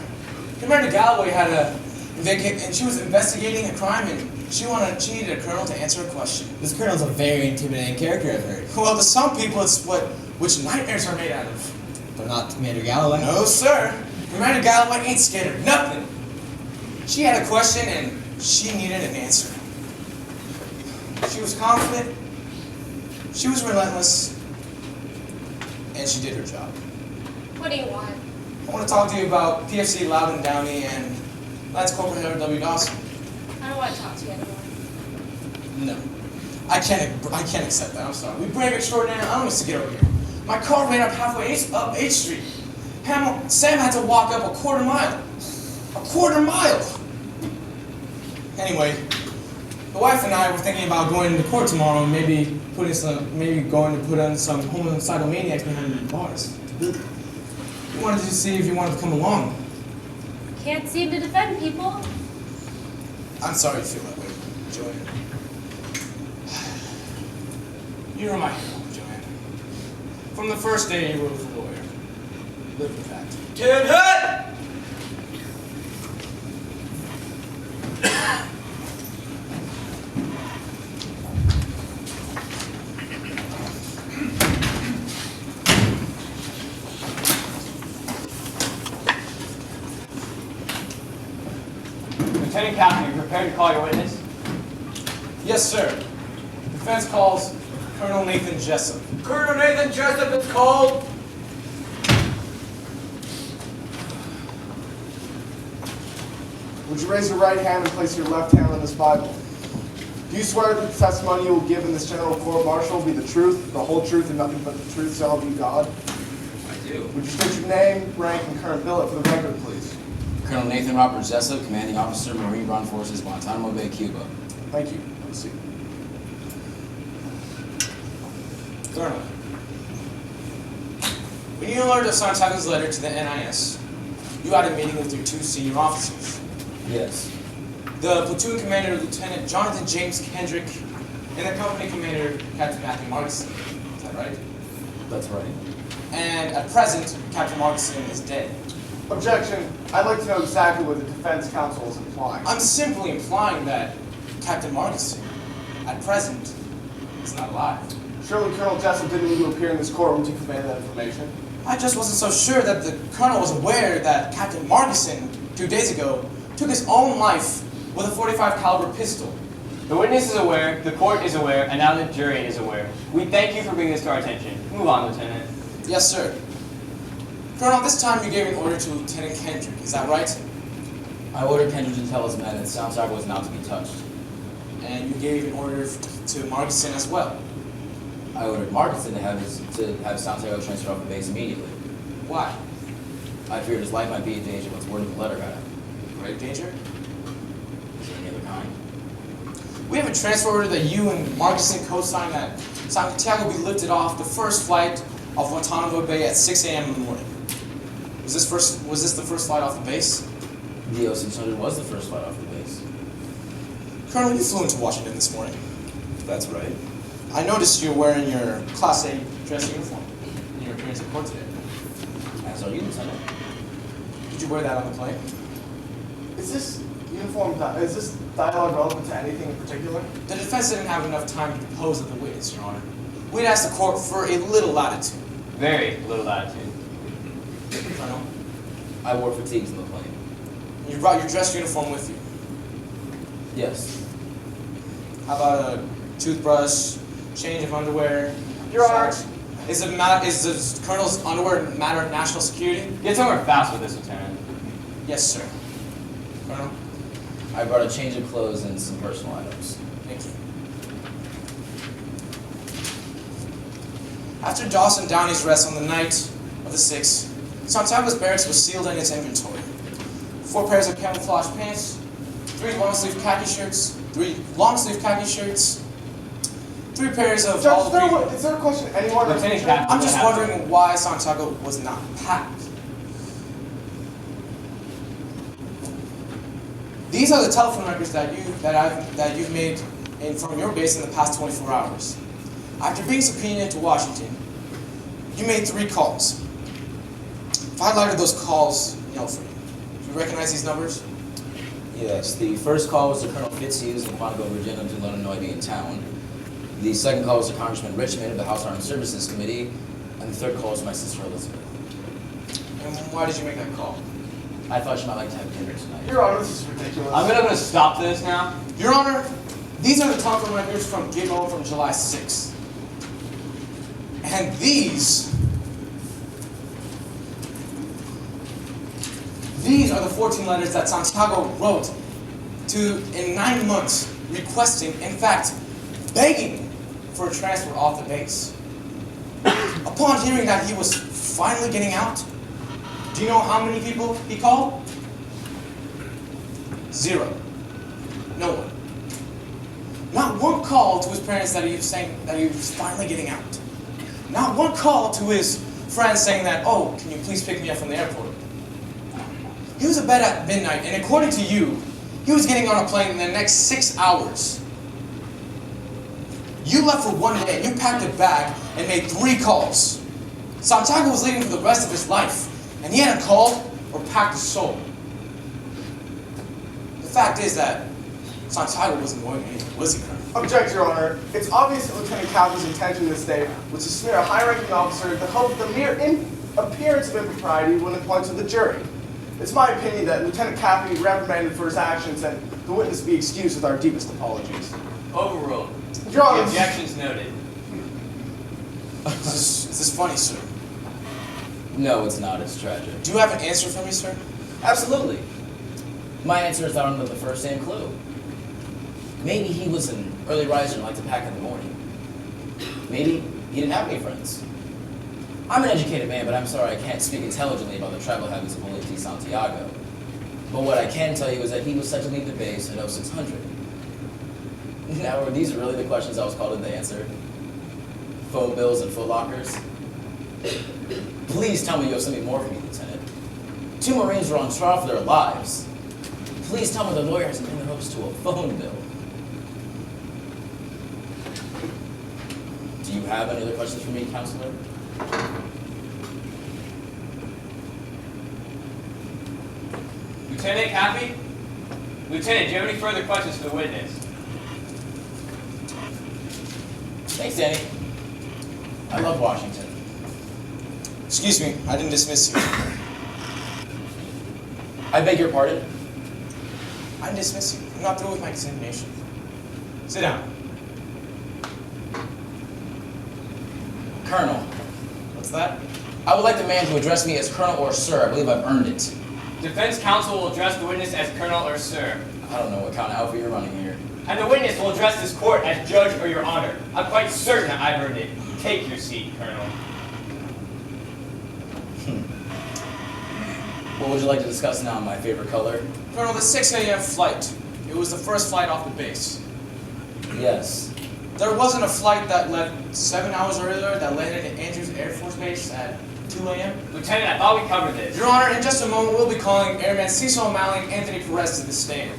K: Commander Galloway had and she was investigating a crime and she needed a colonel to answer a question.
F: This colonel's a very intimidating character, I've heard.
K: Well, to some people it's which nightmares are made out of.
F: But not Commander Galloway?
K: No, sir. Commander Galloway ain't scared of nothing. She had a question and she needed an answer. She was confident, she was relentless, and she did her job.
G: What do you want?
K: I want to talk to you about PFC Loudon Downey and Lance Corporal Harold W. Dawson.
G: I don't want to talk to you anymore.
E: No. I can't accept that. I'm sorry. We brave extraordinary. I don't want to get over here. My car ran up halfway up 8th Street. Sam had to walk up a quarter mile. A quarter mile! Anyway, the wife and I were thinking about going to court tomorrow and maybe going to put on some homicidal maniacs behind the bars. We wanted to see if you wanted to come along.
G: Can't seem to defend people.
E: I'm sorry you feel that way, Joanne. You're my hero, Joanne. From the first day you were with a lawyer. Live with that.
A: Get hit!
P: Lieutenant Captain, you prepared to call your witness?
E: Yes, sir. Defense calls Colonel Nathan Jessup.
A: Colonel Nathan Jessup is called.
M: Would you raise your right hand and place your left hand on this Bible? Do you swear that the testimony you will give in this general court-martial will be the truth, the whole truth, and nothing but the truth, so help you God?
N: I do.
M: Would you state your name, rank, and current billet for the record, please?
N: Colonel Nathan Robert Jessup, Commanding Officer, Marine Ground Forces, Guantanamo Bay, Cuba.
M: Thank you. Have a seat.
E: Colonel, when you learned of Santiago's letter to the NIS, you had a meeting with your two senior officers.
N: Yes.
E: The platoon commander, Lieutenant Jonathan James Kendrick, and the company commander, Captain Matthew Markson. Is that right?
N: That's right.
E: And at present, Captain Markson is dead.
M: Objection. I'd like to know exactly what the defense counsel is implying.
E: I'm simply implying that Captain Markson, at present, is not alive.
M: Surely Colonel Jessup didn't need to appear in this courtroom to convey that information.
E: I just wasn't so sure that the colonel was aware that Captain Markson, 2 days ago, took his own life with a .45 caliber pistol.
P: The witness is aware, the court is aware, and now the jury is aware. We thank you for bringing this to our attention. Move on, Lieutenant.
E: Yes, sir. Colonel, this time you gave an order to Lieutenant Kendrick, is that right?
N: I ordered Kendrick to tell his men that Santiago was not to be touched.
E: And you gave an order to Markson as well?
N: I ordered Markson to have Santiago transferred off the base immediately.
E: Why?
N: I feared his life might be in danger once word of the letter got out.
E: Great danger?
N: Is there any other kind?
E: We have a transfer order that you and Markson co-signed that Santiago be lifted off the first flight of Guantanamo Bay at 6 a.m. in the morning. Was this the first flight off the base?
N: The O-600 was the first flight off the base.
E: Colonel, you flew into Washington this morning.
N: That's right.
E: I noticed you're wearing your Class A dress uniform in your appearance at court today.
N: As are you, Lieutenant.
E: Did you wear that on the plane?
M: Is this dialogue relevant to anything in particular?
E: The defense didn't have enough time to depose of the witness, Your Honor. We'd asked the court for a little latitude.
P: Very little latitude.
E: Colonel,
N: I wore fatigues in the plane.
E: you brought your dress uniform with you.
N: Yes.
E: How about a toothbrush, change of underwear?
M: Your Honor.
E: Is the colonel's underwear a matter of national security?
P: Get somewhere fast with this, Lieutenant.
E: Yes, sir. Colonel?
N: I brought a change of clothes and some personal items.
E: Thank you. After Dawson Downey's arrest on the night of the 6th, Santiago's barracks was sealed in its inventory. 4 pairs of camouflage pants, 3 long-sleeve khaki shirts, 3 long-sleeve khaki shirts, 3 pairs of
M: Judge, is there a question anyone?
P: Lieutenant Captain,
E: I'm just wondering why Santiago was not packed. These are the telephone records that you've made from your base in the past 24 hours. After being subpoenaed to Washington, you made 3 calls. If I highlighted those calls, for you. Do you recognize these numbers?
N: Yes, the first call was to Colonel Fitzhughes in Quantico, Virginia, to let him know I'd be in town. The second call was to Congressman Richmond of the House Armed Services Committee, and the third call was to my sister Elizabeth.
E: And why did you make that call?
N: I thought she might like to have dinner tonight.
M: Your Honor, this is ridiculous.
P: I'm gonna stop this now.
E: Your Honor, these are the telephone records from Gitmo from July 6th. And these are the 14 letters that Santiago wrote in 9 months requesting, in fact, begging for a transfer off the base. Upon hearing that he was finally getting out, do you know how many people he called? 0. No one. Not one call to his parents that he was saying that he was finally getting out. Not one call to his friends saying that, oh, can you please pick me up from the airport? He was in bed at midnight, and according to you, he was getting on a plane in the next 6 hours. You left for 1 day, and you packed a bag and made 3 calls. Santiago was leaving for the rest of his life, and he hadn't called or packed a soul. The fact is that Santiago wasn't going anywhere, was he, Colonel?
M: Object, Your Honor. It's obvious that Lieutenant Cavalry's intention this day was to smear a high-ranking officer in the hope that the mere appearance of impropriety would point to the jury. It's my opinion that Lieutenant Cavalry reprimanded for his actions and the witness be excused with our deepest apologies.
P: Overruled.
M: Your Honor.
P: Objections noted.
E: Is this funny, sir?
N: No, it's not. It's tragic.
E: Do you have an answer for me, sir?
N: Absolutely. My answer is that under the first name clue. Maybe he was an early riser and liked to pack in the morning. Maybe he didn't have any friends. I'm an educated man, but I'm sorry I can't speak intelligently about the tribal habits of William T. Santiago. But what I can tell you is that he was set to leave the base at 0600. Now, are these really the questions I was called in to answer? Phone bills and footlockers? Please tell me you have something more for me, Lieutenant. 2 Marines were on trial for their lives. Please tell me the lawyer hasn't been in the hopes to a phone bill. Do you have any other questions for me, Counselor?
P: Lieutenant, copy? Lieutenant, do you have any further questions for the witness?
N: Thanks, Danny. I love Washington.
E: Excuse me, I didn't dismiss you.
N: I beg your pardon?
E: I didn't dismiss you. I'm not through with my examination. Sit down.
N: Colonel.
E: What's that?
N: I would like the man to address me as Colonel or Sir. I believe I've earned it.
P: Defense counsel will address the witness as Colonel or Sir.
N: I don't know what kind of outfit you're running here.
P: And the witness will address this court as Judge or Your Honor. I'm quite certain I've earned it. Take your seat, Colonel.
N: What would you like to discuss now, my favorite color?
E: Colonel, the 6 a.m. flight. It was the first flight off the base.
N: Yes.
E: There wasn't a flight that left 7 hours earlier that landed at Andrews Air Force Base at 2 a.m.?
P: Lieutenant, I thought we covered this.
E: Your Honor, in just a moment, we'll be calling Airman Cecil O'Malley and Anthony Perez to the stand.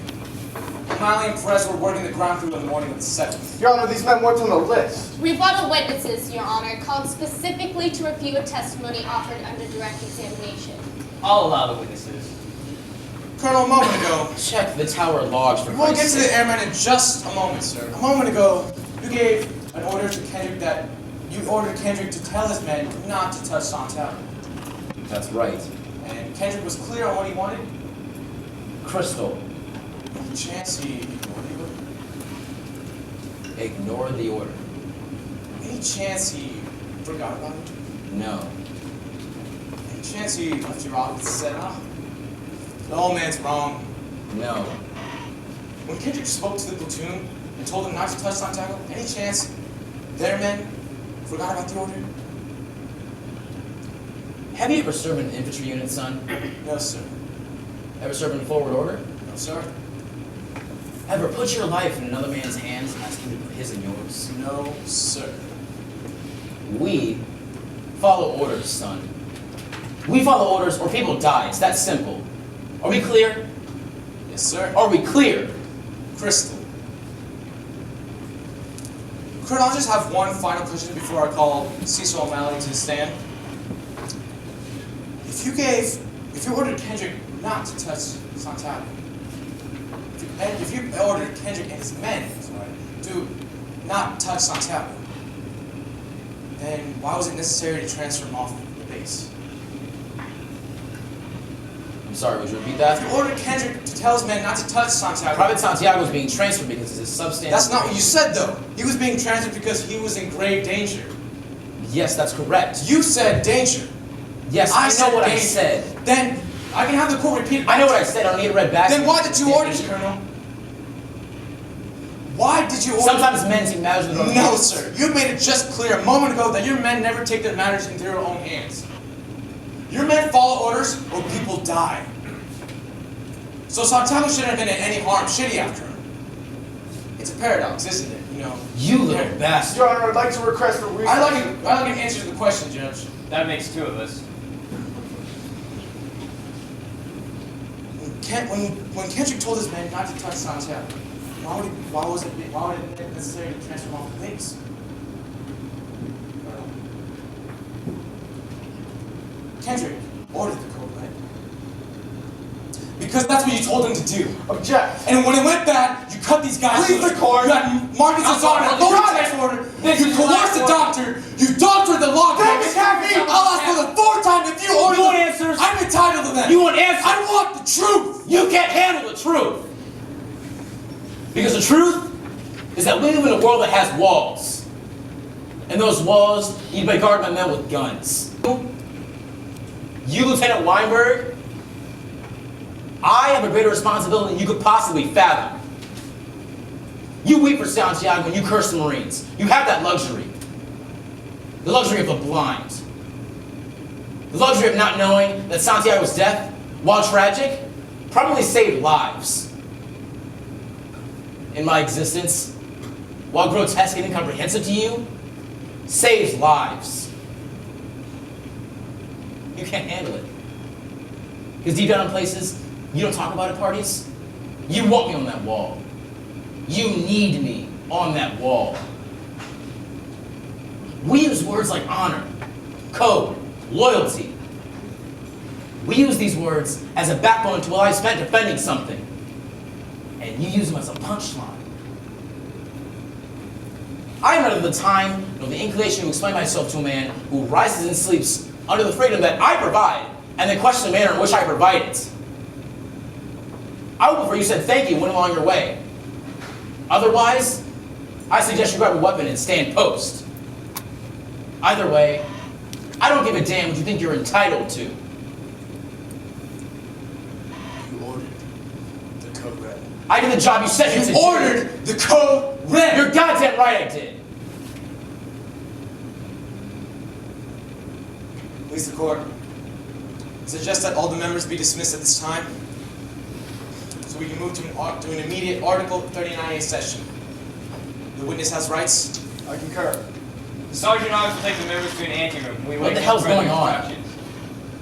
E: O'Malley and Perez were working the ground crew on the morning of the 7th.
M: Your Honor, these men weren't on the list.
G: Rebuttal witnesses, Your Honor, called specifically to refute a testimony offered under direct examination.
P: I'll allow the witnesses.
E: Colonel, a moment ago...
N: Check the tower logs for
E: We'll get
N: Christ's
E: to the
N: sake.
E: airman in just a moment, sir. A moment ago, you gave an order to Kendrick that you ordered Kendrick to tell his men not to touch Santiago.
N: That's right.
E: And Kendrick was clear on what he wanted?
N: Crystal.
E: Any chance he ignored the order?
N: Ignore the order.
E: Any chance he forgot about it?
N: No.
E: Any chance he left your office and said, ah, the old man's wrong?
N: No.
E: When Kendrick spoke to the platoon and told them not to touch Santiago, any chance their men forgot about the order?
N: Have you ever served in an infantry unit, son?
E: No, sir.
N: Ever served in a forward order?
E: No, sir.
N: Ever put your life in another man's hands and ask him to put his in yours?
E: No, sir.
N: We follow orders, son. We follow orders or people die. It's that simple. Are we clear?
E: Yes, sir.
N: Are we clear?
E: Crystal. Colonel, I'll just have one final question before I call Cecil O'Malley to the stand. If you ordered Kendrick not to touch Santiago, if you ordered Kendrick and his men to not touch Santiago, then why was it necessary to transfer him off the base?
N: I'm sorry, would you repeat that?
E: If you ordered Kendrick to tell his men not to touch Santiago...
N: Private Santiago was being transferred because it's a substandard...
E: That's not what you said, though. He was being transferred because he was in grave danger.
N: Yes, that's correct.
E: You said danger.
N: Yes, I know what I said.
E: Then I can have the court repeat it.
N: I know what I said. I don't need it read back.
E: Then why did you order him?
N: Colonel?
E: Why did you order...
N: Sometimes men see matters with their own
E: No,
N: hands.
E: sir. You made it just clear a moment ago that your men never take their matters into their own hands. Your men follow orders or people die. So Santiago shouldn't have been in any harm, should he, after him? It's a paradox, isn't it? You know.
N: You little bastard.
M: Your Honor, I'd like to request a
E: I'd like an answer to the question, Judge.
P: That makes two of us.
E: When Kendrick told his men not to touch Santiago, why was it necessary to transfer him off the base? Kendrick ordered the code, right? Because that's what you told him to do.
M: Object.
E: And when it went bad, you cut these guys
M: Leave
E: loose.
M: the court.
E: You got Marcus Azar, an authority transfer order. You coerced the doctor. You doctored the law courts. I'll ask for the fourth time if you order.
N: You want answers?
E: I'm entitled to them.
N: You want answers?
E: I want the truth.
N: You can't handle the truth. Because the truth is that we live in a world that has walls. And those walls need to be guarded by men with guns. You, Lieutenant Weinberg, I have a greater responsibility than you could possibly fathom. You weep for Santiago when you curse the Marines. You have that luxury. The luxury of the blind. The luxury of not knowing that Santiago's death, while tragic, probably saved lives. In my existence, while grotesque and incomprehensive to you, saves lives. You can't handle it. Because deep down in places you don't talk about at parties, you want me on that wall. You need me on that wall. We use words like honor, code, loyalty. We use these words as a backbone to what I spent defending something. And you use them as a punchline. I am not of the time nor the inclination to explain myself to a man who rises and sleeps under the freedom that I provide and then question the manner in which I provide it. I would prefer you said thank you and went along your way. Otherwise, I suggest you grab a weapon and stand post. Either way, I don't give a damn what you think you're entitled to.
E: You ordered the code red.
N: I did the job you said you
E: You ordered the code red.
N: You're goddamn right I did.
E: Please the court. Suggest that all the members be dismissed at this time, so we can move to an immediate Article 39A session. The witness has rights.
M: I concur.
P: The sergeant officer will take the members to an anteroom.
N: What the hell's going on?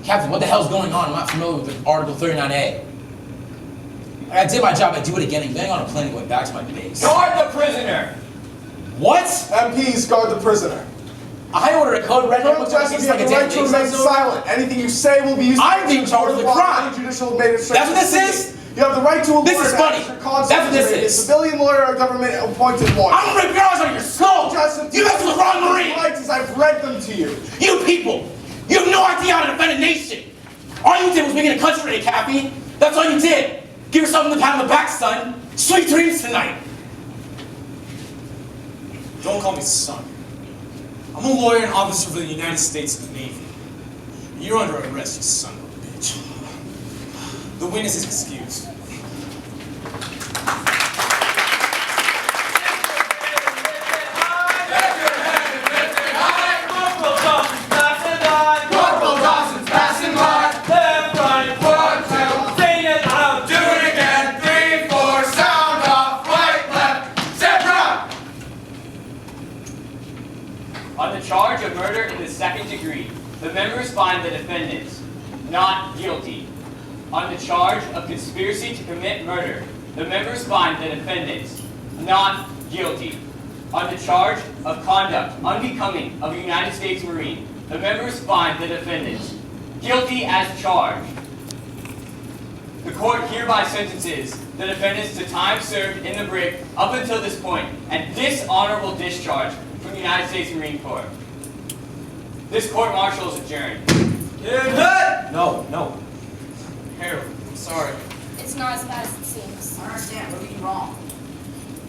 N: Captain, what the hell's going on? I'm not familiar with Article 39A. I did my job, I do it again. I'm getting on a plane and going back to my base.
P: Guard the prisoner!
N: What?
M: MPs, guard the prisoner.
N: I ordered a code red.
M: Colonel Jessup, you have the right to remain silent. Anything you say will be used
N: I'm being charged with a crime.
M: Judicial administration.
N: That's what this is?
M: You have the right to a
N: This
M: lawyer.
N: is funny. That's what this
M: A
N: is.
M: civilian lawyer or government appointed lawyer.
N: I'm gonna rip your eyes out of your skull!
M: Jessup,
N: You messed with the wrong Marine!
M: rights as I've read them to you.
N: You people! You have no idea how to defend a nation! All you did was make it a country today, Cappy. That's all you did. Give yourself a pat on the back, son. Sweet dreams tonight.
E: Don't call me son. I'm a lawyer and officer for the United States Navy. You're under arrest, you son of a bitch. The witness is excused.
A: Corporal Dawson's passing by. Left, right, 1, 2. Sing it loud. Do it again. 3, 4. Sound off. Right, left. Zebra.
P: On the charge of murder in the second degree, the members find the defendants not guilty. On the charge of conspiracy to commit murder, the members find the defendants not guilty. On the charge of conduct unbecoming of a United States Marine, the members find the defendants guilty as charged. The court hereby sentences the defendants to time served in the brig up until this point and dishonorable discharge from the United States Marine Corps. This court-martial is adjourned.
E: No. Harold, I'm sorry.
G: It's not as bad as it seems.
D: I don't understand. What did you do wrong?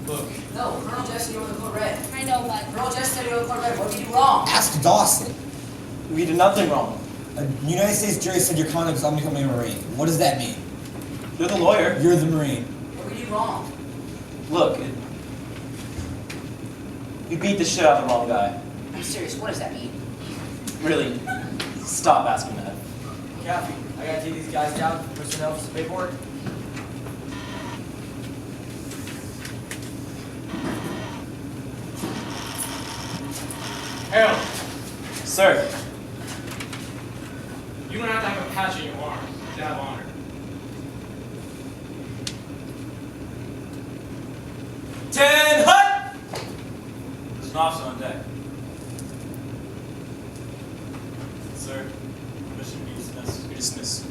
E: Look.
D: No, Colonel Jesse, you ordered the code red.
G: I know, but
D: Colonel Jesse said you ordered the code red. What did you do wrong?
F: Ask Dawson.
J: We did nothing wrong.
F: A United States jury said your conduct was unbecoming a Marine. What does that mean?
J: You're the lawyer.
F: You're the Marine.
D: What did you do wrong?
J: Look,
C: You beat the shit out of the wrong guy.
D: I'm serious, what does that mean?
C: Really, stop asking that.
O: Kathy, I gotta take these guys down for personnel for some paperwork.
J: Harold,
C: Sir,
J: you don't have to have a patch on your arm to have honor.
A: Ten hut! There's an officer on deck. Sir, permission to be dismissed. You're dismissed.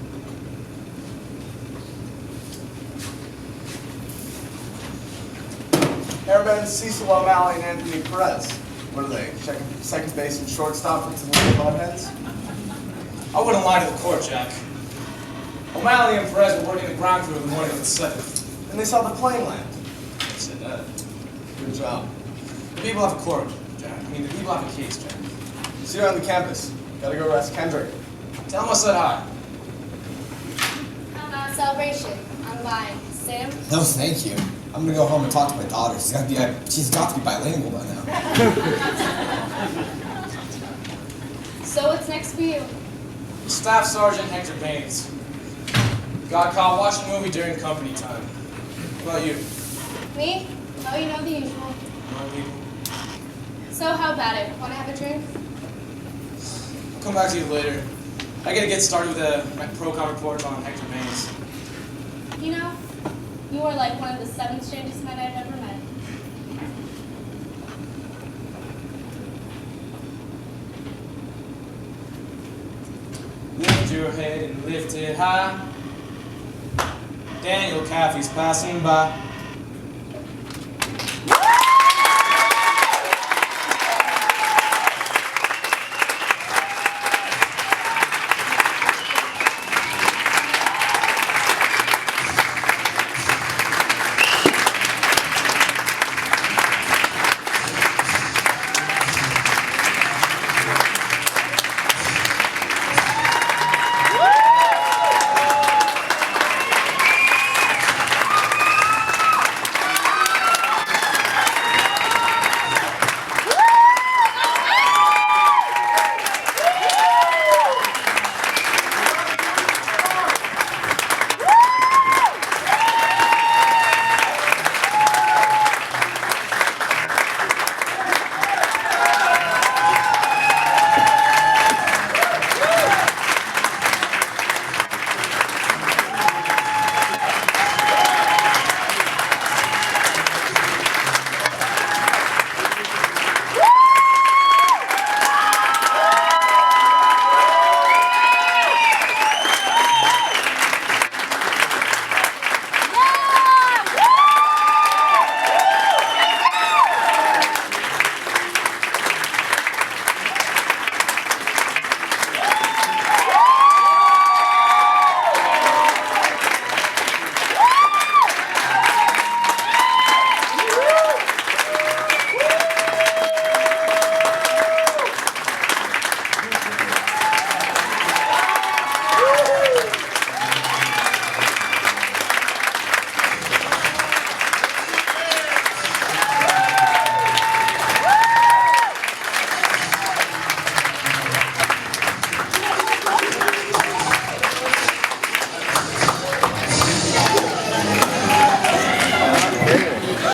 M: Airmen Cecil O'Malley and Anthony Perez. What are they? Second base and shortstop for Toledo Buttheads?
E: I wouldn't lie to the court, Jack. O'Malley and Perez were working the ground crew the morning of the 7th.
M: And they saw the plane land.
E: I said that.
M: Good job.
E: The people have a court, Jack. I mean, the people have a case, Jack.
M: See you on the campus. Gotta go arrest Kendrick.
E: Tell him I said hi.
G: Celebration. I'm buying. Sam?
F: No, thank you. I'm gonna go home and talk to my daughter. She's got to be bilingual by now.
G: So what's next for you?
E: Staff Sergeant Hector Baines. Got caught watching a movie during company time. What about you?
G: Me? Oh, you know the usual.
E: No legal.
G: So how about it? Want to have a drink?
E: I'll come back to you later. I gotta get started with my pro-com report on Hector Baines.
G: You know, you are like one of the 7 strangest men I've ever met.
E: Lift your head and lift it high. Daniel Caffey's passing by.